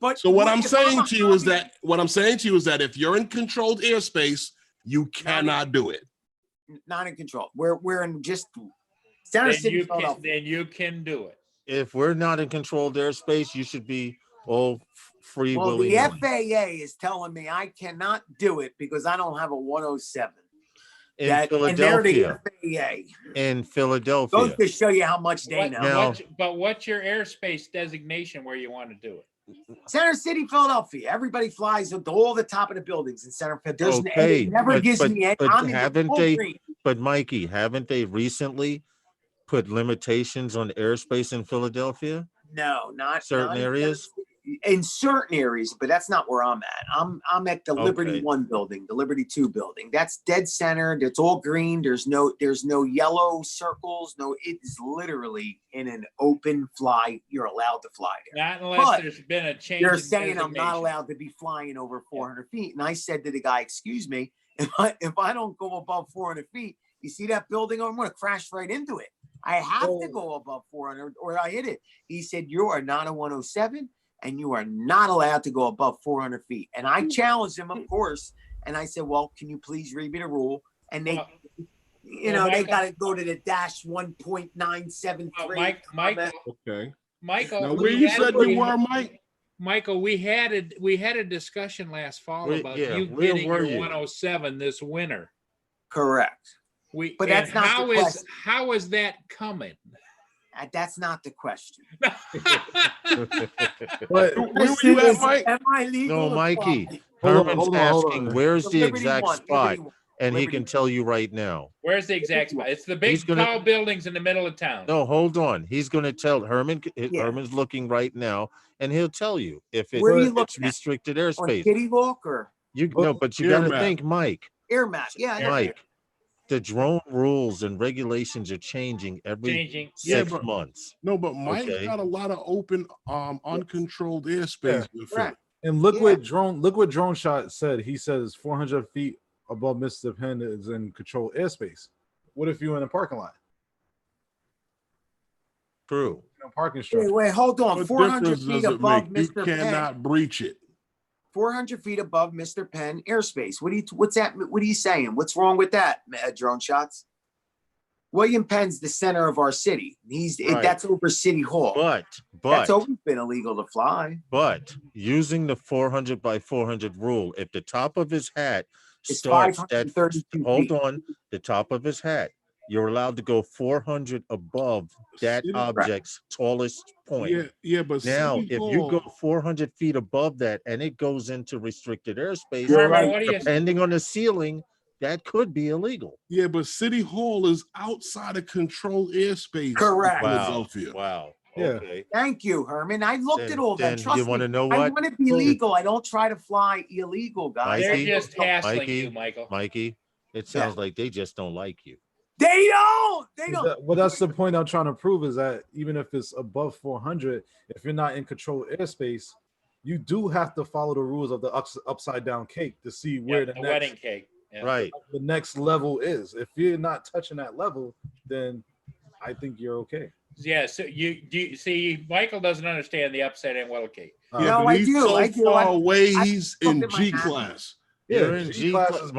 [SPEAKER 5] But
[SPEAKER 1] So what I'm
[SPEAKER 5] if
[SPEAKER 1] saying
[SPEAKER 5] a
[SPEAKER 1] to you is
[SPEAKER 5] hobbyist-
[SPEAKER 1] that if you're in controlled airspace, you cannot do it.
[SPEAKER 5] not in control. We're in just Center
[SPEAKER 3] Then
[SPEAKER 5] City,
[SPEAKER 3] you can,
[SPEAKER 5] Philadelphia.
[SPEAKER 3] then you can do it.
[SPEAKER 2] If we're not in controlled airspace, you should be all free
[SPEAKER 5] Well,
[SPEAKER 2] willy
[SPEAKER 5] the
[SPEAKER 2] nilly.
[SPEAKER 5] FAA is telling me I cannot do it because I don't have a 107.
[SPEAKER 2] In
[SPEAKER 5] And they're
[SPEAKER 2] Philadelphia.
[SPEAKER 5] the FAA.
[SPEAKER 2] In
[SPEAKER 5] Goes
[SPEAKER 2] Philadelphia.
[SPEAKER 5] to show you how much they
[SPEAKER 3] What-
[SPEAKER 5] know.
[SPEAKER 2] Now-
[SPEAKER 3] but what's your airspace designation where you want to do it?
[SPEAKER 5] Center City, Philadelphia. Everybody flies at all the top of the buildings in Center. There's
[SPEAKER 2] Okay,
[SPEAKER 5] it never
[SPEAKER 2] but-
[SPEAKER 5] gives
[SPEAKER 2] but-
[SPEAKER 5] me any.
[SPEAKER 2] but
[SPEAKER 5] I'm in the
[SPEAKER 2] haven't
[SPEAKER 5] full
[SPEAKER 2] they-
[SPEAKER 5] green.
[SPEAKER 2] But Mikey, haven't they recently put limitations on airspace in Philadelphia?
[SPEAKER 5] No, not
[SPEAKER 2] Certain
[SPEAKER 5] not in
[SPEAKER 2] areas?
[SPEAKER 5] Center City. In certain areas, but that's not where I'm at. I'm at the Liberty
[SPEAKER 2] Okay.
[SPEAKER 5] 1 building, the Liberty 2 building. That's dead center. It's all green. There's no yellow circles. No, it's literally in an open fly. You're allowed to fly there.
[SPEAKER 3] Not unless
[SPEAKER 5] But
[SPEAKER 3] there's been a change.
[SPEAKER 5] They're
[SPEAKER 3] in
[SPEAKER 5] saying I'm not
[SPEAKER 3] designation.
[SPEAKER 5] allowed to be flying over 400 feet. And I said to the guy, excuse me, if I don't go above 400 feet, you see that building? I'm going to crash right into it. I have to go above 400 or I hit it. He said, you are not a 107 and you are not allowed to go above 400 feet. And I challenged him, of course. And I said, well, can you please read me the rule? And they,
[SPEAKER 3] Well,
[SPEAKER 5] they
[SPEAKER 3] Michael-
[SPEAKER 5] got to go to the dash 1.973.
[SPEAKER 3] Well, Michael,
[SPEAKER 1] Okay.
[SPEAKER 3] Michael,
[SPEAKER 1] Now, where you said you were, Mike?
[SPEAKER 3] Michael, we had a discussion last fall about
[SPEAKER 2] Yeah,
[SPEAKER 3] you
[SPEAKER 2] where
[SPEAKER 3] getting
[SPEAKER 2] were
[SPEAKER 3] your
[SPEAKER 2] you?
[SPEAKER 3] 107 this winter.
[SPEAKER 5] Correct.
[SPEAKER 3] But
[SPEAKER 5] that's not the
[SPEAKER 3] how is that coming?
[SPEAKER 5] That's not the question.
[SPEAKER 7] But
[SPEAKER 1] Where were you at, Mike?
[SPEAKER 5] Am I legal?
[SPEAKER 2] No,
[SPEAKER 5] to
[SPEAKER 2] Mikey.
[SPEAKER 5] fly?
[SPEAKER 7] Hold on,
[SPEAKER 2] Herman's
[SPEAKER 7] hold on, hold
[SPEAKER 2] asking,
[SPEAKER 7] on.
[SPEAKER 2] where's
[SPEAKER 5] The
[SPEAKER 2] the
[SPEAKER 5] Liberty
[SPEAKER 2] exact
[SPEAKER 5] One,
[SPEAKER 2] spot?
[SPEAKER 5] Liberty One.
[SPEAKER 2] and he
[SPEAKER 5] Liberty-
[SPEAKER 2] can tell you right now.
[SPEAKER 3] Where's the exact spot? It's the
[SPEAKER 2] He's
[SPEAKER 3] big
[SPEAKER 2] gonna-
[SPEAKER 3] tall buildings in the middle of town.
[SPEAKER 2] No, hold on. He's going to tell Herman.
[SPEAKER 5] Yeah.
[SPEAKER 2] Herman's looking right now, and he'll tell you if
[SPEAKER 5] Where are you
[SPEAKER 2] it's
[SPEAKER 5] looking at?
[SPEAKER 2] restricted
[SPEAKER 5] On
[SPEAKER 2] airspace.
[SPEAKER 5] Kitty Walk or
[SPEAKER 2] But you
[SPEAKER 1] Air
[SPEAKER 2] got to
[SPEAKER 1] map.
[SPEAKER 2] think, Mike.
[SPEAKER 5] Air Map? Yeah, I know.
[SPEAKER 2] Mike, the drone rules and regulations are changing every
[SPEAKER 3] Changing.
[SPEAKER 1] Yeah,
[SPEAKER 2] 6
[SPEAKER 1] but-
[SPEAKER 2] months.
[SPEAKER 1] No, but Mike's
[SPEAKER 2] Okay.
[SPEAKER 1] got a lot of open, uncontrolled airspace. in Philly.
[SPEAKER 5] Correct.
[SPEAKER 7] And look
[SPEAKER 5] Yeah.
[SPEAKER 7] what drone shot said. He says 400 feet above Mr. Penn is in controlled airspace. What if you're in a parking lot?
[SPEAKER 2] True.
[SPEAKER 7] In a parking structure.
[SPEAKER 5] Wait, hold on.
[SPEAKER 1] What
[SPEAKER 5] 400
[SPEAKER 1] difference
[SPEAKER 5] feet
[SPEAKER 1] does it
[SPEAKER 5] above
[SPEAKER 1] make? You
[SPEAKER 5] Mr. Penn.
[SPEAKER 1] cannot breach it.
[SPEAKER 5] 400 feet above Mr. Penn airspace. What's that? What are you saying? What's wrong with that, drone shots? William Penn's the center of our city.
[SPEAKER 2] Right.
[SPEAKER 5] That's over City Hall.
[SPEAKER 2] But
[SPEAKER 5] That's always been illegal to fly.
[SPEAKER 2] using the 400 by 400 rule, if the top of his hat
[SPEAKER 5] It's
[SPEAKER 2] starts at
[SPEAKER 5] 532
[SPEAKER 2] hold
[SPEAKER 5] feet.
[SPEAKER 2] on, the top of his hat, you're allowed to go 400 above that
[SPEAKER 1] City-
[SPEAKER 2] object's tallest point.
[SPEAKER 1] Yeah, but
[SPEAKER 2] Now,
[SPEAKER 1] City
[SPEAKER 2] if you go
[SPEAKER 1] Hall-
[SPEAKER 2] 400 feet above that and it goes into restricted airspace,
[SPEAKER 5] You're
[SPEAKER 3] Herman,
[SPEAKER 5] right.
[SPEAKER 3] what do you?
[SPEAKER 2] depending on the ceiling, that could be illegal.
[SPEAKER 1] yeah, but City Hall is outside of controlled airspace. in
[SPEAKER 5] Correct.
[SPEAKER 1] Philadelphia.
[SPEAKER 2] Wow.
[SPEAKER 7] Yeah.
[SPEAKER 2] Okay.
[SPEAKER 5] Thank you, Herman. I looked
[SPEAKER 2] Then-
[SPEAKER 5] at all that.
[SPEAKER 2] then
[SPEAKER 5] Trust
[SPEAKER 2] you
[SPEAKER 5] me.
[SPEAKER 2] wanna know
[SPEAKER 5] I
[SPEAKER 2] what?
[SPEAKER 5] want to be legal. I don't try to fly illegal, guys.
[SPEAKER 3] They're
[SPEAKER 2] Mikey,
[SPEAKER 3] just hassling
[SPEAKER 2] Mikey,
[SPEAKER 3] you, Michael.
[SPEAKER 2] Mikey, it sounds like they just don't like you.
[SPEAKER 5] They don't. They don't.
[SPEAKER 7] Well, that's the point I'm trying to prove is that even if it's above 400, if you're not in controlled airspace, you do have to follow the rules of the upside down cake to see where
[SPEAKER 3] Yeah, the
[SPEAKER 7] the
[SPEAKER 3] wedding
[SPEAKER 7] next,
[SPEAKER 3] cake. Yeah.
[SPEAKER 2] Right.
[SPEAKER 7] the next level is. If you're not touching that level, then I think you're okay.
[SPEAKER 3] Yeah. So you see, Michael doesn't understand the upside down wedding cake.
[SPEAKER 1] Yeah,
[SPEAKER 5] No,
[SPEAKER 1] but
[SPEAKER 5] I
[SPEAKER 1] he's
[SPEAKER 5] do,
[SPEAKER 1] so
[SPEAKER 5] I do.
[SPEAKER 1] far away,
[SPEAKER 5] I
[SPEAKER 1] he's
[SPEAKER 5] looked
[SPEAKER 1] in
[SPEAKER 5] at my
[SPEAKER 1] G
[SPEAKER 5] map.
[SPEAKER 1] class.
[SPEAKER 2] You're in
[SPEAKER 7] G
[SPEAKER 2] G
[SPEAKER 7] class
[SPEAKER 2] class,
[SPEAKER 7] is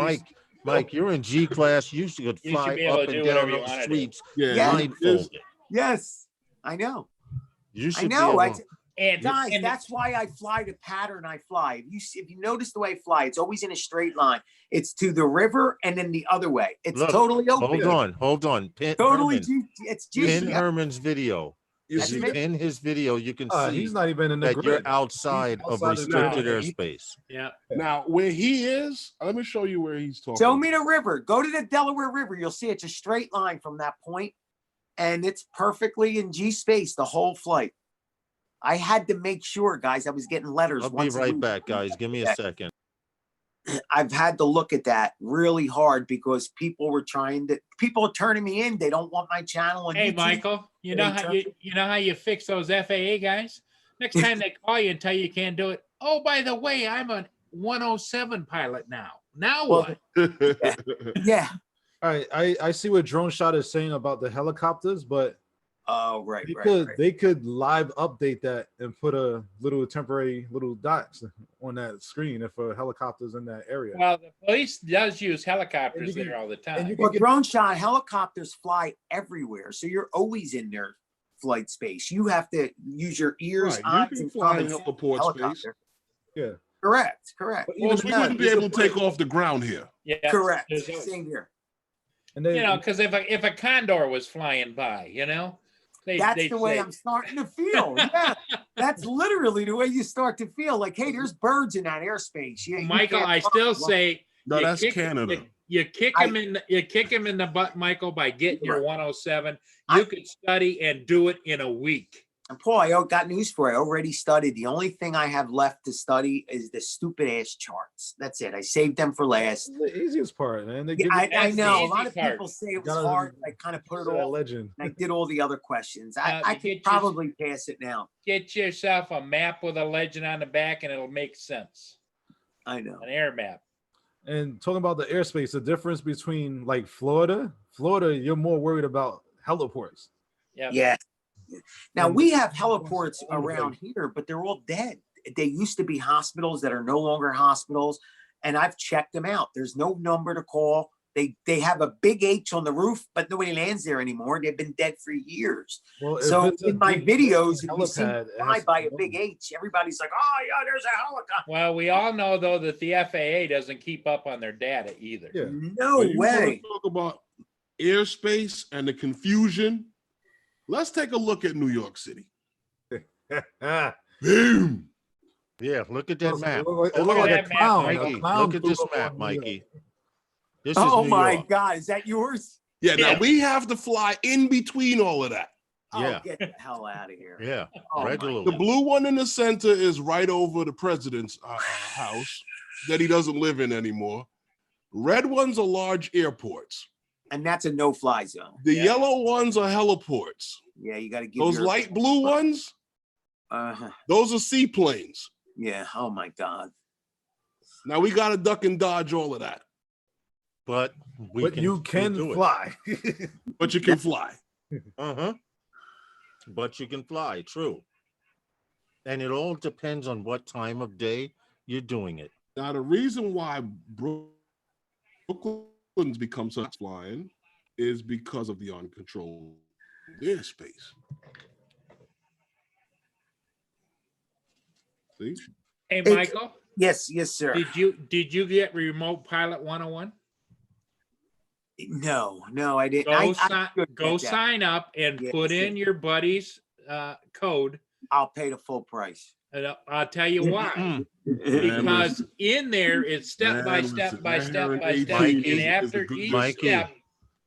[SPEAKER 2] Mike, you're in G class. You should
[SPEAKER 3] You should
[SPEAKER 2] fly
[SPEAKER 3] be able
[SPEAKER 2] up
[SPEAKER 3] to
[SPEAKER 2] and
[SPEAKER 3] do whatever
[SPEAKER 2] down
[SPEAKER 3] you
[SPEAKER 2] those
[SPEAKER 3] wanna do.
[SPEAKER 2] streets
[SPEAKER 1] Yeah,
[SPEAKER 5] Yeah.
[SPEAKER 2] blindfolded.
[SPEAKER 5] Yes, I know.
[SPEAKER 2] You
[SPEAKER 5] I
[SPEAKER 2] should
[SPEAKER 5] know.
[SPEAKER 2] be
[SPEAKER 5] I,
[SPEAKER 2] able,
[SPEAKER 3] And
[SPEAKER 5] guys,
[SPEAKER 3] and
[SPEAKER 5] that's why I fly the pattern I fly. If you notice the way I fly, it's always in a straight line. It's to the river and then the other way. It's
[SPEAKER 2] Look,
[SPEAKER 5] totally open.
[SPEAKER 2] hold on. Pin
[SPEAKER 5] Totally
[SPEAKER 2] Herman,
[SPEAKER 5] it's
[SPEAKER 2] pin
[SPEAKER 5] G.
[SPEAKER 2] Herman's video.
[SPEAKER 1] You
[SPEAKER 5] That's
[SPEAKER 1] see
[SPEAKER 5] me.
[SPEAKER 1] that?
[SPEAKER 2] In his video, you can see
[SPEAKER 7] He's not even in the
[SPEAKER 2] that you're
[SPEAKER 7] grid.
[SPEAKER 2] outside
[SPEAKER 7] He's
[SPEAKER 2] of
[SPEAKER 7] outside of the
[SPEAKER 2] restricted
[SPEAKER 1] grid.
[SPEAKER 2] airspace.
[SPEAKER 3] yeah.
[SPEAKER 1] Now, where he is, let me show you where he's talking.
[SPEAKER 5] Show me the river. Go to the Delaware River. You'll see it's a straight line from that point, and it's perfectly in G space the whole flight. I had to make sure, guys. I was getting letters.
[SPEAKER 2] I'll be
[SPEAKER 5] once a
[SPEAKER 2] right
[SPEAKER 5] week.
[SPEAKER 2] back, guys. Give me a second.
[SPEAKER 5] I've had to look at that really hard because people are turning me in. They don't want my channel. On
[SPEAKER 3] Hey,
[SPEAKER 5] YouTube.
[SPEAKER 3] Michael, you know how you fix those FAA guys? Next time they call you and tell you can't do it. Oh, by the way, I'm a 107 pilot now. Now
[SPEAKER 5] Well,
[SPEAKER 3] what?
[SPEAKER 5] Yeah.
[SPEAKER 7] All right, I see what drone shot is saying about the helicopters, but
[SPEAKER 5] Oh, right,
[SPEAKER 7] they
[SPEAKER 5] right.
[SPEAKER 7] they could live update that and put a little temporary little dots on that screen if a helicopter's in that area.
[SPEAKER 3] Well, the police does use helicopters
[SPEAKER 7] And you can-
[SPEAKER 3] there all the
[SPEAKER 7] and
[SPEAKER 3] time.
[SPEAKER 7] you
[SPEAKER 5] Well,
[SPEAKER 7] can get-
[SPEAKER 5] drone shot helicopters fly everywhere, so you're always in their flight space. You have to use your ears,
[SPEAKER 1] Right, you
[SPEAKER 5] eyes,
[SPEAKER 1] can
[SPEAKER 5] and
[SPEAKER 1] fly
[SPEAKER 5] common
[SPEAKER 1] in
[SPEAKER 5] sense.
[SPEAKER 1] heliport space.
[SPEAKER 5] Helicopter.
[SPEAKER 7] Yeah.
[SPEAKER 5] Correct.
[SPEAKER 7] But
[SPEAKER 1] Well,
[SPEAKER 7] even
[SPEAKER 1] we
[SPEAKER 7] that,
[SPEAKER 1] wouldn't be
[SPEAKER 7] you
[SPEAKER 1] able
[SPEAKER 7] could
[SPEAKER 1] to take
[SPEAKER 7] put-
[SPEAKER 1] off the ground here.
[SPEAKER 3] Yeah,
[SPEAKER 5] Correct.
[SPEAKER 3] there's-
[SPEAKER 5] Same here.
[SPEAKER 7] and they,
[SPEAKER 3] you know, because if a condor was flying by, you know,
[SPEAKER 5] That's
[SPEAKER 3] they'd
[SPEAKER 5] the way
[SPEAKER 3] say,
[SPEAKER 5] I'm starting to feel. Yeah, that's literally the way you start to feel. Like, hey, there's birds in that airspace. You
[SPEAKER 3] Michael,
[SPEAKER 5] can't
[SPEAKER 3] I
[SPEAKER 5] fly.
[SPEAKER 3] still say
[SPEAKER 1] No,
[SPEAKER 3] you
[SPEAKER 1] that's
[SPEAKER 3] kick-
[SPEAKER 1] Canada.
[SPEAKER 3] You kick him in. You kick him in the butt, Michael, by getting your
[SPEAKER 5] Right.
[SPEAKER 3] 107.
[SPEAKER 5] I-
[SPEAKER 3] You could study and do it in a week.
[SPEAKER 5] And Paul, I got news for you. I already studied. The only thing I have left to study is the stupid ass charts. That's it. I saved them for last.
[SPEAKER 7] the easiest part, man. They
[SPEAKER 5] Yeah,
[SPEAKER 7] give
[SPEAKER 5] I
[SPEAKER 3] That's the
[SPEAKER 5] know a
[SPEAKER 3] easy
[SPEAKER 5] lot of
[SPEAKER 3] part.
[SPEAKER 5] people say it was
[SPEAKER 7] Gotta-
[SPEAKER 5] hard. I kind of put it
[SPEAKER 7] that
[SPEAKER 5] all.
[SPEAKER 7] legend.
[SPEAKER 5] And I did all the other questions. I
[SPEAKER 3] you
[SPEAKER 5] could
[SPEAKER 3] get your-
[SPEAKER 5] probably pass it now.
[SPEAKER 3] Get yourself a map with a legend on the back, and it'll make sense.
[SPEAKER 5] I know.
[SPEAKER 3] An air map.
[SPEAKER 7] And talking about the airspace, the difference between like Florida, you're more worried about heliports.
[SPEAKER 3] Yeah.
[SPEAKER 5] Yeah. Now
[SPEAKER 7] And-
[SPEAKER 5] we have heliports around here, but they're all dead. They used to be hospitals that are no longer hospitals, and I've checked them out. There's no number to call. They have a big H on the roof, but nobody lands there anymore. They've been dead for years.
[SPEAKER 7] Well, if
[SPEAKER 5] So
[SPEAKER 7] it's a
[SPEAKER 5] in my
[SPEAKER 7] big
[SPEAKER 5] videos, if you see me
[SPEAKER 7] helipad, it
[SPEAKER 5] fly
[SPEAKER 7] has
[SPEAKER 5] by
[SPEAKER 7] to
[SPEAKER 5] a big
[SPEAKER 7] go.
[SPEAKER 5] H, everybody's like, "Oh yeah, there's a helicopter."
[SPEAKER 3] Well, we all know though that the FAA doesn't keep up on their data either.
[SPEAKER 7] Yeah.
[SPEAKER 5] No
[SPEAKER 1] But you wanna
[SPEAKER 5] way.
[SPEAKER 1] Talk about airspace and the confusion. Let's take a look at New York City. Boom.
[SPEAKER 2] Yeah, look at that map.
[SPEAKER 7] It looked
[SPEAKER 3] Look
[SPEAKER 7] like
[SPEAKER 3] at
[SPEAKER 7] a
[SPEAKER 3] that map,
[SPEAKER 7] clown.
[SPEAKER 3] Mikey.
[SPEAKER 7] A clown
[SPEAKER 2] Look at
[SPEAKER 7] flew
[SPEAKER 2] this
[SPEAKER 7] up
[SPEAKER 2] map,
[SPEAKER 7] on New York.
[SPEAKER 2] Mikey. This is
[SPEAKER 5] Oh
[SPEAKER 2] New
[SPEAKER 5] my
[SPEAKER 2] York.
[SPEAKER 5] God, is that yours?
[SPEAKER 1] Yeah, now
[SPEAKER 3] Yeah.
[SPEAKER 1] we have to fly in between all of that.
[SPEAKER 2] Yeah.
[SPEAKER 5] Oh, get the hell out of here.
[SPEAKER 2] Yeah,
[SPEAKER 5] Oh, my
[SPEAKER 2] regularly.
[SPEAKER 1] The blue one in the center is right over the president's house that he doesn't live in anymore. Red ones are large airports.
[SPEAKER 5] And that's a no-fly zone.
[SPEAKER 1] The
[SPEAKER 3] Yeah.
[SPEAKER 1] yellow ones are heliports.
[SPEAKER 5] Yeah, you got to give
[SPEAKER 1] Those
[SPEAKER 5] your
[SPEAKER 1] light blue ones,
[SPEAKER 5] Uh-huh.
[SPEAKER 1] those are seaplanes.
[SPEAKER 5] Yeah. Oh my God.
[SPEAKER 1] Now we got to duck and dodge all of that,
[SPEAKER 2] But
[SPEAKER 7] you can
[SPEAKER 2] do it.
[SPEAKER 7] fly.
[SPEAKER 1] but you can fly.
[SPEAKER 2] Uh-huh. But you can fly, true. And it all depends on what time of day you're doing it.
[SPEAKER 1] Now the reason why Brooklyn's become such flying is because of the uncontrolled airspace. See?
[SPEAKER 3] Hey,
[SPEAKER 5] Hey,
[SPEAKER 3] Michael,
[SPEAKER 5] Yes, sir.
[SPEAKER 3] did you get remote pilot 101?
[SPEAKER 5] No, I didn't.
[SPEAKER 3] Go,
[SPEAKER 5] I should
[SPEAKER 3] go
[SPEAKER 5] get that.
[SPEAKER 3] sign up and
[SPEAKER 5] Yes,
[SPEAKER 3] put in
[SPEAKER 5] yes.
[SPEAKER 3] your buddy's code.
[SPEAKER 5] I'll pay the full price.
[SPEAKER 3] And I'll tell you why.
[SPEAKER 1] Man,
[SPEAKER 3] Because
[SPEAKER 1] listen.
[SPEAKER 3] in there it's step by
[SPEAKER 1] Man,
[SPEAKER 3] step
[SPEAKER 1] listen,
[SPEAKER 3] by
[SPEAKER 1] that
[SPEAKER 3] step by
[SPEAKER 1] Harry
[SPEAKER 3] step.
[SPEAKER 1] 18
[SPEAKER 3] And
[SPEAKER 1] is a
[SPEAKER 3] after
[SPEAKER 1] good
[SPEAKER 3] each
[SPEAKER 2] Mikey.
[SPEAKER 3] step,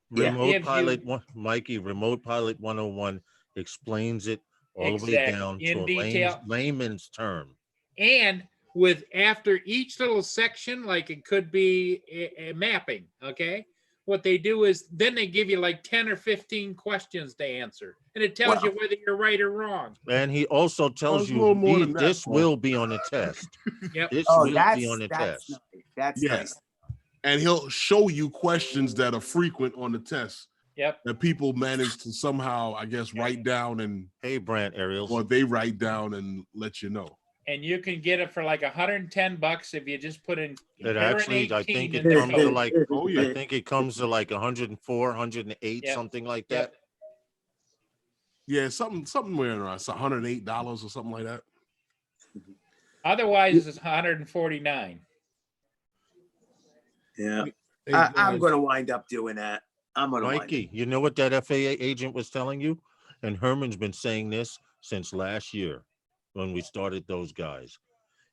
[SPEAKER 2] Remote
[SPEAKER 3] gives
[SPEAKER 2] pilot
[SPEAKER 3] you-
[SPEAKER 2] one, Mikey, Remote Pilot 101 explains it all the way
[SPEAKER 3] Exact,
[SPEAKER 2] down
[SPEAKER 3] in
[SPEAKER 2] to a
[SPEAKER 3] detail.
[SPEAKER 2] layman's term.
[SPEAKER 3] and with after each little section, like it could be a mapping, okay? What they do is then they give you like 10 or 15 questions to answer. And it tells you whether you're right or wrong.
[SPEAKER 2] And he also tells
[SPEAKER 1] it's a
[SPEAKER 2] you
[SPEAKER 1] little more than that,
[SPEAKER 2] this
[SPEAKER 1] Paul.
[SPEAKER 2] will be on a test.
[SPEAKER 3] Yep.
[SPEAKER 2] This
[SPEAKER 5] Oh,
[SPEAKER 2] will
[SPEAKER 5] that's
[SPEAKER 2] be on a
[SPEAKER 5] that's
[SPEAKER 2] test.
[SPEAKER 5] nice. That's
[SPEAKER 1] Yeah.
[SPEAKER 5] nice.
[SPEAKER 1] And he'll show you questions that are frequent on the test
[SPEAKER 3] Yep.
[SPEAKER 1] that people manage to somehow, I guess, write down and
[SPEAKER 2] Hey, Brant Ariels.
[SPEAKER 1] or they write down and let you know.
[SPEAKER 3] And you can get it for like $110 if you just put in.
[SPEAKER 2] It actually, I think it
[SPEAKER 3] in the
[SPEAKER 2] comes to
[SPEAKER 3] code.
[SPEAKER 2] like,
[SPEAKER 1] Oh
[SPEAKER 2] I
[SPEAKER 1] yeah,
[SPEAKER 2] think it comes to like 104, 108,
[SPEAKER 3] Yep.
[SPEAKER 2] something like
[SPEAKER 3] Yep.
[SPEAKER 2] that.
[SPEAKER 1] yeah, something around $108 or something like that.
[SPEAKER 3] Otherwise, it's 149.
[SPEAKER 5] Yeah.
[SPEAKER 1] Hey,
[SPEAKER 5] I'm
[SPEAKER 1] guys,
[SPEAKER 5] going to wind up doing that. I'm going to wind up.
[SPEAKER 2] Mikey, you know what that FAA agent was telling you? And Herman's been saying this since last year when we started those guys.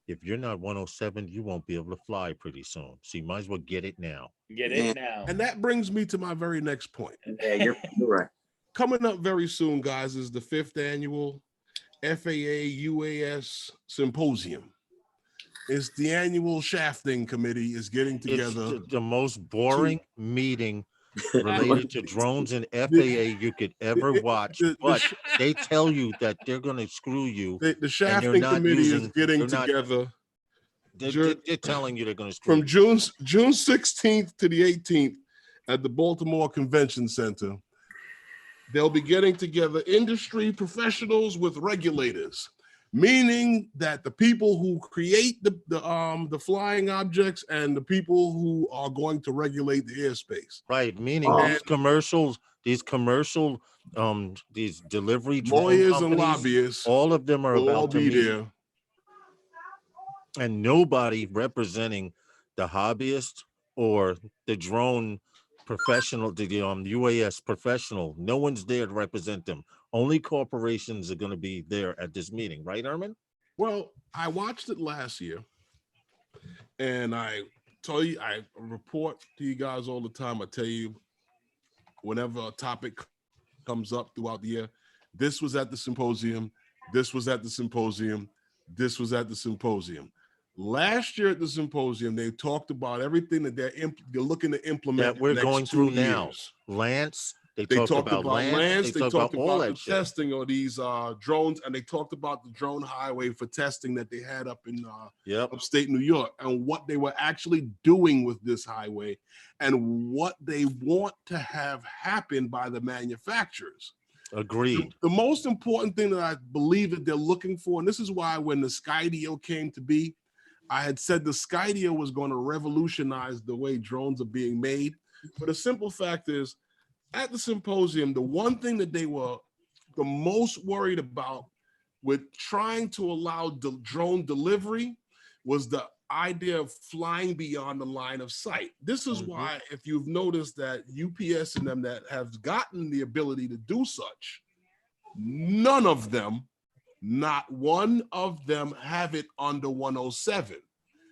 [SPEAKER 2] If you're not 107, you won't be able to fly pretty soon. So you might as well get it now.
[SPEAKER 3] Get
[SPEAKER 5] Yeah.
[SPEAKER 3] it now.
[SPEAKER 1] and that brings me to my very next point.
[SPEAKER 5] Yeah, you're right.
[SPEAKER 1] Coming up very soon, guys, is the 5th annual FAA UAS Symposium. It's the annual shafting committee is getting
[SPEAKER 2] It's
[SPEAKER 1] together.
[SPEAKER 2] the most boring meeting related to drones and FAA you could ever watch. But they tell you that they're going to screw you.
[SPEAKER 1] The shafting
[SPEAKER 2] not
[SPEAKER 1] committee is
[SPEAKER 2] using-
[SPEAKER 1] getting
[SPEAKER 2] they're not-
[SPEAKER 1] together
[SPEAKER 2] They're telling you they're going to screw
[SPEAKER 1] from
[SPEAKER 2] you.
[SPEAKER 1] June 16th to the 18th at the Baltimore Convention Center. They'll be getting together industry professionals with regulators, meaning that the people who create the flying objects and the people who are going to regulate the airspace.
[SPEAKER 2] Right, meaning
[SPEAKER 5] Oh.
[SPEAKER 2] these commercial, these delivery drone
[SPEAKER 1] Lawyers and
[SPEAKER 2] companies,
[SPEAKER 1] lobbyists
[SPEAKER 2] all of them are
[SPEAKER 1] will all
[SPEAKER 2] about to
[SPEAKER 1] be
[SPEAKER 2] meet,
[SPEAKER 1] there.
[SPEAKER 2] and nobody representing the hobbyist or the drone professional, the UAS professional. No one's there to represent them. Only corporations are going to be there at this meeting, right, Erman?
[SPEAKER 1] Well, I watched it last year, and I tell you, I report to you guys all the time. I tell you, whenever a topic comes up throughout the year, this was at the symposium, this was at the symposium, this was at the symposium. Last year at the symposium, they talked about everything that they're looking to implement
[SPEAKER 2] That we're
[SPEAKER 1] next
[SPEAKER 2] going
[SPEAKER 1] 2
[SPEAKER 2] through now.
[SPEAKER 1] years.
[SPEAKER 2] Lance, they
[SPEAKER 1] They
[SPEAKER 2] talked
[SPEAKER 1] talked
[SPEAKER 2] about Lance,
[SPEAKER 1] they talked
[SPEAKER 2] all
[SPEAKER 1] about the
[SPEAKER 2] that shit.
[SPEAKER 1] testing of these drones, and they talked about the drone highway for testing that they had up in
[SPEAKER 2] Yep.
[SPEAKER 1] upstate New York, and what they were actually doing with this highway and what they want to have happen by the manufacturers.
[SPEAKER 2] Agreed.
[SPEAKER 1] The most important thing that I believe that they're looking for, and this is why when the Sky Deal came to be, I had said the Sky Deal was going to revolutionize the way drones are being made. But the simple fact is, at the symposium, the one thing that they were the most worried about with trying to allow drone delivery was the idea of flying beyond the line of sight. This is why, if you've noticed that UPS and them that have gotten the ability to do such, none of them, not one of them have it under 107,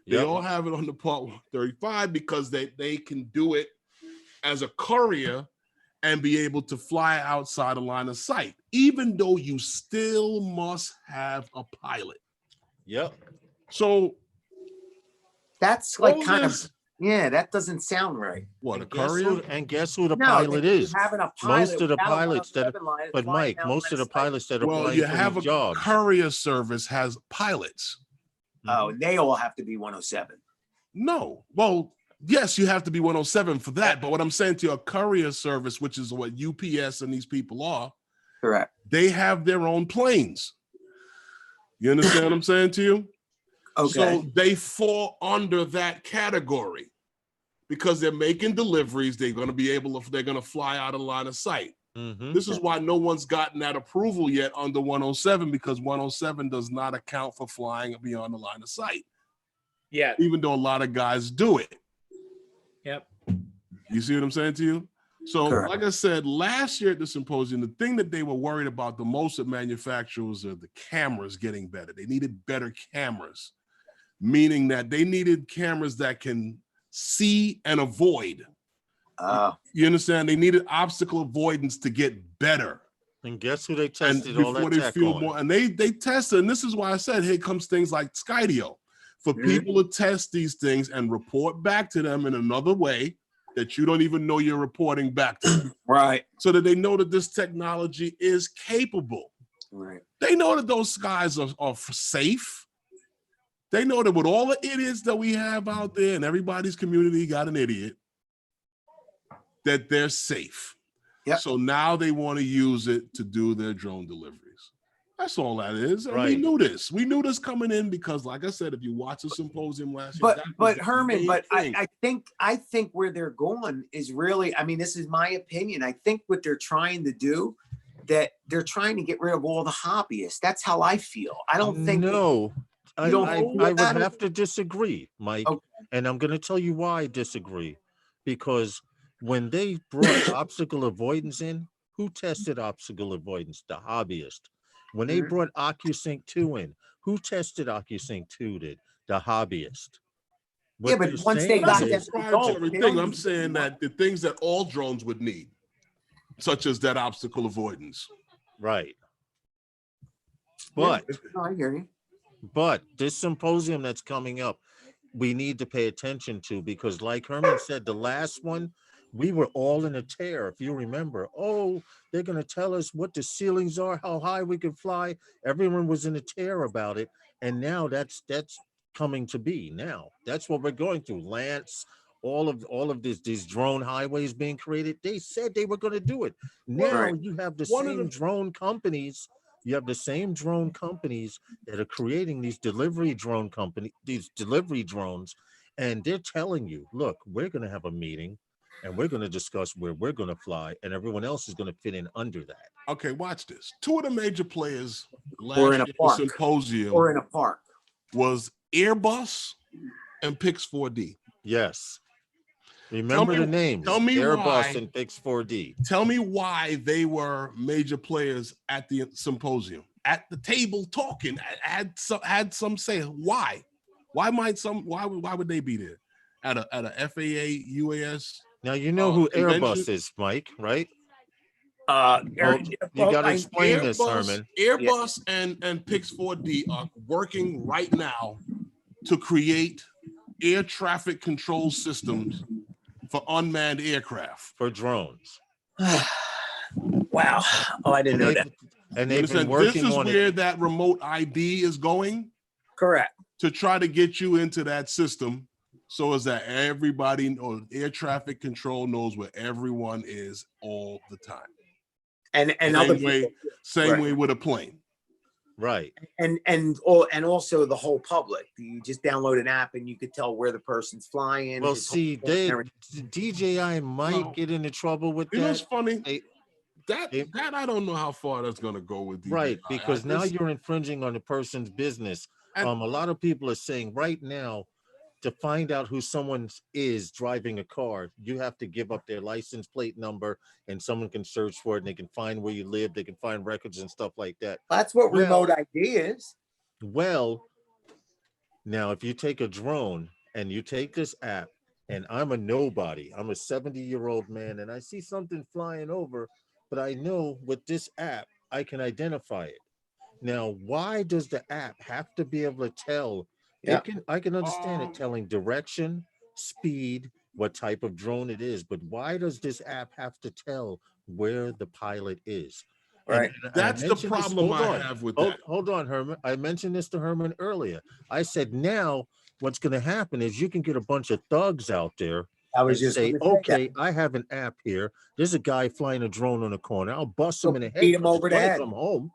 [SPEAKER 1] They
[SPEAKER 2] Yep.
[SPEAKER 1] all have it on the Part 135 because they can do it as a courier and be able to fly outside a line of sight, even though you still must have a pilot.
[SPEAKER 2] Yep.
[SPEAKER 1] So
[SPEAKER 5] That's like
[SPEAKER 1] all
[SPEAKER 5] kind of,
[SPEAKER 1] this,
[SPEAKER 5] yeah, that doesn't sound right.
[SPEAKER 1] what, a
[SPEAKER 2] And guess
[SPEAKER 1] courier?
[SPEAKER 2] who the
[SPEAKER 5] No,
[SPEAKER 2] pilot
[SPEAKER 5] that
[SPEAKER 2] is?
[SPEAKER 5] you're having a pilot
[SPEAKER 2] Most of the
[SPEAKER 5] without a
[SPEAKER 2] pilots that,
[SPEAKER 5] 107 line
[SPEAKER 2] but
[SPEAKER 5] flying
[SPEAKER 2] Mike,
[SPEAKER 5] out
[SPEAKER 2] most
[SPEAKER 5] line
[SPEAKER 2] of the
[SPEAKER 5] sight.
[SPEAKER 2] pilots that are
[SPEAKER 1] Well,
[SPEAKER 2] applying
[SPEAKER 1] you
[SPEAKER 2] for
[SPEAKER 1] have
[SPEAKER 2] these
[SPEAKER 1] a
[SPEAKER 2] jobs.
[SPEAKER 1] courier service has pilots.
[SPEAKER 5] Oh, they all have to be 107.
[SPEAKER 1] No. Well, yes, you have to be 107 for that. But what I'm saying to you, a courier service, which is what UPS and these people are,
[SPEAKER 5] Correct.
[SPEAKER 1] they have their own planes. You understand what I'm saying to you?
[SPEAKER 5] Okay.
[SPEAKER 1] So they fall under that category because they're making deliveries. They're going to be able to, they're going to fly out of line of sight.
[SPEAKER 2] Mhm.
[SPEAKER 1] This is why no one's gotten that approval yet under 107, because 107 does not account for flying beyond the line of sight,
[SPEAKER 3] Yeah.
[SPEAKER 1] even though a lot of guys do it.
[SPEAKER 3] Yep.
[SPEAKER 1] You see what I'm saying to you? So,
[SPEAKER 5] Correct.
[SPEAKER 1] like I said, last year at the symposium, the thing that they were worried about the most at manufacturers are the cameras getting better. They needed better cameras, meaning that they needed cameras that can see and avoid. You understand? They needed obstacle avoidance to get better.
[SPEAKER 2] And guess who they
[SPEAKER 1] And
[SPEAKER 2] tested all
[SPEAKER 1] before
[SPEAKER 2] that
[SPEAKER 1] they
[SPEAKER 2] tech
[SPEAKER 1] feel
[SPEAKER 2] on?
[SPEAKER 1] more, and they tested, and this is why I said, here comes things like Skydio, for
[SPEAKER 5] Mhm.
[SPEAKER 1] people to test these things and report back to them in another way that you don't even know you're reporting back to them,
[SPEAKER 5] Right.
[SPEAKER 1] so that they know that this technology is capable.
[SPEAKER 5] Right.
[SPEAKER 1] They know that those guys are safe. They know that with all the idiots that we have out there, and everybody's community got an idiot, that they're safe.
[SPEAKER 5] Yep.
[SPEAKER 1] So now they want to use it to do their drone deliveries. That's all that is. And we
[SPEAKER 2] Right.
[SPEAKER 1] knew this. We knew this coming in because, like I said, if you watch the symposium last year, that was
[SPEAKER 5] But
[SPEAKER 1] the
[SPEAKER 5] Herman,
[SPEAKER 1] main
[SPEAKER 5] but
[SPEAKER 1] thing.
[SPEAKER 5] I think where they're going is really, I mean, this is my opinion. I think what they're trying to do, that they're trying to get rid of all the hobbyists. That's how I feel. I don't think
[SPEAKER 2] No, I,
[SPEAKER 5] don't
[SPEAKER 2] I,
[SPEAKER 5] feel
[SPEAKER 2] I would
[SPEAKER 5] that?
[SPEAKER 2] have to disagree, Mike.
[SPEAKER 5] Okay.
[SPEAKER 2] And I'm going to tell you why I disagree. Because when they brought obstacle avoidance in, who tested obstacle avoidance? The hobbyist. When they
[SPEAKER 5] Mhm.
[SPEAKER 2] brought OcuSync 2 in, who tested OcuSync 2 did? The hobbyist. What
[SPEAKER 5] Yeah, but
[SPEAKER 2] they're
[SPEAKER 5] once they
[SPEAKER 2] saying
[SPEAKER 5] got
[SPEAKER 1] That's
[SPEAKER 5] them
[SPEAKER 1] a
[SPEAKER 2] is-
[SPEAKER 1] proprietary
[SPEAKER 5] they
[SPEAKER 1] thing.
[SPEAKER 5] don't
[SPEAKER 1] I'm
[SPEAKER 5] use
[SPEAKER 1] saying
[SPEAKER 5] them.
[SPEAKER 1] that the things that all drones would need, such as that obstacle avoidance.
[SPEAKER 2] right.
[SPEAKER 5] Yeah,
[SPEAKER 2] But
[SPEAKER 5] no, I hear you.
[SPEAKER 2] But this symposium that's coming up, we need to pay attention to, because like Herman said, the last one, we were all in a tear. If you remember, oh, they're going to tell us what the ceilings are, how high we can fly. Everyone was in a tear about it. And now that's coming to be now. That's what we're going through. Lance, all of these drone highways being created. They said they were going to do it. Now
[SPEAKER 5] Right.
[SPEAKER 2] you have the
[SPEAKER 1] One of
[SPEAKER 2] same
[SPEAKER 1] the-
[SPEAKER 2] drone companies. You have the same drone companies that are creating these delivery drones, and they're telling you, look, we're going to have a meeting and we're going to discuss where we're going to fly, and everyone else is going to fit in under that.
[SPEAKER 1] Okay, watch this. Two of the major players last
[SPEAKER 5] Or
[SPEAKER 1] year
[SPEAKER 5] in a
[SPEAKER 1] at the
[SPEAKER 5] park.
[SPEAKER 1] symposium
[SPEAKER 5] Or in a park.
[SPEAKER 1] was Airbus and Pix 4D.
[SPEAKER 2] Yes. Remember
[SPEAKER 1] me-
[SPEAKER 2] the names,
[SPEAKER 1] tell me
[SPEAKER 2] Airbus
[SPEAKER 1] why.
[SPEAKER 2] and Pix 4D.
[SPEAKER 1] Tell me why they were major players at the symposium, at the table talking, had some say. Why? Why would they be there at a FAA UAS?
[SPEAKER 2] Now you know who
[SPEAKER 1] convention?
[SPEAKER 2] Airbus is, Mike, right?
[SPEAKER 5] Well,
[SPEAKER 2] You got to explain this, Herman.
[SPEAKER 1] Airbus and Pix 4D are working right now to create air traffic control systems for unmanned aircraft.
[SPEAKER 2] For drones.
[SPEAKER 5] Wow. Oh, I didn't know that.
[SPEAKER 2] And
[SPEAKER 1] You
[SPEAKER 2] they've been
[SPEAKER 1] understand? This
[SPEAKER 2] working
[SPEAKER 1] is
[SPEAKER 2] on
[SPEAKER 1] where
[SPEAKER 2] it.
[SPEAKER 1] that remote ID is going,
[SPEAKER 5] Correct.
[SPEAKER 1] to try to get you into that system, so as that everybody or air traffic control knows where everyone is all the time.
[SPEAKER 5] And
[SPEAKER 1] Same
[SPEAKER 5] other
[SPEAKER 1] way,
[SPEAKER 5] people,
[SPEAKER 1] same
[SPEAKER 5] right.
[SPEAKER 1] way with a plane.
[SPEAKER 2] Right.
[SPEAKER 5] and also the whole public. You just download an app and you could tell where the person's flying.
[SPEAKER 2] Well,
[SPEAKER 5] his
[SPEAKER 2] see,
[SPEAKER 5] home, and everything.
[SPEAKER 2] DJI might
[SPEAKER 1] Well,
[SPEAKER 2] get into trouble with
[SPEAKER 1] You know what's
[SPEAKER 2] that.
[SPEAKER 1] funny?
[SPEAKER 2] They-
[SPEAKER 1] That
[SPEAKER 2] they-
[SPEAKER 1] I don't know how far that's gonna go with DJI.
[SPEAKER 2] Right, because now
[SPEAKER 1] This-
[SPEAKER 2] you're infringing on the person's business.
[SPEAKER 1] And-
[SPEAKER 2] A lot of people are saying right now, to find out who someone is driving a car, you have to give up their license plate number, and someone can search for it, and they can find where you live, they can find records and stuff like that.
[SPEAKER 5] That's what
[SPEAKER 2] Well-
[SPEAKER 5] remote ID is.
[SPEAKER 2] Well, Now, if you take a drone and you take this app, and I'm a nobody, I'm a 70-year-old man, and I see something flying over, but I know with this app, I can identify it. Now, why does the app have to be able to tell?
[SPEAKER 5] Yeah.
[SPEAKER 2] I can understand it telling direction, speed, what type of drone it is, but why does this app have to tell where the pilot is?
[SPEAKER 5] Right.
[SPEAKER 2] And I
[SPEAKER 1] That's the
[SPEAKER 2] mentioned this-
[SPEAKER 1] problem
[SPEAKER 2] hold
[SPEAKER 1] I
[SPEAKER 2] on.
[SPEAKER 1] have with
[SPEAKER 2] Hold,
[SPEAKER 1] that.
[SPEAKER 2] hold on, Herman. I mentioned this to Herman earlier. I said, now what's going to happen is you can get a bunch of thugs out there
[SPEAKER 5] I was
[SPEAKER 2] and
[SPEAKER 5] just
[SPEAKER 2] say,
[SPEAKER 5] gonna say that.
[SPEAKER 2] okay, I have an app here. There's a guy flying a drone on the corner. I'll bust him in the head.
[SPEAKER 5] Beat him
[SPEAKER 2] 'cause
[SPEAKER 5] over
[SPEAKER 2] it's
[SPEAKER 5] the
[SPEAKER 2] gonna
[SPEAKER 5] head.
[SPEAKER 2] come home.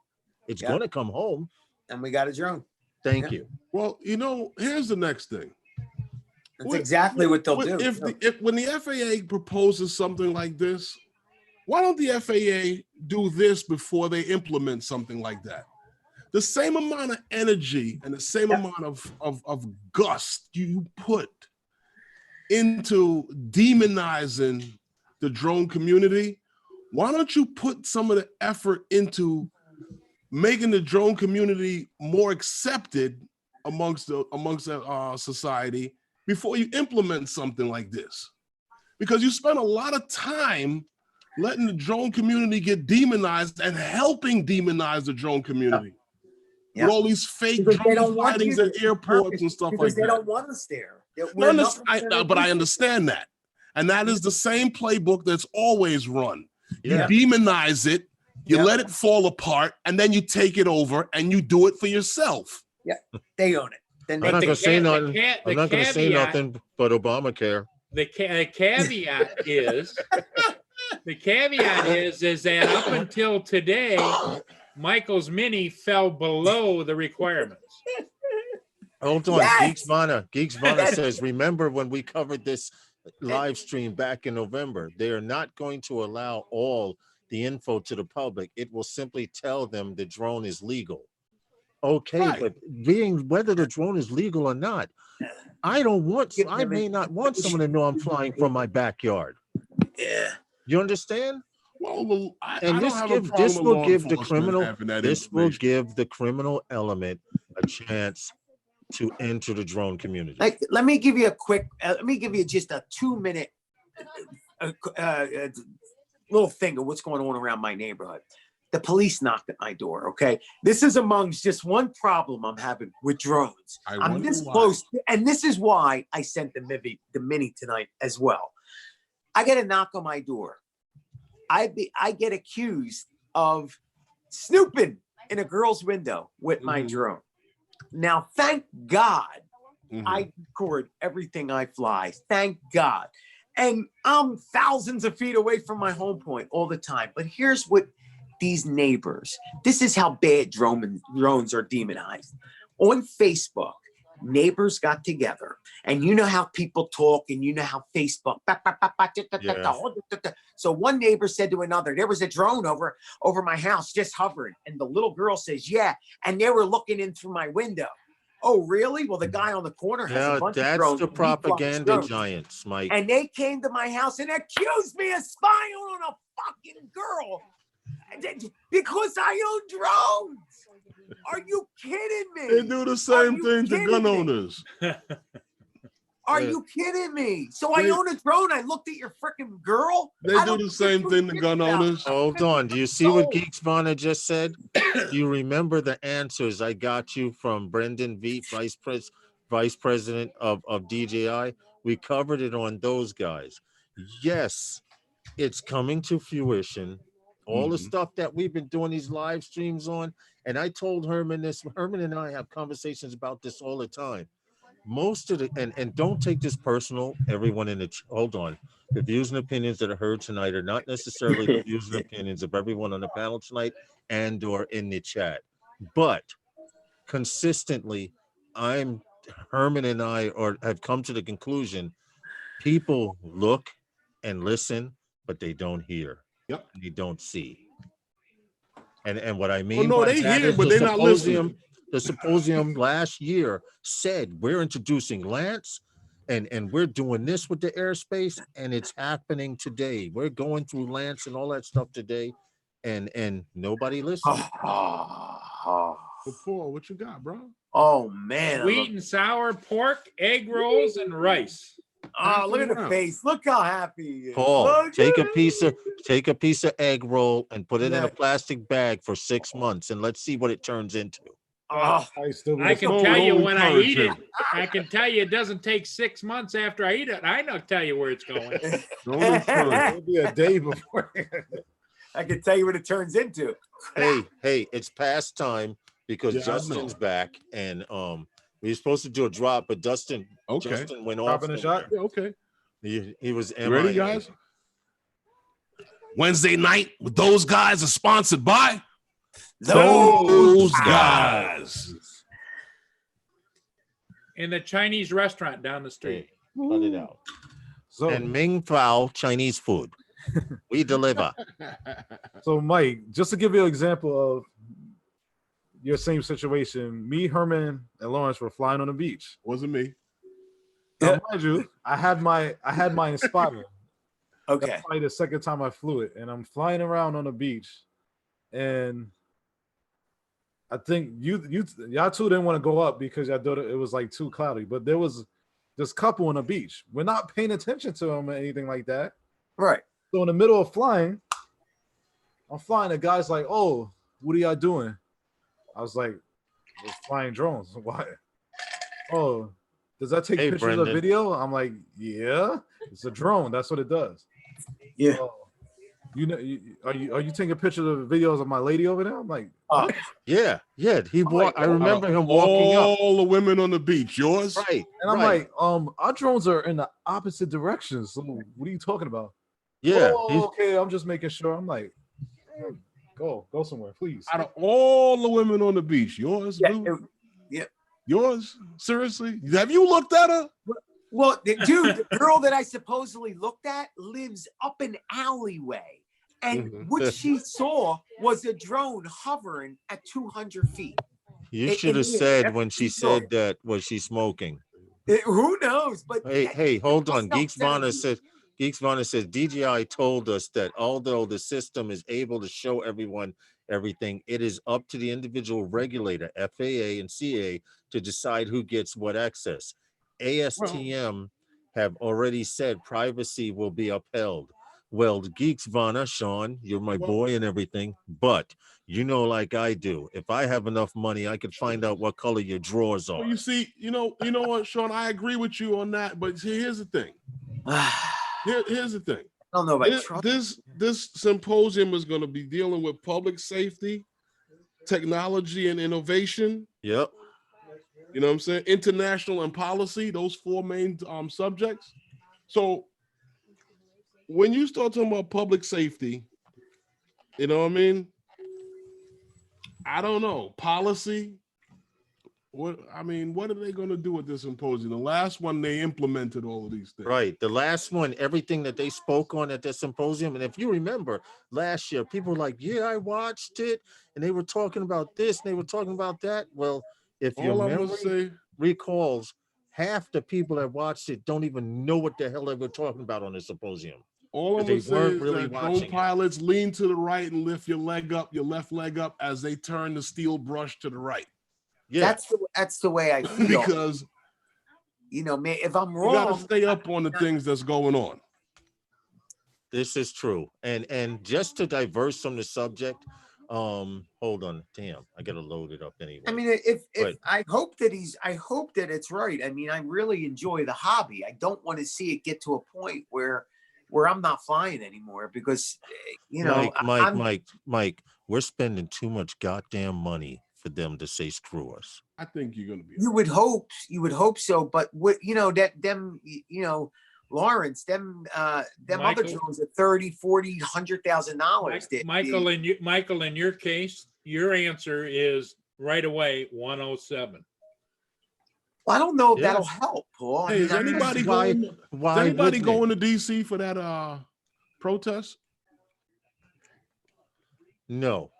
[SPEAKER 2] It's
[SPEAKER 5] Yeah.
[SPEAKER 2] going to come home.
[SPEAKER 5] And we got a drone.
[SPEAKER 2] Thank
[SPEAKER 5] Yeah.
[SPEAKER 2] you.
[SPEAKER 1] Well, here's the next thing.
[SPEAKER 5] That's exactly what they'll do.
[SPEAKER 1] When the FAA proposes something like this, why don't the FAA do this before they implement something like that? The same amount of energy and the same amount of gust you put into demonizing the drone community, why don't you put some of the effort into making the drone community more accepted amongst society before you implement something like this? Because you spend a lot of time letting the drone community get demonized and helping demonize the drone community with all these fake
[SPEAKER 5] Because they
[SPEAKER 1] drone
[SPEAKER 5] don't want
[SPEAKER 1] sightings
[SPEAKER 5] you
[SPEAKER 1] at
[SPEAKER 5] to-
[SPEAKER 1] airports and stuff
[SPEAKER 5] because
[SPEAKER 1] like
[SPEAKER 5] they
[SPEAKER 1] that.
[SPEAKER 5] don't want us there.
[SPEAKER 1] No, but I understand that. And that is the same playbook that's always run. You
[SPEAKER 2] Yeah.
[SPEAKER 1] demonize it, you
[SPEAKER 5] Yeah.
[SPEAKER 1] let it fall apart, and then you take it over and you do it for yourself.
[SPEAKER 5] They own it. Then
[SPEAKER 2] I'm
[SPEAKER 5] they
[SPEAKER 2] not
[SPEAKER 3] the
[SPEAKER 2] going to say
[SPEAKER 3] ca- the
[SPEAKER 2] nothing.
[SPEAKER 3] ca-
[SPEAKER 2] I'm
[SPEAKER 3] the
[SPEAKER 2] not going to say
[SPEAKER 3] caveat-
[SPEAKER 2] nothing but Obamacare.
[SPEAKER 3] The caveat is that up until today, Michael's Mini fell below the requirements.
[SPEAKER 2] Hold on.
[SPEAKER 5] Yes!
[SPEAKER 2] Geeks Vana says, remember when we covered this live stream back in November, they are not going to allow all the info to the public. It will simply tell them the drone is legal. Okay,
[SPEAKER 1] Right.
[SPEAKER 2] but whether the drone is legal or not, I may not want someone to know I'm flying from my backyard.
[SPEAKER 5] Yeah.
[SPEAKER 2] You understand?
[SPEAKER 1] Well, I
[SPEAKER 2] And
[SPEAKER 1] don't
[SPEAKER 2] this
[SPEAKER 1] have a
[SPEAKER 2] give
[SPEAKER 1] problem
[SPEAKER 2] this
[SPEAKER 1] with
[SPEAKER 2] will
[SPEAKER 1] law
[SPEAKER 2] give the
[SPEAKER 1] enforcement
[SPEAKER 2] criminal
[SPEAKER 1] having that
[SPEAKER 2] this will
[SPEAKER 1] information.
[SPEAKER 2] give the criminal element a chance to enter the drone community.
[SPEAKER 5] Let me give you a quick. Let me give you just a 2-minute little thing of what's going on around my neighborhood. The police knocked at my door. Okay, this is amongst just one problem I'm having with drones. I'm
[SPEAKER 1] wonder
[SPEAKER 5] this
[SPEAKER 1] why.
[SPEAKER 5] close, and this is why I sent the mini tonight as well. I get a knock on my door. I get accused of snooping in a girl's window with my drone. Now, thank God, I record everything I fly. Thank God. And I'm thousands of feet away from my home point all the time. But here's what these neighbors, this is how bad drones are demonized. On Facebook, neighbors got together, and you know how people talk, and you know how Facebook. So one neighbor said to another, there was a drone over my house just hovering. And the little girl says, yeah. And they were looking in through my window. Oh, really? Well, the guy on the corner has a bunch of drones.
[SPEAKER 2] That's the propaganda giants, Mike.
[SPEAKER 5] And they came to my house and accused me of spying on a fucking girl because I own drones. Are you kidding me?
[SPEAKER 1] They do the same thing to gun owners.
[SPEAKER 5] Are you kidding me? So I own a drone. I looked at your freaking girl.
[SPEAKER 1] They do the same thing to gun owners.
[SPEAKER 2] Hold on. Do you see what Geeks Vana just said? Do you remember the answers I got you from Brendan V, Vice President of DJI? We covered it on those guys. Yes, it's coming to fruition. All the stuff that we've been doing these live streams on. And I told Herman this. Herman and I have conversations about this all the time. Most of the, and don't take this personal, everyone in the, hold on. The views and opinions that are heard tonight are not necessarily the views and opinions of everyone on the panel tonight and or in the chat. But consistently, Herman and I have come to the conclusion, people look and listen, but they don't hear.
[SPEAKER 1] Yep.
[SPEAKER 2] They don't see. And what I mean,
[SPEAKER 1] Well, no,
[SPEAKER 2] by
[SPEAKER 1] they
[SPEAKER 2] that
[SPEAKER 1] hear,
[SPEAKER 2] is
[SPEAKER 1] but
[SPEAKER 2] the
[SPEAKER 1] they're not listening.
[SPEAKER 2] The symposium last year said we're introducing Lance and we're doing this with the airspace, and it's happening today. We're going through Lance and all that stuff today, and nobody listens.
[SPEAKER 1] But Paul, what you got, bro?
[SPEAKER 5] Oh man. I
[SPEAKER 3] Sweet
[SPEAKER 5] love-
[SPEAKER 3] and sour pork, egg rolls, and rice.
[SPEAKER 5] Oh, look at the
[SPEAKER 1] Wow.
[SPEAKER 5] face. Look how happy he is.
[SPEAKER 2] Paul,
[SPEAKER 5] Look
[SPEAKER 2] take
[SPEAKER 5] at
[SPEAKER 2] a piece of egg roll and put it in
[SPEAKER 5] Yeah.
[SPEAKER 2] a plastic bag for 6 months, and let's see what it turns into.
[SPEAKER 5] Oh,
[SPEAKER 7] I still be
[SPEAKER 3] I
[SPEAKER 7] the
[SPEAKER 3] can
[SPEAKER 1] Don't-
[SPEAKER 3] tell you
[SPEAKER 1] don't
[SPEAKER 3] when I
[SPEAKER 1] encourage
[SPEAKER 3] eat it.
[SPEAKER 1] him.
[SPEAKER 3] I can tell you it doesn't take 6 months after I eat it. I know tell you where it's going.
[SPEAKER 1] Don't encourage.
[SPEAKER 7] It'll be a day before.
[SPEAKER 5] I can tell you what it turns into.
[SPEAKER 2] Hey, it's past time because
[SPEAKER 1] Yeah, I know.
[SPEAKER 2] Justin's back, and we were supposed to do a drop, but Justin
[SPEAKER 1] Okay.
[SPEAKER 2] went off.
[SPEAKER 7] Dropping a shot.
[SPEAKER 1] Yeah, okay.
[SPEAKER 2] He was
[SPEAKER 1] You ready,
[SPEAKER 2] MIA.
[SPEAKER 1] guys? Wednesday night with those guys are sponsored by
[SPEAKER 5] Those
[SPEAKER 1] guys.
[SPEAKER 3] In the Chinese restaurant down the street.
[SPEAKER 2] Hey, cut it out.
[SPEAKER 7] So,
[SPEAKER 2] And Ming Fao Chinese food. We deliver.
[SPEAKER 7] so Mike, just to give you an example of your same situation, me, Herman, and Lawrence were flying on the beach.
[SPEAKER 1] Wasn't me.
[SPEAKER 7] Now, mind you, I had my Inspire.
[SPEAKER 5] Okay.
[SPEAKER 7] That's probably the second time I flew it, and I'm flying around on the beach, and I think y'all two didn't want to go up because y'all thought it was like too cloudy. But there was this couple on the beach. We're not paying attention to them or anything like that.
[SPEAKER 5] Right.
[SPEAKER 7] So in the middle of flying, I'm flying. The guy's like, "Oh, what are y'all doing?" I was like, "We're flying drones." Why? Oh, does that take
[SPEAKER 2] Hey,
[SPEAKER 7] pictures
[SPEAKER 2] Brendan.
[SPEAKER 7] of video? I'm like, "Yeah, it's a drone. That's what it does."
[SPEAKER 5] Yeah.
[SPEAKER 7] Oh, you know, are you taking pictures of videos of my lady over there? I'm like,
[SPEAKER 5] Oh,
[SPEAKER 2] Yeah. He walked. I remember him
[SPEAKER 1] All
[SPEAKER 2] walking up.
[SPEAKER 1] the women on the beach. Yours?
[SPEAKER 2] Right.
[SPEAKER 7] and I'm
[SPEAKER 2] right.
[SPEAKER 7] like, our drones are in the opposite direction. So what are you talking about?
[SPEAKER 2] Yeah.
[SPEAKER 7] Oh, okay, I'm just making sure. I'm like, go somewhere, please.
[SPEAKER 1] Out of all the women on the beach, yours,
[SPEAKER 5] yeah.
[SPEAKER 1] dude?
[SPEAKER 5] Yeah.
[SPEAKER 1] Yours? Seriously? Have you looked at her?
[SPEAKER 5] Well, dude, the girl that I supposedly looked at lives up an alleyway. And what she saw was a drone hovering at 200 feet.
[SPEAKER 2] You
[SPEAKER 5] It-
[SPEAKER 2] should have
[SPEAKER 5] it-
[SPEAKER 2] said
[SPEAKER 5] that's
[SPEAKER 2] when
[SPEAKER 5] what
[SPEAKER 2] she
[SPEAKER 5] she saw.
[SPEAKER 2] said that, was she smoking?
[SPEAKER 5] Who knows? But
[SPEAKER 2] Hey, hold on. Geeks Vana
[SPEAKER 5] self-centered.
[SPEAKER 2] says DJI told us that although the system is able to show everyone everything, it is up to the individual regulator, FAA and CA, to decide who gets what access. ASTM have already said privacy will be upheld. Well, Geeks Vana, Sean, you're my boy and everything, but you know, like I do, if I have enough money, I could find out what color your drawers are.
[SPEAKER 1] Well, you see, you know what, Sean, I agree with you on that, but see, here's the thing. Here's the thing.
[SPEAKER 5] I don't know about Trump.
[SPEAKER 1] This symposium is going to be dealing with public safety, technology and innovation.
[SPEAKER 2] Yep.
[SPEAKER 1] You know what I'm saying? International and policy, those four main subjects. So when you start talking about public safety, you know what I mean? I don't know. Policy. What are they going to do with this symposium? The last one, they implemented all of these things.
[SPEAKER 2] Right. The last one, everything that they spoke on at the symposium. And if you remember last year, people were like, yeah, I watched it. And they were talking about this and they were talking about that. Well, if your
[SPEAKER 1] All I'm
[SPEAKER 2] memory
[SPEAKER 1] gonna say,
[SPEAKER 2] recalls, half the people that watched it don't even know what the hell they were talking about on the symposium.
[SPEAKER 1] all I'm
[SPEAKER 2] They
[SPEAKER 1] gonna say
[SPEAKER 2] weren't
[SPEAKER 1] is
[SPEAKER 2] really
[SPEAKER 1] that drone
[SPEAKER 2] watching it.
[SPEAKER 1] pilots lean to the right and lift your left leg up as they turn the steel brush to the right.
[SPEAKER 2] Yeah.
[SPEAKER 5] That's the way I feel.
[SPEAKER 1] Because
[SPEAKER 5] You know, man, if I'm
[SPEAKER 1] you gotta
[SPEAKER 5] wrong,
[SPEAKER 1] stay up on the things that's going on.
[SPEAKER 2] This is true. And just to diverse from the subject, hold on. Damn, I gotta load it up anyway.
[SPEAKER 5] I mean, if
[SPEAKER 2] But-
[SPEAKER 5] I hope that it's right. I mean, I really enjoy the hobby. I don't want to see it get to a point where I'm not flying anymore because, you know,
[SPEAKER 2] Mike, we're spending too much goddamn money for them to say screw us.
[SPEAKER 1] I think you're gonna be.
[SPEAKER 5] you would hope so. But what, you know, Lawrence, them other
[SPEAKER 3] Michael?
[SPEAKER 5] drones at $30,000, $40,000, $100,000.
[SPEAKER 3] Michael, in your case, your answer is right away 107.
[SPEAKER 5] Well, I don't know if
[SPEAKER 2] Yeah.
[SPEAKER 5] that'll help, Paul. I
[SPEAKER 1] Hey,
[SPEAKER 5] mean,
[SPEAKER 1] is
[SPEAKER 5] I mean,
[SPEAKER 1] anybody
[SPEAKER 2] why-
[SPEAKER 1] going?
[SPEAKER 2] Why
[SPEAKER 1] Is anybody
[SPEAKER 2] wouldn't it?
[SPEAKER 1] going to DC for that protest?
[SPEAKER 2] No.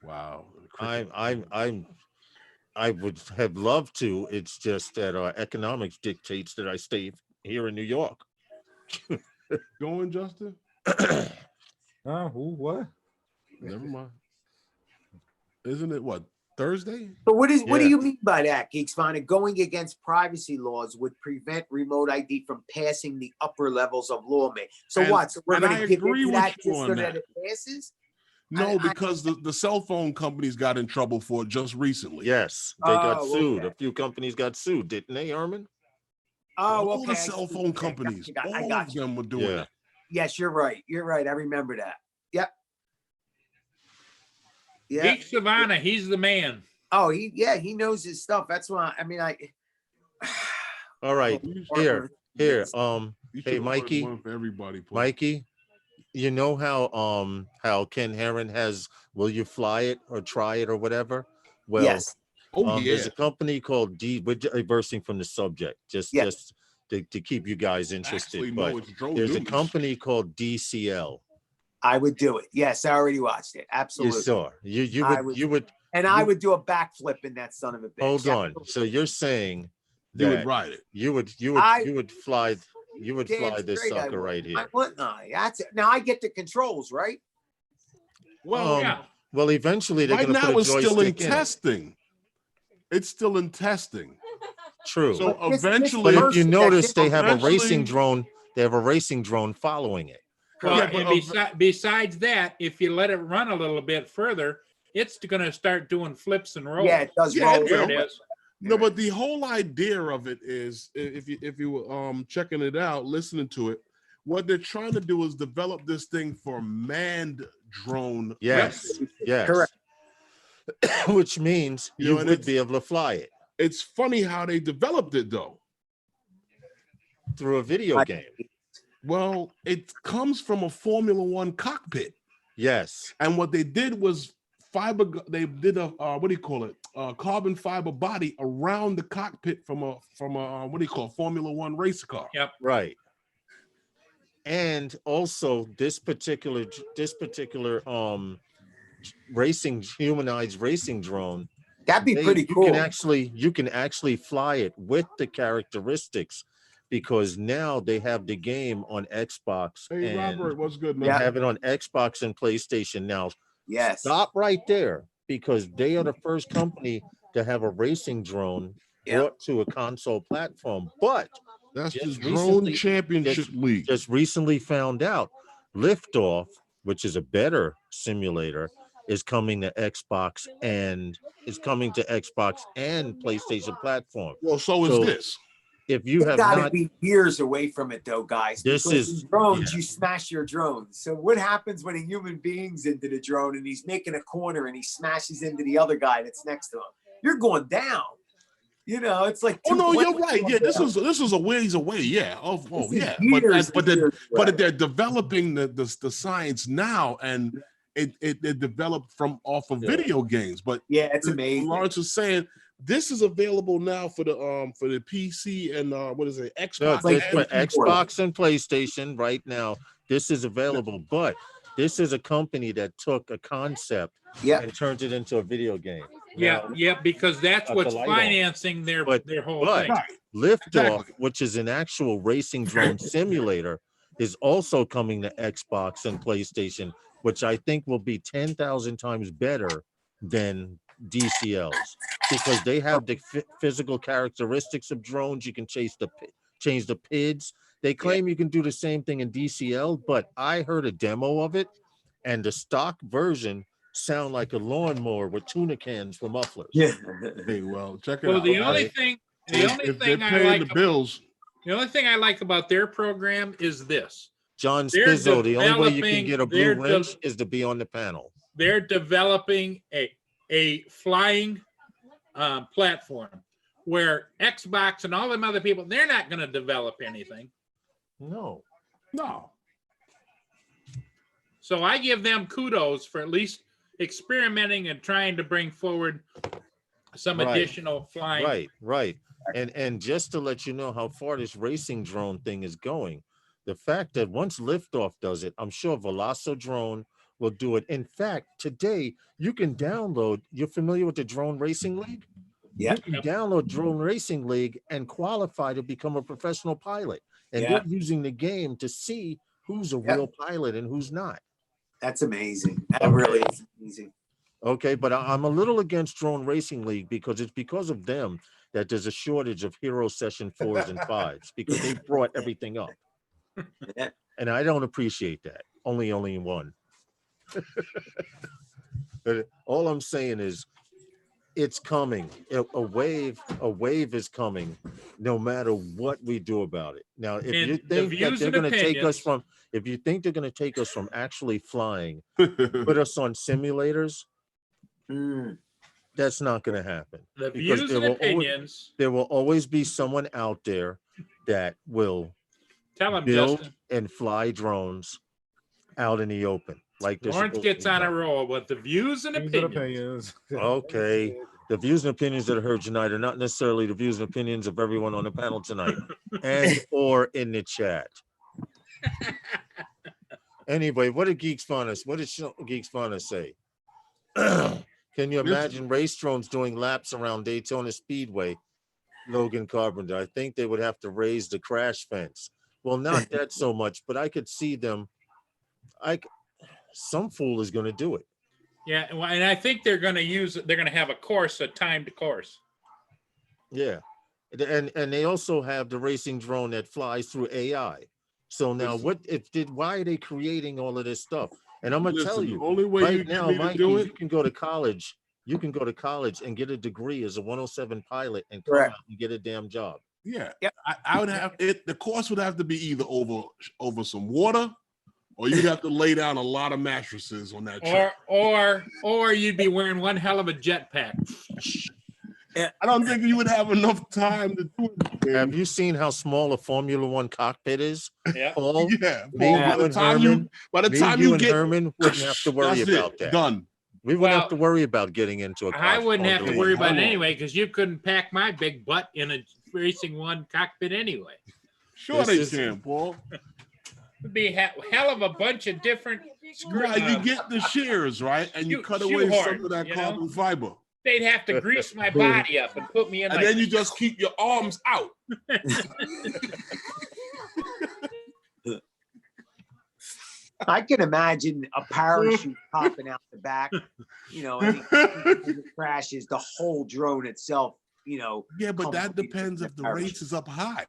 [SPEAKER 1] Wow.
[SPEAKER 2] I would have loved to. It's just that economics dictates that I stay here in New York.
[SPEAKER 1] Going, Justin?
[SPEAKER 7] Who? What?
[SPEAKER 1] Never mind. Isn't it what? Thursday.
[SPEAKER 5] So what do
[SPEAKER 2] Yeah.
[SPEAKER 5] you mean by that, Geeks Finder? Going against privacy laws would prevent remote ID from passing the upper levels of lawmaking. So
[SPEAKER 1] And-
[SPEAKER 5] what? So we're
[SPEAKER 1] and
[SPEAKER 5] going
[SPEAKER 1] I
[SPEAKER 5] to give
[SPEAKER 1] agree
[SPEAKER 5] into
[SPEAKER 1] with
[SPEAKER 5] that
[SPEAKER 1] you
[SPEAKER 5] just
[SPEAKER 1] on
[SPEAKER 5] so
[SPEAKER 1] that.
[SPEAKER 5] that it passes?
[SPEAKER 1] No, because the cell phone companies got in trouble for it just recently.
[SPEAKER 2] Yes, they got
[SPEAKER 5] Oh,
[SPEAKER 2] sued.
[SPEAKER 5] okay.
[SPEAKER 2] A few companies got sued, didn't they, Herman?
[SPEAKER 5] Oh,
[SPEAKER 1] All
[SPEAKER 5] okay.
[SPEAKER 1] the
[SPEAKER 5] I
[SPEAKER 1] cell
[SPEAKER 5] see.
[SPEAKER 1] phone
[SPEAKER 5] Okay,
[SPEAKER 1] companies,
[SPEAKER 5] I
[SPEAKER 1] all
[SPEAKER 5] got
[SPEAKER 1] of
[SPEAKER 5] you.
[SPEAKER 1] them were doing
[SPEAKER 2] Yeah.
[SPEAKER 1] it.
[SPEAKER 5] Yes, you're right. You're right. I remember that. Yep. Yeah.
[SPEAKER 3] Geek Savannah, he's the man.
[SPEAKER 5] Oh, he knows his stuff. That's why. I mean,
[SPEAKER 2] All right,
[SPEAKER 1] You
[SPEAKER 2] here.
[SPEAKER 1] you
[SPEAKER 2] Hey,
[SPEAKER 1] should order
[SPEAKER 2] Mikey,
[SPEAKER 1] one for everybody. Paul.
[SPEAKER 2] Mikey, you know how Ken Heron has will you fly it or try it or whatever? Well,
[SPEAKER 5] Yes.
[SPEAKER 1] Oh yeah.
[SPEAKER 2] there's a company called we're reversing from the subject just
[SPEAKER 5] Yeah.
[SPEAKER 2] just to keep you guys interested.
[SPEAKER 1] Actually,
[SPEAKER 2] but
[SPEAKER 1] no, it's drone
[SPEAKER 2] there's a
[SPEAKER 1] news.
[SPEAKER 2] company called DCL.
[SPEAKER 5] I would do it. Yes, I already watched it.
[SPEAKER 2] You
[SPEAKER 5] Absolutely.
[SPEAKER 2] saw.
[SPEAKER 5] I
[SPEAKER 2] You would
[SPEAKER 5] And I would do a backflip in that son of a bitch.
[SPEAKER 2] hold on.
[SPEAKER 5] Absolutely.
[SPEAKER 2] So you're saying
[SPEAKER 1] You would
[SPEAKER 2] that
[SPEAKER 1] ride it.
[SPEAKER 2] you would fly
[SPEAKER 5] Damn
[SPEAKER 2] this
[SPEAKER 5] straight I
[SPEAKER 2] sucker
[SPEAKER 5] would.
[SPEAKER 2] right
[SPEAKER 5] I
[SPEAKER 2] here.
[SPEAKER 5] wouldn't I? That's it. Now I get the controls, right?
[SPEAKER 1] Well,
[SPEAKER 3] Yeah.
[SPEAKER 2] Well, eventually they're
[SPEAKER 1] right
[SPEAKER 2] going to
[SPEAKER 1] now
[SPEAKER 2] put a
[SPEAKER 1] it's still in
[SPEAKER 2] joystick in it.
[SPEAKER 1] testing. It's still in testing.
[SPEAKER 2] True.
[SPEAKER 1] So
[SPEAKER 5] But this
[SPEAKER 1] eventually,
[SPEAKER 2] But if
[SPEAKER 5] person
[SPEAKER 2] you
[SPEAKER 5] that
[SPEAKER 2] notice,
[SPEAKER 5] did-
[SPEAKER 2] they have a
[SPEAKER 1] eventually-
[SPEAKER 2] racing drone. They have a racing drone following it.
[SPEAKER 3] Well,
[SPEAKER 1] Yeah, but
[SPEAKER 3] and besides that, if you let it run a little bit further, it's going to start doing flips and rolls.
[SPEAKER 5] Yeah, it does
[SPEAKER 1] Yeah,
[SPEAKER 5] roll.
[SPEAKER 1] it
[SPEAKER 3] There
[SPEAKER 1] will.
[SPEAKER 3] it is.
[SPEAKER 1] no, but the whole idea of it is, if you were checking it out, listening to it, what they're trying to do is develop this thing for manned drone.
[SPEAKER 2] Yes. Yes.
[SPEAKER 5] Correct.
[SPEAKER 2] Which means
[SPEAKER 1] You know,
[SPEAKER 2] you
[SPEAKER 1] and
[SPEAKER 2] would
[SPEAKER 1] it's-
[SPEAKER 2] be able to fly it
[SPEAKER 1] It's funny how they developed it though.
[SPEAKER 2] through a video game.
[SPEAKER 1] Well, it comes from a Formula One cockpit,
[SPEAKER 2] Yes.
[SPEAKER 1] and what they did was they did a what do you call it? Carbon fiber body around the cockpit from a what do you call it? Formula One race car.
[SPEAKER 3] Yep.
[SPEAKER 2] Right. And also this particular humanized racing drone,
[SPEAKER 5] That'd be pretty
[SPEAKER 2] you
[SPEAKER 5] cool.
[SPEAKER 2] can actually fly it with the characteristics, because now they have the game on Xbox
[SPEAKER 1] Hey,
[SPEAKER 2] and
[SPEAKER 1] Robert, what's good,
[SPEAKER 2] they
[SPEAKER 1] man?
[SPEAKER 2] have it on Xbox and PlayStation now.
[SPEAKER 5] Yes.
[SPEAKER 2] Stop right there, because they are the first company to have a racing drone
[SPEAKER 5] Yeah.
[SPEAKER 2] brought to a console platform. But
[SPEAKER 1] That's the
[SPEAKER 2] just
[SPEAKER 1] Drone
[SPEAKER 2] recently-
[SPEAKER 1] Championship League.
[SPEAKER 2] just recently found out Liftoff, which is a better simulator, is coming to Xbox and PlayStation platform.
[SPEAKER 1] Well, so is
[SPEAKER 2] so
[SPEAKER 1] this.
[SPEAKER 2] If you
[SPEAKER 5] You
[SPEAKER 2] have
[SPEAKER 5] gotta
[SPEAKER 2] not,
[SPEAKER 5] be years away from it though, guys.
[SPEAKER 2] This
[SPEAKER 5] because
[SPEAKER 2] is-
[SPEAKER 5] in drones,
[SPEAKER 2] yeah.
[SPEAKER 5] you smash your drones. So what happens when a human being's into the drone and he's making a corner and he smashes into the other guy that's next to him? You're going down. You know, it's like
[SPEAKER 1] Oh
[SPEAKER 5] two
[SPEAKER 1] no, you're
[SPEAKER 5] planes
[SPEAKER 1] right.
[SPEAKER 5] going
[SPEAKER 1] Yeah, this
[SPEAKER 5] down.
[SPEAKER 1] is a ways away. Yeah. Oh,
[SPEAKER 5] This is
[SPEAKER 1] yeah.
[SPEAKER 5] years
[SPEAKER 1] But
[SPEAKER 5] and years away.
[SPEAKER 1] they're developing the science now, and it developed from off of
[SPEAKER 2] Yeah.
[SPEAKER 1] video games. But
[SPEAKER 5] Yeah, it's amazing.
[SPEAKER 1] Lawrence was saying this is available now for the PC and what is it,
[SPEAKER 2] no,
[SPEAKER 1] Xbox?
[SPEAKER 5] like
[SPEAKER 2] just for
[SPEAKER 1] and
[SPEAKER 2] Xbox and PlayStation right now, this is available. But this is a company that took a concept
[SPEAKER 5] Yeah.
[SPEAKER 2] and turned it into a video game.
[SPEAKER 3] Yeah,
[SPEAKER 2] Now,
[SPEAKER 3] yeah, because that's
[SPEAKER 2] Got
[SPEAKER 3] what's
[SPEAKER 2] the light on.
[SPEAKER 3] financing their
[SPEAKER 2] But-
[SPEAKER 3] whole
[SPEAKER 2] but-
[SPEAKER 3] thing.
[SPEAKER 1] Right.
[SPEAKER 2] Liftoff,
[SPEAKER 1] Exactly.
[SPEAKER 2] which is an actual racing drone simulator, is also coming to Xbox and PlayStation, which I think will be 10,000 times better than DCLs, because they have the physical characteristics of drones. You can change the PIDs. They claim you can do the same thing in DCL, but I heard a demo of it, and the stock version sound like a lawnmower with tuna cans for mufflers.
[SPEAKER 5] Yeah.
[SPEAKER 1] Hey, well, check it
[SPEAKER 3] Well,
[SPEAKER 1] out.
[SPEAKER 3] the only
[SPEAKER 2] right.
[SPEAKER 3] thing,
[SPEAKER 1] If they're paying the bills,
[SPEAKER 3] the only thing I like about their program is this:
[SPEAKER 2] John
[SPEAKER 3] They're
[SPEAKER 2] Spizzo, the only way you can
[SPEAKER 3] developing-
[SPEAKER 2] get a blue
[SPEAKER 3] they're
[SPEAKER 2] wrench is to be on the panel.
[SPEAKER 3] they're developing a flying platform where Xbox and all them other people, they're not going to develop anything.
[SPEAKER 2] No.
[SPEAKER 1] no.
[SPEAKER 3] So I give them kudos for at least experimenting and trying to bring forward some
[SPEAKER 2] Right.
[SPEAKER 3] additional flying.
[SPEAKER 2] Right. And just to let you know how far this racing drone thing is going, the fact that once Liftoff does it, I'm sure Velocodrone will do it. In fact, today you can download, you're familiar with the Drone Racing League?
[SPEAKER 5] Yeah.
[SPEAKER 2] You can download Drone Racing League and qualify to become a professional pilot. And
[SPEAKER 5] Yeah.
[SPEAKER 2] they're using the game to see who's a
[SPEAKER 5] Yeah.
[SPEAKER 2] real pilot and who's not.
[SPEAKER 5] That's amazing. That really is amazing.
[SPEAKER 2] Okay, but I'm a little against Drone Racing League because it's because of them that there's a shortage of Hero Session 4s and 5s because they brought everything up. And I don't appreciate that. Only one. But all I'm saying is it's coming. A wave is coming no matter what we do about it. Now, if
[SPEAKER 3] And
[SPEAKER 2] you
[SPEAKER 3] the
[SPEAKER 2] think that
[SPEAKER 3] views
[SPEAKER 2] they're
[SPEAKER 3] and
[SPEAKER 2] going to take us
[SPEAKER 3] opinions-
[SPEAKER 2] from, if you think they're going to take us from actually flying, put us on simulators, that's not going to happen.
[SPEAKER 3] The
[SPEAKER 2] Because
[SPEAKER 3] views and opinions.
[SPEAKER 2] there will always be someone out there that will
[SPEAKER 3] Tell them,
[SPEAKER 2] build
[SPEAKER 3] Justin.
[SPEAKER 2] and fly drones out in the open. Like they're
[SPEAKER 3] Lawrence
[SPEAKER 2] supposed to
[SPEAKER 3] gets
[SPEAKER 2] be
[SPEAKER 3] on a
[SPEAKER 2] done.
[SPEAKER 3] roll with the views and
[SPEAKER 7] Views and
[SPEAKER 3] opinions.
[SPEAKER 2] Okay. The views and opinions that are heard tonight are not necessarily the views and opinions of everyone on the panel tonight and or in the chat. Anyway, what did Geeks Fauna? What did Geeks Fauna say? Can you imagine race drones doing laps around Daytona Speedway? Logan Carpenter. I think they would have to raise the crash fence. Well, not that so much, but I could see them. Some fool is going to do it.
[SPEAKER 3] Yeah, well, and I think they're going to have a course, a timed course.
[SPEAKER 2] Yeah. And they also have the racing drone that flies through AI. So now why are they creating all of this stuff? And I'm gonna tell you,
[SPEAKER 1] the only way you
[SPEAKER 2] right now,
[SPEAKER 1] get me to
[SPEAKER 2] Mikey,
[SPEAKER 1] do it,
[SPEAKER 2] you can go to college and get a degree as a 107 pilot and come
[SPEAKER 5] Correct.
[SPEAKER 2] out and get a damn job.
[SPEAKER 1] yeah.
[SPEAKER 5] Yep.
[SPEAKER 1] I would have it. The course would have to be either over some water, or you'd have to lay down a lot of mattresses on that track.
[SPEAKER 3] Or you'd be wearing one hell of a jetpack.
[SPEAKER 1] I don't think you would have enough time to do it.
[SPEAKER 2] Have you seen how small a Formula One cockpit is?
[SPEAKER 3] Yeah.
[SPEAKER 2] Paul,
[SPEAKER 1] Yeah,
[SPEAKER 2] me,
[SPEAKER 1] Paul,
[SPEAKER 2] you, and Herman,
[SPEAKER 1] Herman
[SPEAKER 2] wouldn't have to worry
[SPEAKER 1] that's it,
[SPEAKER 2] about that.
[SPEAKER 1] done.
[SPEAKER 2] We wouldn't have to worry about getting into a cockpit.
[SPEAKER 3] I wouldn't have to worry about it
[SPEAKER 1] Hold on.
[SPEAKER 3] anyway because you couldn't pack my big butt in a Racing One cockpit anyway.
[SPEAKER 1] Sure
[SPEAKER 2] This
[SPEAKER 1] they
[SPEAKER 2] is-
[SPEAKER 1] can, Paul.
[SPEAKER 3] It'd be hell of a bunch of different
[SPEAKER 1] Right, you get the shears, right? And you cut away some of that
[SPEAKER 3] shoehorns, you know?
[SPEAKER 1] carbon fiber.
[SPEAKER 3] They'd have to grease my body up and put me in
[SPEAKER 1] And
[SPEAKER 3] like
[SPEAKER 1] then you just keep your arms out.
[SPEAKER 5] I can imagine a parachute popping out the back, and it crashes the whole drone itself,
[SPEAKER 1] Yeah, but that
[SPEAKER 5] completely
[SPEAKER 1] depends if the
[SPEAKER 5] parachute.
[SPEAKER 1] race is up high.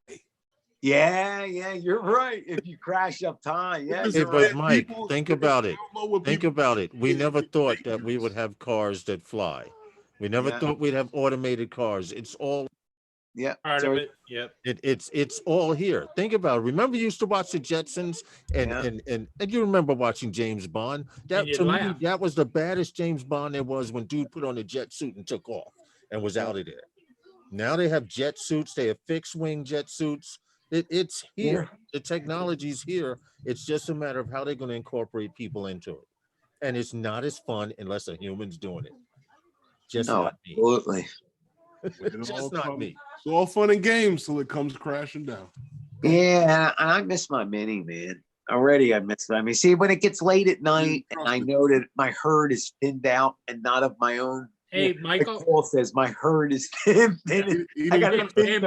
[SPEAKER 5] Yeah, you're right. If you crash up high, yeah.
[SPEAKER 1] Because
[SPEAKER 2] Hey,
[SPEAKER 5] You're
[SPEAKER 2] but
[SPEAKER 5] right.
[SPEAKER 2] Mike,
[SPEAKER 1] people-
[SPEAKER 2] think about it.
[SPEAKER 1] I don't know what
[SPEAKER 2] Think
[SPEAKER 1] people-
[SPEAKER 2] about it. We
[SPEAKER 1] Yeah,
[SPEAKER 2] never
[SPEAKER 1] it's
[SPEAKER 2] thought that we would
[SPEAKER 1] dangerous.
[SPEAKER 2] have cars that fly. We never
[SPEAKER 5] Yeah.
[SPEAKER 2] thought we'd have automated cars. It's all
[SPEAKER 5] Yeah.
[SPEAKER 3] part
[SPEAKER 5] so
[SPEAKER 3] of it. Yep.
[SPEAKER 2] it's all here. Think about it. Remember you used to watch the Jetsons and
[SPEAKER 5] Yeah.
[SPEAKER 2] and you remember watching James Bond? That
[SPEAKER 3] And you'd
[SPEAKER 2] to me,
[SPEAKER 3] laugh.
[SPEAKER 2] that was the baddest James Bond there was when dude put on a jet suit and took off and was out of there. Now they have jet suits, they have fixed wing jet suits. It's here. The technology's here. It's just a matter of how they're going to incorporate people into it. And it's not as fun unless a human's doing it. Just
[SPEAKER 5] No,
[SPEAKER 2] not me.
[SPEAKER 5] absolutely.
[SPEAKER 2] Just not me.
[SPEAKER 1] It's all fun and games till it comes crashing down.
[SPEAKER 5] Yeah, and I miss my Mini, man. Already I miss my Mini. See, when it gets late at night and I know that my herd is thinned out and not of my own.
[SPEAKER 3] Hey,
[SPEAKER 5] like
[SPEAKER 3] Michael.
[SPEAKER 5] Paul says, my herd is thin. I got to
[SPEAKER 3] Hey,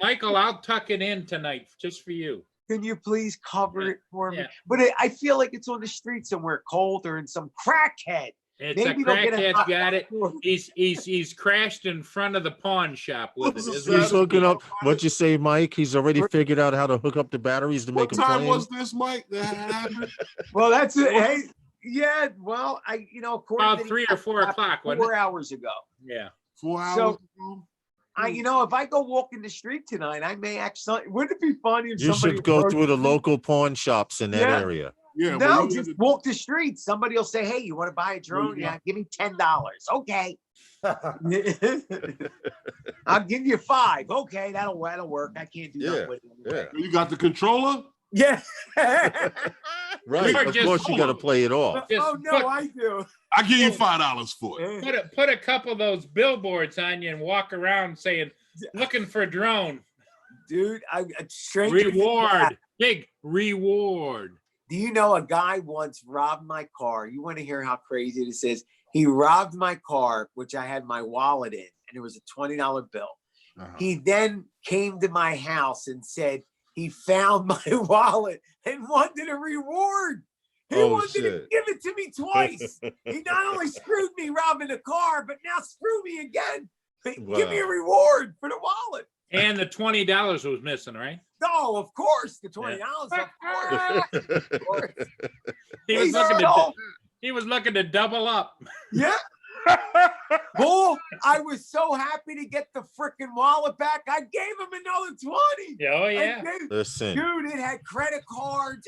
[SPEAKER 3] Michael, I'll tuck it in tonight just for you.
[SPEAKER 5] Can you please cover it for me?
[SPEAKER 3] Yeah.
[SPEAKER 5] But I feel like it's on the street somewhere, cold or in some crackhead.
[SPEAKER 3] It's
[SPEAKER 5] Maybe
[SPEAKER 3] a
[SPEAKER 5] they'll get a
[SPEAKER 3] crackhead's
[SPEAKER 5] hot-
[SPEAKER 3] got it. He's crashed in front of the pawn shop with it. Is
[SPEAKER 2] He's
[SPEAKER 3] what-
[SPEAKER 2] hooking up. What you say, Mike? He's already figured out how to hook up the batteries to make
[SPEAKER 1] What
[SPEAKER 2] a
[SPEAKER 1] time
[SPEAKER 2] plane.
[SPEAKER 1] was this, Mike? That happened?
[SPEAKER 5] Well, that's it. Hey, yeah. Well, according
[SPEAKER 3] About
[SPEAKER 5] to
[SPEAKER 3] 3 or 4 o'clock, wasn't
[SPEAKER 5] 4
[SPEAKER 3] it?
[SPEAKER 5] hours ago.
[SPEAKER 3] Yeah.
[SPEAKER 1] 4 hours
[SPEAKER 5] So-
[SPEAKER 1] ago?
[SPEAKER 5] If I go walk in the street tonight, I may actually. Wouldn't it be funny if
[SPEAKER 2] You
[SPEAKER 5] somebody
[SPEAKER 2] should go
[SPEAKER 5] approached
[SPEAKER 2] through the
[SPEAKER 5] me?
[SPEAKER 2] local pawn shops in that
[SPEAKER 5] Yeah.
[SPEAKER 2] area.
[SPEAKER 1] Yeah, but
[SPEAKER 5] No,
[SPEAKER 1] you
[SPEAKER 5] just
[SPEAKER 1] had
[SPEAKER 5] walk the street. Somebody will say, "Hey, you want to buy a drone?
[SPEAKER 1] yeah.
[SPEAKER 5] Yeah, give me $10." Okay. I'll give you 5. Okay, that'll work. I can't do
[SPEAKER 2] Yeah,
[SPEAKER 5] that with it.
[SPEAKER 2] Yeah.
[SPEAKER 1] you got the controller?
[SPEAKER 5] Yeah.
[SPEAKER 2] Right.
[SPEAKER 3] Or
[SPEAKER 2] Of
[SPEAKER 3] just-
[SPEAKER 2] course, you got to play it off.
[SPEAKER 3] Just
[SPEAKER 5] Oh no,
[SPEAKER 3] put-
[SPEAKER 5] I do.
[SPEAKER 1] I give you $5 for it.
[SPEAKER 3] Put a couple of those billboards on you and walk around saying, "Looking for drone
[SPEAKER 5] Dude, I strange.
[SPEAKER 3] reward, big reward."
[SPEAKER 5] Do you know a guy once robbed my car? You want to hear how crazy this is? He robbed my car, which I had my wallet in, and it was a $20 bill.
[SPEAKER 1] Uh-huh.
[SPEAKER 5] He then came to my house and said he found my wallet and wanted a reward. He
[SPEAKER 2] Oh,
[SPEAKER 5] wanted to
[SPEAKER 2] shit.
[SPEAKER 5] give it to me twice. He not only screwed me robbing the car, but now screw me again. Give me a
[SPEAKER 2] Wow.
[SPEAKER 5] reward for the wallet.
[SPEAKER 3] And the $20 was missing, right?
[SPEAKER 5] No, of course, the $20, of course.
[SPEAKER 3] He was
[SPEAKER 5] He
[SPEAKER 3] looking
[SPEAKER 5] stole-
[SPEAKER 3] he was looking to double up.
[SPEAKER 5] Yeah. Bull, I was so happy to get the freaking wallet back. I gave him another 20.
[SPEAKER 3] Oh
[SPEAKER 5] I
[SPEAKER 3] yeah.
[SPEAKER 2] Listen,
[SPEAKER 5] Dude, it had credit cards.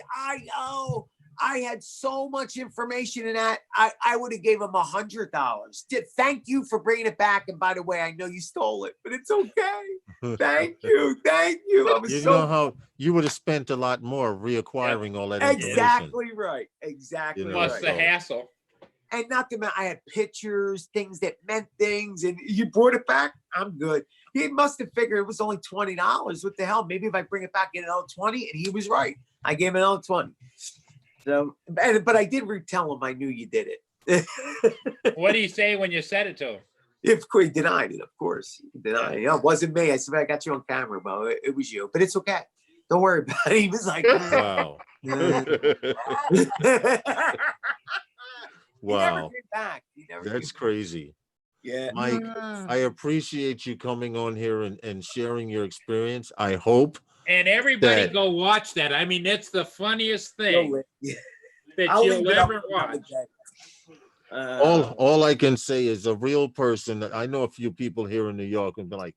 [SPEAKER 5] I had so much information in that. I would have gave him $100. Thank you for bringing it back. And by the way, I know you stole it, but it's okay. Thank you. I was
[SPEAKER 2] you
[SPEAKER 5] so
[SPEAKER 2] know how you would have spent a lot more reacquiring all that information.
[SPEAKER 5] exactly right. Exactly
[SPEAKER 2] You know,
[SPEAKER 3] Plus
[SPEAKER 5] right.
[SPEAKER 3] the hassle.
[SPEAKER 5] And not to mention, I had pictures, things that meant things, and you brought it back. I'm good. He must have figured it was only $20. What the hell? Maybe if I bring it back, get another 20, and he was right. I gave him another 20. So, but I did retell him I knew you did it.
[SPEAKER 3] What do you say when you said it to him?
[SPEAKER 5] If he denied it, of course. He denied it. It wasn't me. I said, I got you on camera, Bo. It was you. But it's okay. Don't worry about it. He was like,
[SPEAKER 2] Wow.
[SPEAKER 5] He never
[SPEAKER 2] Wow.
[SPEAKER 5] came back. He never
[SPEAKER 2] That's
[SPEAKER 5] came
[SPEAKER 2] crazy.
[SPEAKER 5] Yeah.
[SPEAKER 2] Mike, I appreciate you coming on here and sharing your experience. I hope
[SPEAKER 3] And everybody
[SPEAKER 2] That-
[SPEAKER 3] go watch that. I mean, it's the funniest thing
[SPEAKER 5] Yeah.
[SPEAKER 3] that
[SPEAKER 5] I'll
[SPEAKER 3] you'll
[SPEAKER 5] leave it up
[SPEAKER 3] ever
[SPEAKER 5] another
[SPEAKER 3] watch.
[SPEAKER 5] day.
[SPEAKER 2] all I can say is a real person. I know a few people here in New York and be like,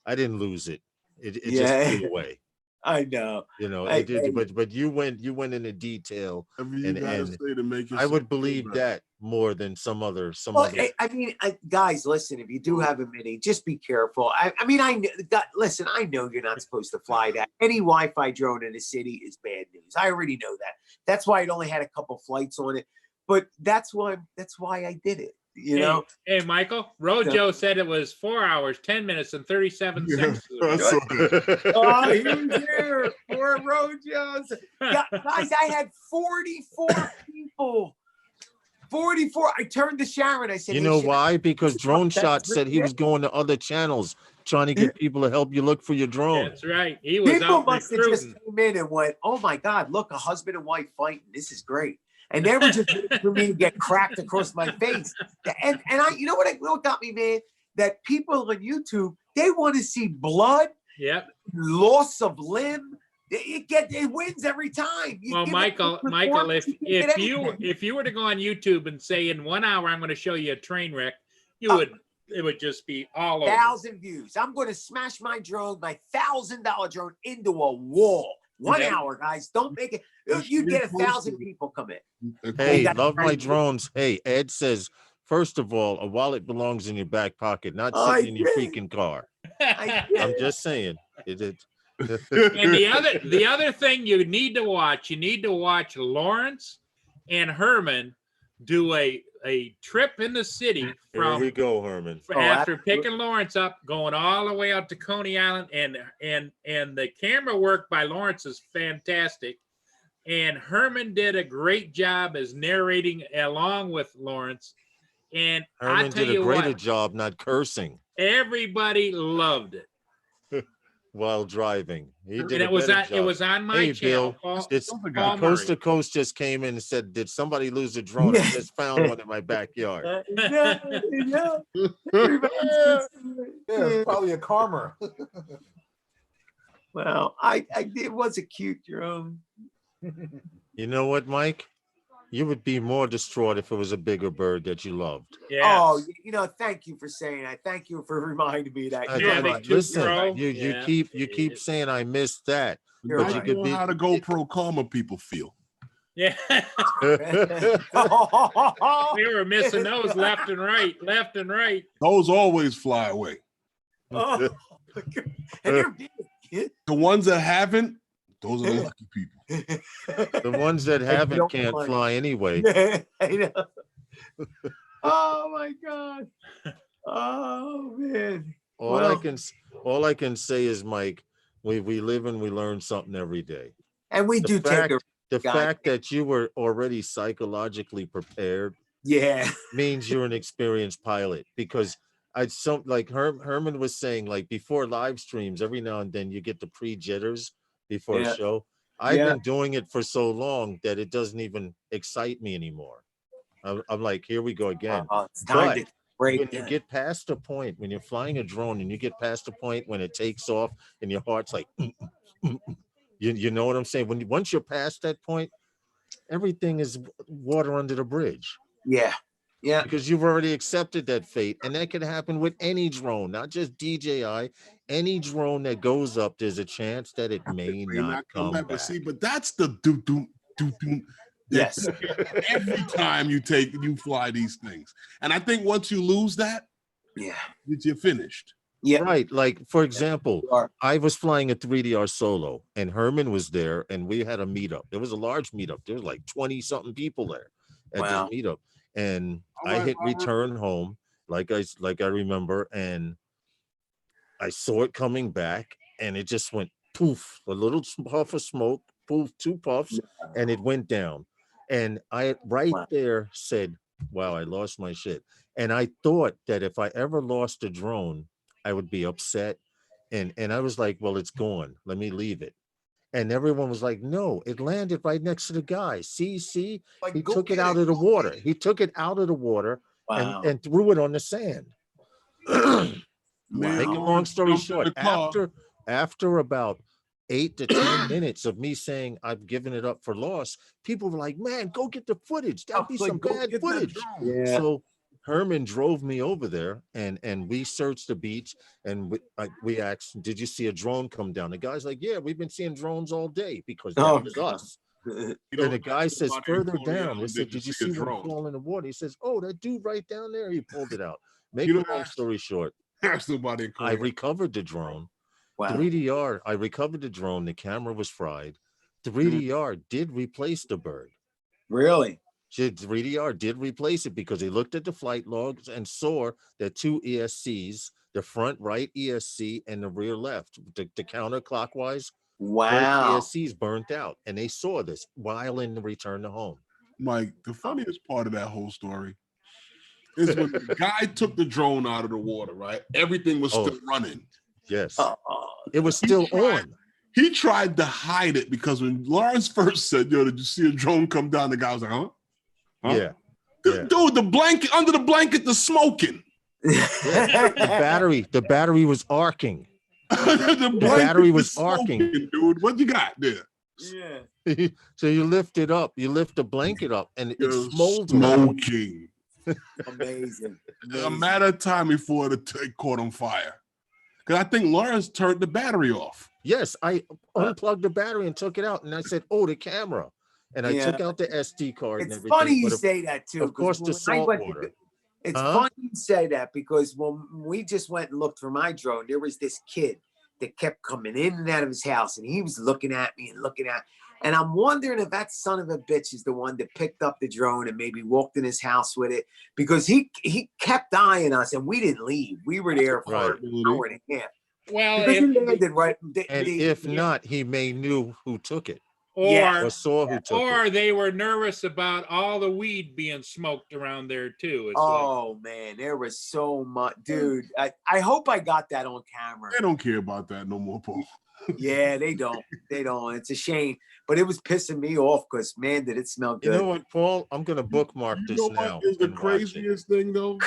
[SPEAKER 2] I didn't lose it. It
[SPEAKER 5] Yeah.
[SPEAKER 2] just flew away.
[SPEAKER 5] I know.
[SPEAKER 2] You know,
[SPEAKER 5] I-
[SPEAKER 2] it did, but you went into detail.
[SPEAKER 1] Whatever you
[SPEAKER 2] And-
[SPEAKER 1] gotta
[SPEAKER 2] and
[SPEAKER 1] say to make
[SPEAKER 2] I would
[SPEAKER 1] yourself feel
[SPEAKER 2] believe
[SPEAKER 1] better.
[SPEAKER 2] that more than some other.
[SPEAKER 5] Well, I mean, guys, listen, if you do have a mini, just be careful. I mean, listen, I know you're not supposed to fly that. Any Wi-Fi drone in the city is bad news. I already know that. That's why it only had a couple flights on it. But that's why I did it. You know?
[SPEAKER 3] Hey, Michael, Rojo said it was 4 hours, 10 minutes, and 37
[SPEAKER 1] Yeah,
[SPEAKER 3] seconds.
[SPEAKER 1] I saw that.
[SPEAKER 5] Oh, he was here. Poor Rojos. Yeah, guys, I had 44 people. 44. I turned to Sharon. I said,
[SPEAKER 2] You
[SPEAKER 5] "Hey,
[SPEAKER 2] know
[SPEAKER 5] Sharon,
[SPEAKER 2] why? Because Drone
[SPEAKER 5] That's
[SPEAKER 2] Shot said he
[SPEAKER 5] legit.
[SPEAKER 2] was going to other channels trying to get people to help you look for your drone.
[SPEAKER 3] That's right. He was
[SPEAKER 5] People
[SPEAKER 3] out
[SPEAKER 5] must have just
[SPEAKER 3] recruiting.
[SPEAKER 5] came in and went, oh my God, look, a husband and wife fighting. This is great. And they were just waiting for me to get cracked across my face. And you know what got me, man? That people on YouTube, they want to see blood,
[SPEAKER 3] Yep.
[SPEAKER 5] loss of limb. It wins every time. You
[SPEAKER 3] Well,
[SPEAKER 5] give it
[SPEAKER 3] Michael,
[SPEAKER 5] good
[SPEAKER 3] Michael, if
[SPEAKER 5] performance, you get
[SPEAKER 3] you
[SPEAKER 5] anything.
[SPEAKER 3] if you were to go on YouTube and say in 1 hour I'm going to show you a train wreck, it would just be all over.
[SPEAKER 5] 1,000 views. I'm going to smash my drone, my $1,000 drone, into a wall. 1
[SPEAKER 3] Yeah.
[SPEAKER 5] hour, guys. Don't make it. You'd get 1,000 people come in.
[SPEAKER 2] Hey,
[SPEAKER 5] That's
[SPEAKER 2] love my
[SPEAKER 5] right.
[SPEAKER 2] drones. Hey, Ed says, first of all, a wallet belongs in your back pocket, not
[SPEAKER 5] I
[SPEAKER 2] sitting in your
[SPEAKER 5] did.
[SPEAKER 2] freaking car.
[SPEAKER 5] I
[SPEAKER 2] I'm just saying. It.
[SPEAKER 3] And the other thing you need to watch Lawrence and Herman do a trip in the city
[SPEAKER 2] Here
[SPEAKER 3] from
[SPEAKER 2] we go, Herman.
[SPEAKER 5] Oh,
[SPEAKER 3] after
[SPEAKER 5] absolutely.
[SPEAKER 3] picking Lawrence up, going all the way out to Coney Island, and the camera work by Lawrence is fantastic, and Herman did a great job as narrating along with Lawrence, and I
[SPEAKER 2] Herman
[SPEAKER 3] tell
[SPEAKER 2] did a
[SPEAKER 3] you
[SPEAKER 2] greater
[SPEAKER 3] what,
[SPEAKER 2] job not cursing
[SPEAKER 3] everybody loved it,
[SPEAKER 2] while driving. He did
[SPEAKER 3] and
[SPEAKER 2] a
[SPEAKER 3] it was
[SPEAKER 2] better job.
[SPEAKER 3] on my
[SPEAKER 2] Hey,
[SPEAKER 3] channel.
[SPEAKER 2] Bill,
[SPEAKER 3] Paul-
[SPEAKER 2] It's
[SPEAKER 3] Paul
[SPEAKER 2] Coast
[SPEAKER 3] Murray.
[SPEAKER 2] to Coast just came in and said, did somebody lose a drone? I
[SPEAKER 5] Yeah.
[SPEAKER 2] just found one in my backyard.
[SPEAKER 5] Yeah.
[SPEAKER 7] Yeah, it's probably a karma.
[SPEAKER 5] Well, it was a cute drone.
[SPEAKER 2] You know what, Mike? You would be more distraught if it was a bigger bird that you loved.
[SPEAKER 3] Yes.
[SPEAKER 5] Oh, thank you for saying that. Thank you for reminding me that.
[SPEAKER 2] I-
[SPEAKER 3] Yeah,
[SPEAKER 2] I-
[SPEAKER 3] they do
[SPEAKER 2] listen,
[SPEAKER 3] grow.
[SPEAKER 2] you
[SPEAKER 3] Yeah.
[SPEAKER 2] keep saying I missed that.
[SPEAKER 5] You're
[SPEAKER 2] But
[SPEAKER 1] Now
[SPEAKER 2] you
[SPEAKER 5] right.
[SPEAKER 1] you
[SPEAKER 2] could
[SPEAKER 1] know
[SPEAKER 2] be
[SPEAKER 1] how the GoPro Karma people feel.
[SPEAKER 3] Yeah. We were missing those left and right.
[SPEAKER 1] Those always fly away.
[SPEAKER 5] Oh, and you're big.
[SPEAKER 1] The ones that haven't, those are the lucky people.
[SPEAKER 2] The ones that haven't
[SPEAKER 5] don't
[SPEAKER 2] can't
[SPEAKER 5] fly.
[SPEAKER 2] fly anyway.
[SPEAKER 5] I know. Oh my God. Oh man.
[SPEAKER 2] All I can say is, Mike, we live and we learn something every day.
[SPEAKER 5] And we do take a
[SPEAKER 2] The
[SPEAKER 5] God.
[SPEAKER 2] fact that you were already psychologically prepared
[SPEAKER 5] yeah.
[SPEAKER 2] means you're an experienced pilot, because Herman was saying, like before live streams, every now and then you get the pre-jitters before
[SPEAKER 5] Yeah.
[SPEAKER 2] a show. I've
[SPEAKER 5] Yeah.
[SPEAKER 2] been doing it for so long that it doesn't even excite me anymore. I'm like, here we go again.
[SPEAKER 5] It's time
[SPEAKER 2] But
[SPEAKER 5] to break.
[SPEAKER 2] when you get past the point, when you're flying a drone and you get past the point when it takes off and your heart's like, you know what I'm saying? Once you're past that point, everything is water under the bridge.
[SPEAKER 5] Yeah. Yeah.
[SPEAKER 2] Because you've already accepted that fate, and that can happen with any drone, not just DJI. Any drone that goes up, there's a chance that it may not come back.
[SPEAKER 1] But see, but that's the do
[SPEAKER 5] Yes.
[SPEAKER 1] every time you fly these things. And I think once you lose that,
[SPEAKER 5] Yeah.
[SPEAKER 1] you're finished.
[SPEAKER 5] Yeah.
[SPEAKER 2] Right. Like, for example,
[SPEAKER 5] You are.
[SPEAKER 2] I was flying a 3DR solo, and Herman was there, and we had a meetup. It was a large meetup. There was like 20 something people there at
[SPEAKER 5] Wow.
[SPEAKER 2] this meetup. And
[SPEAKER 1] All
[SPEAKER 2] I
[SPEAKER 1] right,
[SPEAKER 2] hit
[SPEAKER 1] Robert.
[SPEAKER 2] return home, like I remember, and I saw it coming back, and it just went poof, a little puff of smoke, poof, 2 puffs, and it went down. And I
[SPEAKER 5] Wow.
[SPEAKER 2] there said, wow, I lost my shit. And I thought that if I ever lost a drone, I would be upset. And I was like, well, it's gone. Let me leave it. And everyone was like, no, it landed right next to the guy. See,
[SPEAKER 5] Like,
[SPEAKER 2] he
[SPEAKER 5] go
[SPEAKER 2] took it
[SPEAKER 5] get
[SPEAKER 2] out of the water. He took it out of the water
[SPEAKER 5] Wow.
[SPEAKER 2] and threw it on the sand.
[SPEAKER 1] Man,
[SPEAKER 2] Make a
[SPEAKER 5] Wow.
[SPEAKER 2] long story
[SPEAKER 1] jumped in
[SPEAKER 2] short,
[SPEAKER 1] the car.
[SPEAKER 2] after about 8 to 10 minutes of me saying I've given it up for loss, people were like, man, go get the footage. That'd be
[SPEAKER 1] Like,
[SPEAKER 2] some
[SPEAKER 1] go
[SPEAKER 2] bad
[SPEAKER 1] get that
[SPEAKER 2] footage.
[SPEAKER 1] drone.
[SPEAKER 5] Yeah.
[SPEAKER 2] So Herman drove me over there, and we searched the beach, and we asked, did you see a drone come down? The guy's like, yeah, we've been seeing drones all day, because that
[SPEAKER 5] Oh,
[SPEAKER 2] was
[SPEAKER 5] God.
[SPEAKER 2] us.
[SPEAKER 1] You
[SPEAKER 2] And
[SPEAKER 1] know,
[SPEAKER 2] the guy
[SPEAKER 1] ask
[SPEAKER 2] says
[SPEAKER 1] somebody in
[SPEAKER 2] further
[SPEAKER 1] Coney
[SPEAKER 2] down,
[SPEAKER 1] Island,
[SPEAKER 2] they said, did you see one
[SPEAKER 1] drone?
[SPEAKER 2] fall in the water? He says, oh, that dude right down there, he pulled it out. Make
[SPEAKER 1] You
[SPEAKER 2] a
[SPEAKER 1] know,
[SPEAKER 2] long story short,
[SPEAKER 1] Ask somebody in
[SPEAKER 2] I
[SPEAKER 1] Coney
[SPEAKER 2] recovered the drone.
[SPEAKER 5] Wow.
[SPEAKER 2] 3DR, I recovered the drone. The camera was fried. 3DR did replace the bird.
[SPEAKER 5] Really?
[SPEAKER 2] 3DR did replace it because he looked at the flight logs and saw that 2 ESCs, the front right ESC and the rear left, the counterclockwise, both
[SPEAKER 5] Wow.
[SPEAKER 2] ESCs burnt out. And they saw this while in the return to home.
[SPEAKER 1] Mike, the funniest part of that whole story is when the guy took the drone out of the water, right? Everything was still running.
[SPEAKER 2] Yes.
[SPEAKER 5] Oh,
[SPEAKER 2] It was still on.
[SPEAKER 1] He tried to hide it because when Lawrence first said, yo, did you see a drone come down? The guy was like, huh?
[SPEAKER 2] Yeah.
[SPEAKER 1] Dude, the blanket, under the blanket, the smoking.
[SPEAKER 2] The battery was arcing.
[SPEAKER 1] The
[SPEAKER 2] battery was
[SPEAKER 1] smoking,
[SPEAKER 2] arcing.
[SPEAKER 1] dude. What you got there?
[SPEAKER 5] Yeah.
[SPEAKER 2] So you lift it up, you lift the blanket up, and
[SPEAKER 1] Yo,
[SPEAKER 2] it's smoldering.
[SPEAKER 1] smoking.
[SPEAKER 5] Amazing.
[SPEAKER 1] A matter of time before it caught on fire. Because I think Lawrence turned the battery off.
[SPEAKER 2] Yes, I unplugged the battery and took it out, and I said, "Oh, the camera," and I took out the SD card.
[SPEAKER 5] It's
[SPEAKER 2] and everything.
[SPEAKER 5] funny you
[SPEAKER 2] But
[SPEAKER 5] say that too.
[SPEAKER 2] of course, the
[SPEAKER 5] when I
[SPEAKER 2] salt
[SPEAKER 5] went to
[SPEAKER 2] water.
[SPEAKER 5] It's
[SPEAKER 2] Huh?
[SPEAKER 5] funny you say that because when we just went and looked for my drone, there was this kid that kept coming in and out of his house, and he was looking at me and looking at. And I'm wondering if that son of a bitch is the one that picked up the drone and maybe walked in his house with it, because he kept eyeing us and we didn't leave. We were there for
[SPEAKER 2] Right.
[SPEAKER 5] an hour and a half.
[SPEAKER 3] Well,
[SPEAKER 5] Because he
[SPEAKER 3] if,
[SPEAKER 5] landed right.
[SPEAKER 2] And if not, he may knew who took it
[SPEAKER 3] or
[SPEAKER 2] or saw who took
[SPEAKER 3] or
[SPEAKER 2] it.
[SPEAKER 3] they were nervous about all the weed being smoked around there too. It's like,
[SPEAKER 5] Oh man, there was so much, dude. I hope I got that on camera.
[SPEAKER 1] They don't care about that no more, Paul.
[SPEAKER 5] Yeah, they don't. They don't. It's a shame, but it was pissing me off because man, did it smell
[SPEAKER 2] You
[SPEAKER 5] good.
[SPEAKER 2] know what, Paul? I'm gonna bookmark
[SPEAKER 1] You
[SPEAKER 2] this
[SPEAKER 1] know
[SPEAKER 2] now.
[SPEAKER 1] what is the
[SPEAKER 2] and watch it.
[SPEAKER 1] craziest thing though?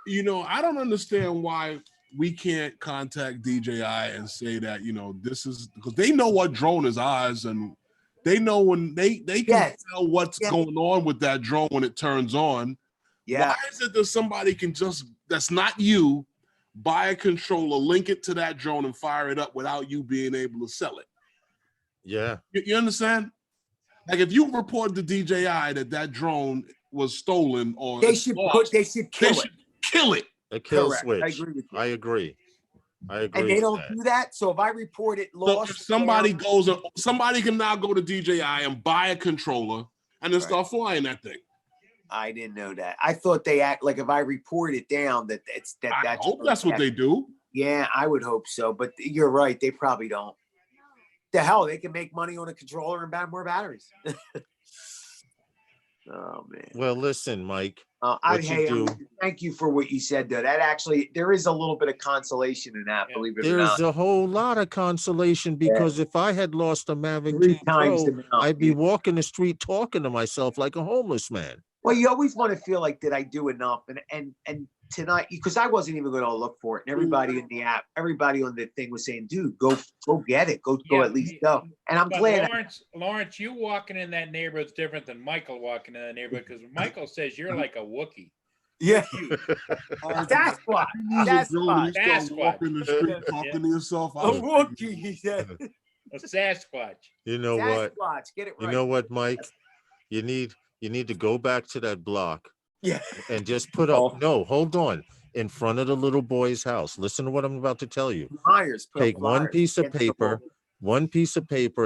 [SPEAKER 1] You know, I don't understand why we can't contact DJI and say that, you know, this is because they know what drone is ours, and they know when they can
[SPEAKER 5] Yes.
[SPEAKER 1] tell what's
[SPEAKER 5] Yes.
[SPEAKER 1] going on with that drone when it turns on.
[SPEAKER 5] Yeah.
[SPEAKER 1] Why is it that somebody can just, that's not you, buy a controller, link it to that drone and fire it up without you being able to sell it?
[SPEAKER 2] Yeah.
[SPEAKER 1] You understand? Like if you report to DJI that drone was stolen or
[SPEAKER 5] They
[SPEAKER 1] it's
[SPEAKER 5] should
[SPEAKER 1] lost,
[SPEAKER 5] they should kill
[SPEAKER 1] they
[SPEAKER 5] it.
[SPEAKER 1] should kill it.
[SPEAKER 2] A kill
[SPEAKER 5] Correct.
[SPEAKER 2] switch.
[SPEAKER 5] I agree with you.
[SPEAKER 2] I agree.
[SPEAKER 5] And they
[SPEAKER 2] with
[SPEAKER 5] don't
[SPEAKER 2] that.
[SPEAKER 5] do that. So if I report it
[SPEAKER 1] So
[SPEAKER 5] lost,
[SPEAKER 1] if somebody
[SPEAKER 5] down,
[SPEAKER 1] somebody can now go to DJI and buy a controller and then start flying that thing.
[SPEAKER 5] I didn't know that. I thought they act like if I report it down that it's that.
[SPEAKER 1] I hope that's what they do.
[SPEAKER 5] Yeah, I would hope so. But you're right. They probably don't. The hell, they can make money on a controller and buy more batteries. Oh man.
[SPEAKER 2] Well, listen, Mike.
[SPEAKER 5] Hey, thank you for what you said though. That actually, there is a little bit of consolation in that,
[SPEAKER 3] Yeah.
[SPEAKER 5] believe it or
[SPEAKER 2] There's
[SPEAKER 5] not.
[SPEAKER 2] a whole lot of consolation because if I had lost a Mavic
[SPEAKER 5] 3
[SPEAKER 2] 2
[SPEAKER 5] times
[SPEAKER 2] Pro,
[SPEAKER 5] the amount.
[SPEAKER 2] I'd be walking the street talking to myself like a homeless man.
[SPEAKER 5] Well, you always want to feel like, did I do enough? And tonight, because I wasn't even going to look for it, and everybody in the app, everybody on the thing was saying, "Dude, go get it, go
[SPEAKER 3] Yeah,
[SPEAKER 5] at least go." And I'm
[SPEAKER 3] But
[SPEAKER 5] glad.
[SPEAKER 3] Lawrence, you walking in that neighborhood is different than Michael walking in that neighborhood because Michael says you're like a Wookiee.
[SPEAKER 5] Yeah,
[SPEAKER 3] Huge.
[SPEAKER 5] Sasquatch.
[SPEAKER 1] You start
[SPEAKER 3] Sasquatch.
[SPEAKER 1] walking the street talking to yourself.
[SPEAKER 5] A Wookiee, he said.
[SPEAKER 3] A Sasquatch.
[SPEAKER 2] You know what?
[SPEAKER 5] Sasquatch, get it right.
[SPEAKER 2] You know what, Mike? You need to go back to that block
[SPEAKER 5] Yeah.
[SPEAKER 2] and just put up. No, hold on. In front of the little boy's house. Listen to what I'm about to tell you.
[SPEAKER 5] Myers,
[SPEAKER 2] Take one piece of paper,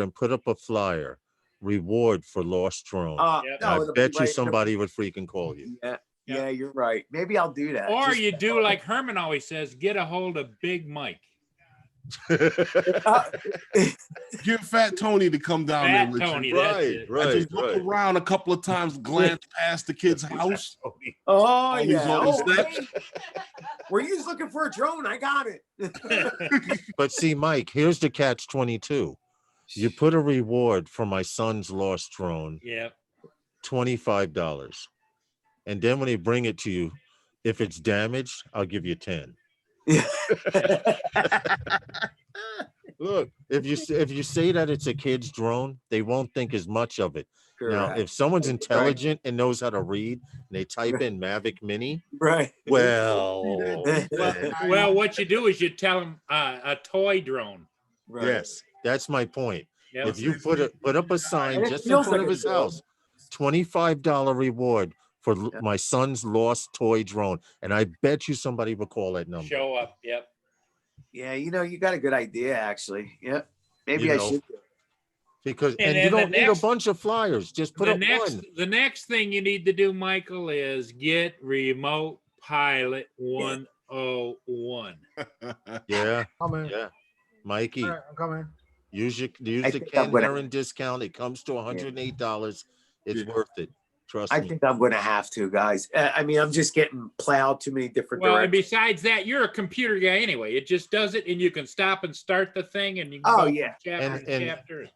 [SPEAKER 2] and put up a flyer. Reward for lost drone.
[SPEAKER 3] Yep.
[SPEAKER 2] I bet you somebody would freaking call you.
[SPEAKER 5] Yeah, you're right. Maybe I'll do that.
[SPEAKER 3] Or you do like Herman always says, get a hold of Big Mike.
[SPEAKER 1] Get Fat Tony to come down there
[SPEAKER 3] Fat
[SPEAKER 1] with
[SPEAKER 3] Tony,
[SPEAKER 1] you.
[SPEAKER 3] that's it.
[SPEAKER 1] I just look around a couple of times, glance past the kid's house.
[SPEAKER 5] Oh,
[SPEAKER 1] He's
[SPEAKER 5] yeah.
[SPEAKER 1] on the steps.
[SPEAKER 5] Hey, were you just looking for a drone? I got it.
[SPEAKER 2] But see, Mike, here's the catch-22. You put a reward for my son's lost drone,
[SPEAKER 3] Yeah.
[SPEAKER 2] $25. And then when they bring it to you, if it's damaged, I'll give you 10. Look, if you say that it's a kid's drone, they won't think as much of it. Now, if someone's intelligent and knows how to read, and they type in Mavic Mini,
[SPEAKER 5] right?
[SPEAKER 2] Well,
[SPEAKER 3] Well, what you do is you tell them a toy drone.
[SPEAKER 5] Right.
[SPEAKER 2] yes, that's my point.
[SPEAKER 3] Yep.
[SPEAKER 2] If you put up a sign
[SPEAKER 5] And it
[SPEAKER 2] just in
[SPEAKER 5] feels
[SPEAKER 2] front
[SPEAKER 5] like
[SPEAKER 2] of
[SPEAKER 5] a
[SPEAKER 2] his
[SPEAKER 5] drone.
[SPEAKER 2] house, $25 reward for my son's lost toy drone, and I bet you somebody will call that number.
[SPEAKER 3] Show up. Yep.
[SPEAKER 5] Yeah, you got a good idea, actually. Yeah, maybe I should.
[SPEAKER 2] Because
[SPEAKER 3] And
[SPEAKER 2] you
[SPEAKER 3] then
[SPEAKER 2] don't
[SPEAKER 3] the
[SPEAKER 2] need a
[SPEAKER 3] next-
[SPEAKER 2] bunch of flyers. Just put up one.
[SPEAKER 3] The next thing you need to do, Michael, is get Remote Pilot 101.
[SPEAKER 2] Yeah,
[SPEAKER 7] Coming.
[SPEAKER 2] yeah, Mikey.
[SPEAKER 7] All right, I'm coming.
[SPEAKER 2] Use the
[SPEAKER 5] think
[SPEAKER 2] Ken
[SPEAKER 5] I'm gonna-
[SPEAKER 2] Heron discount. It comes to $108. It's worth it. Trust
[SPEAKER 5] I
[SPEAKER 2] me.
[SPEAKER 5] think I'm going to have to, guys. I mean, I'm just getting plowed too many different
[SPEAKER 3] Well, and
[SPEAKER 5] directions.
[SPEAKER 3] besides that, you're a computer guy anyway. It just does it, and you can stop and start the thing, and you can
[SPEAKER 5] Oh,
[SPEAKER 3] go from
[SPEAKER 5] yeah.
[SPEAKER 3] chapter to
[SPEAKER 2] And-
[SPEAKER 3] chapter.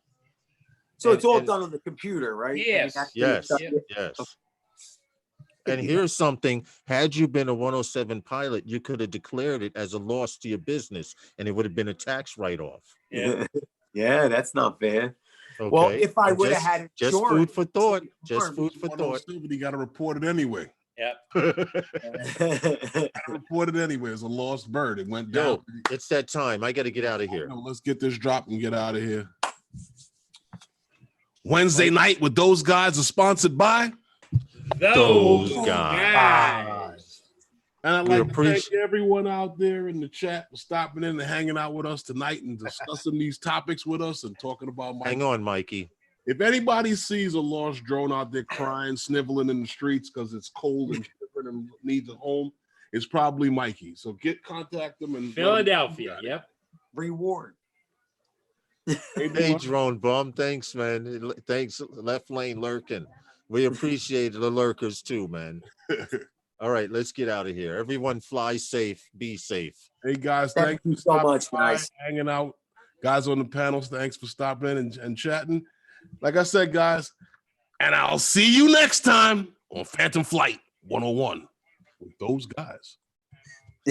[SPEAKER 5] So it's all done on the computer, right?
[SPEAKER 3] Yes.
[SPEAKER 2] Yes,
[SPEAKER 3] Yeah.
[SPEAKER 2] yes. And here's something. Had you been a 107 pilot, you could have declared it as a loss to your business, and it would have been a tax write-off.
[SPEAKER 3] Yeah.
[SPEAKER 5] Yeah, that's not bad.
[SPEAKER 2] Okay.
[SPEAKER 5] Well, if I
[SPEAKER 2] And
[SPEAKER 5] would have had
[SPEAKER 2] just
[SPEAKER 5] insurance,
[SPEAKER 2] food for thought. Just food for thought.
[SPEAKER 1] You got to report it anyway.
[SPEAKER 3] Yep.
[SPEAKER 1] Report it anyway. It's a lost bird. It went down.
[SPEAKER 2] Yo, it's that time. I got to get out of here.
[SPEAKER 1] Let's get this drop and get out of here. Wednesday night with those guys are sponsored by
[SPEAKER 2] Those guys.
[SPEAKER 1] And I'd
[SPEAKER 2] We
[SPEAKER 1] like to thank
[SPEAKER 2] appreciate-
[SPEAKER 1] everyone out there in the chat for stopping in and hanging out with us tonight and discussing these topics with us and talking about
[SPEAKER 2] Hang on, Mikey.
[SPEAKER 1] If anybody sees a lost drone out there crying, sniveling in the streets because it's cold and shivering and needs a home, it's probably Mikey. So contact them and
[SPEAKER 3] Philadelphia. Yep.
[SPEAKER 5] Reward.
[SPEAKER 2] Hey, Drone Bum. Thanks, man. Thanks, Left Lane Lurking. We appreciate the lurkers too, man. All right, let's get out of here. Everyone fly safe, be safe.
[SPEAKER 1] Hey, guys,
[SPEAKER 5] Thank
[SPEAKER 1] thank
[SPEAKER 5] you
[SPEAKER 1] you
[SPEAKER 5] so
[SPEAKER 1] for
[SPEAKER 5] much, guys.
[SPEAKER 1] hanging out. Guys on the panels, thanks for stopping in and chatting. Like I said, guys, and I'll see you next time on Phantom Flight 101 with those guys.